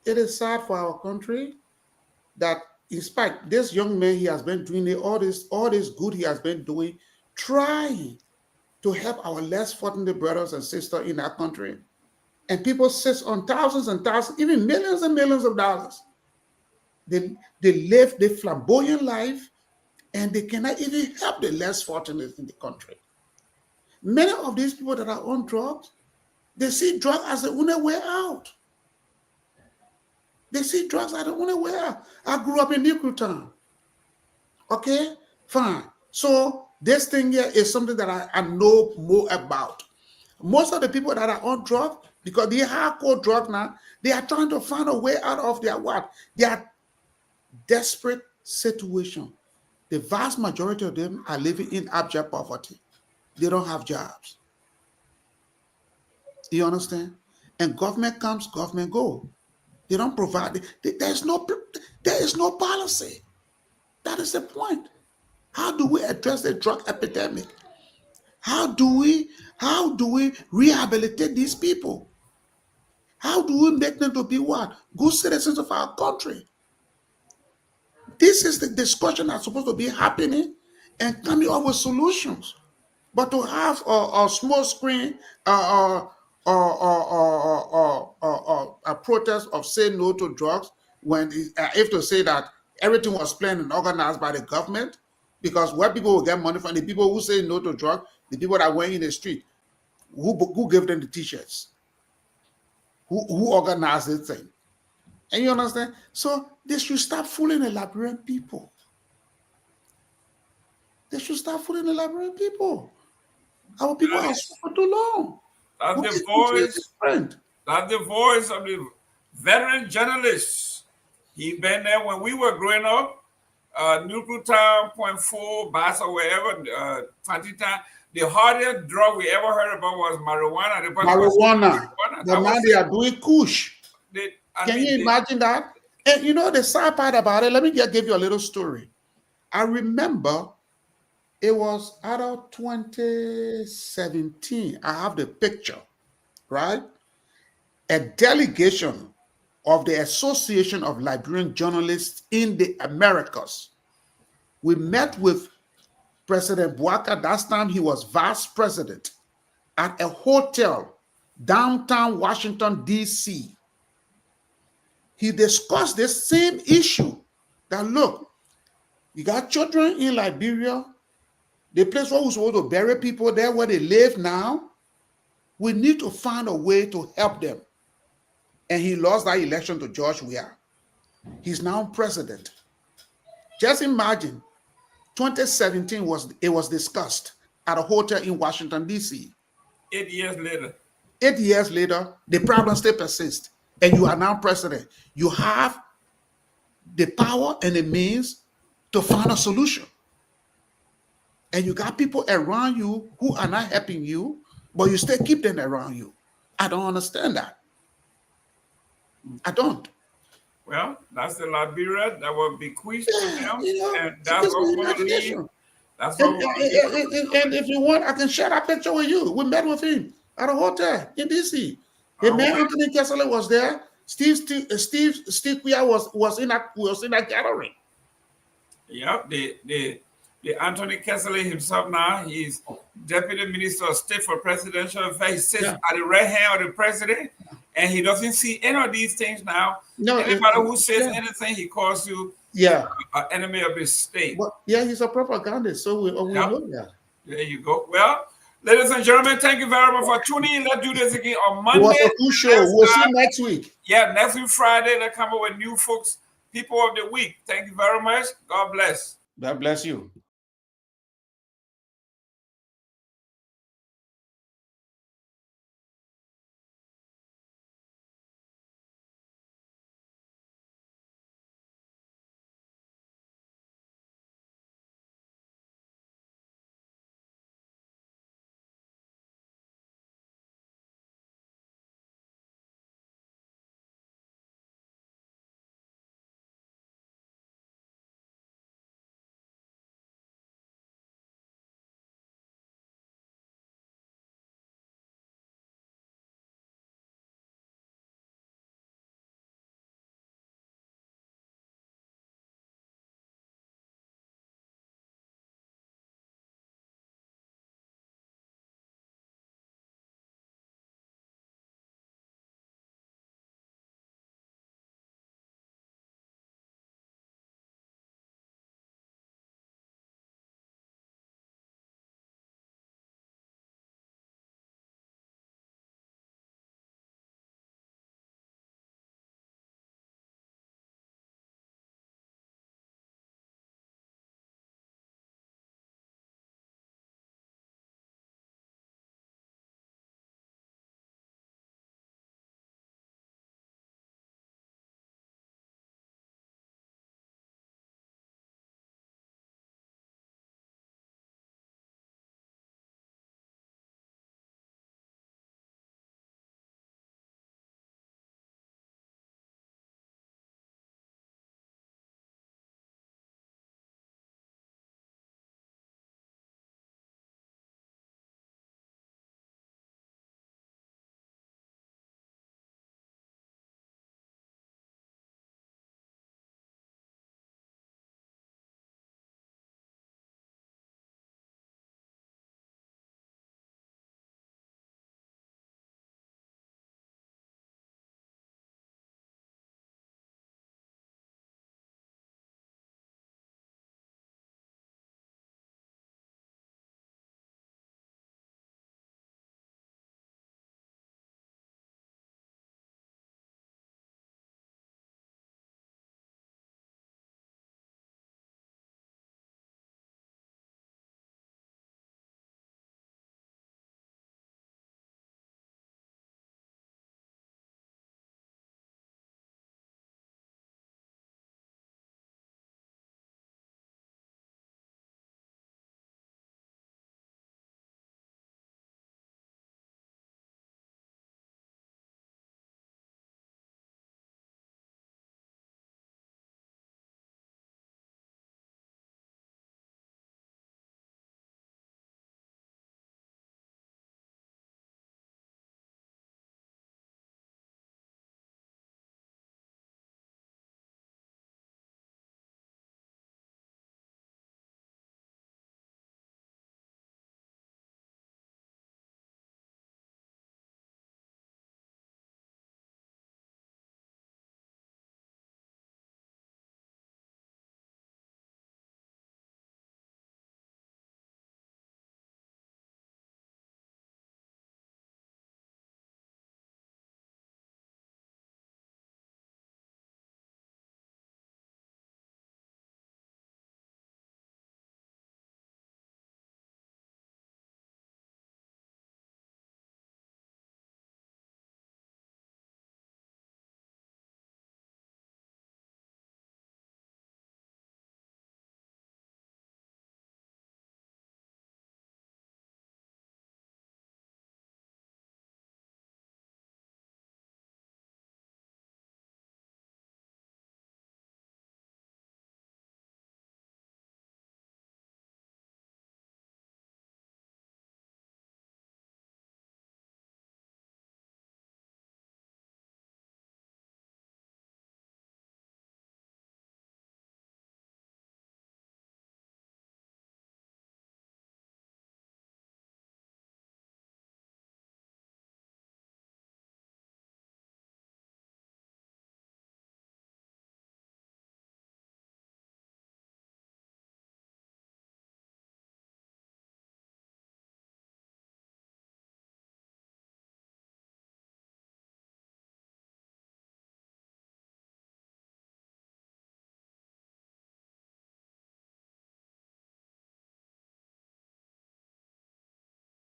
it is sad for our country that in spite this young man, he has been doing all this good he has been doing, trying to help our less fortunate brothers and sisters in our country. And people sit on thousands and thousands, even millions and millions of dollars. They live the flamboyant life, and they cannot even help the less fortunate in the country. Many of these people that are on drugs, they see drugs as the only way out. They see drugs as the only way out. I grew up in Newtown. Okay, fine. So this thing here is something that I know more about. Most of the people that are on drugs, because they hardcore drug now, they are trying to find a way out of their desperate situation. The vast majority of them are living in abject poverty. They don't have jobs. You understand? And government comes, government go. They don't provide. There is no policy. That is the point. How do we address the drug epidemic? How do we rehabilitate these people? How do we make them to be what? Good citizens of our country? This is the discussion that's supposed to be happening and coming up with solutions. But to have a small screen a protest of saying no to drugs, when if to say that everything was planned and organized by the government, because where people will get money from, the people who say no to drugs, the people that were in the street, who gave them the t-shirts, who organized this thing. And you understand? So they should stop fooling the Liberian people. They should stop fooling the Liberian people. Our people have suffered too long. That's the voice of the veteran journalists. He been there when we were growing up. Newtown, Point 4, Bass, or wherever, Fantita. The hardest drug we ever heard about was marijuana. But now they are doing kush. Can you imagine that? And you know the sad part about it, let me just give you a little story. I remember it was out of 2017. I have the picture, right? A delegation of the Association of Liberian Journalists in the Americas. We met with President Bouaka, that time he was vice president, at a hotel downtown Washington, D.C. He discussed the same issue that, look, you got children in Liberia, the place where we're supposed to bury people there where they live now, we need to find a way to help them. And he lost that election to George Weah. He's now president. Just imagine, 2017 was discussed at a hotel in Washington, D.C. 8 years later. 8 years later, the problem still persists, and you are now president. You have the power and the means to find a solution. And you got people around you who are not helping you, but you still keep them around you. I don't understand that. I don't. Well, that's the Liberia that will bequeathed to them, and it's that's what we're going to leave. That's what and if you want, I can share that picture with you. We met with him at a hotel in DC. The man Anthony Kessler was there. Steve Weah was in that gathering. Yep, the Anthony Kessler himself now, he's Deputy Minister of State for Presidential Affairs. He sits at the right hand of the president, and he doesn't see any of these things now. No, anybody who says anything, he calls you an enemy of his state. Well, he's a propagandist, so we know that. There you go. Well, ladies and gentlemen, thank you very much for tuning in. Let's do this again on Monday. It was a good show. We'll see you next week. Yeah, next week Friday, they'll come up with new folks, people of the week. Thank you very much. God bless. God bless you.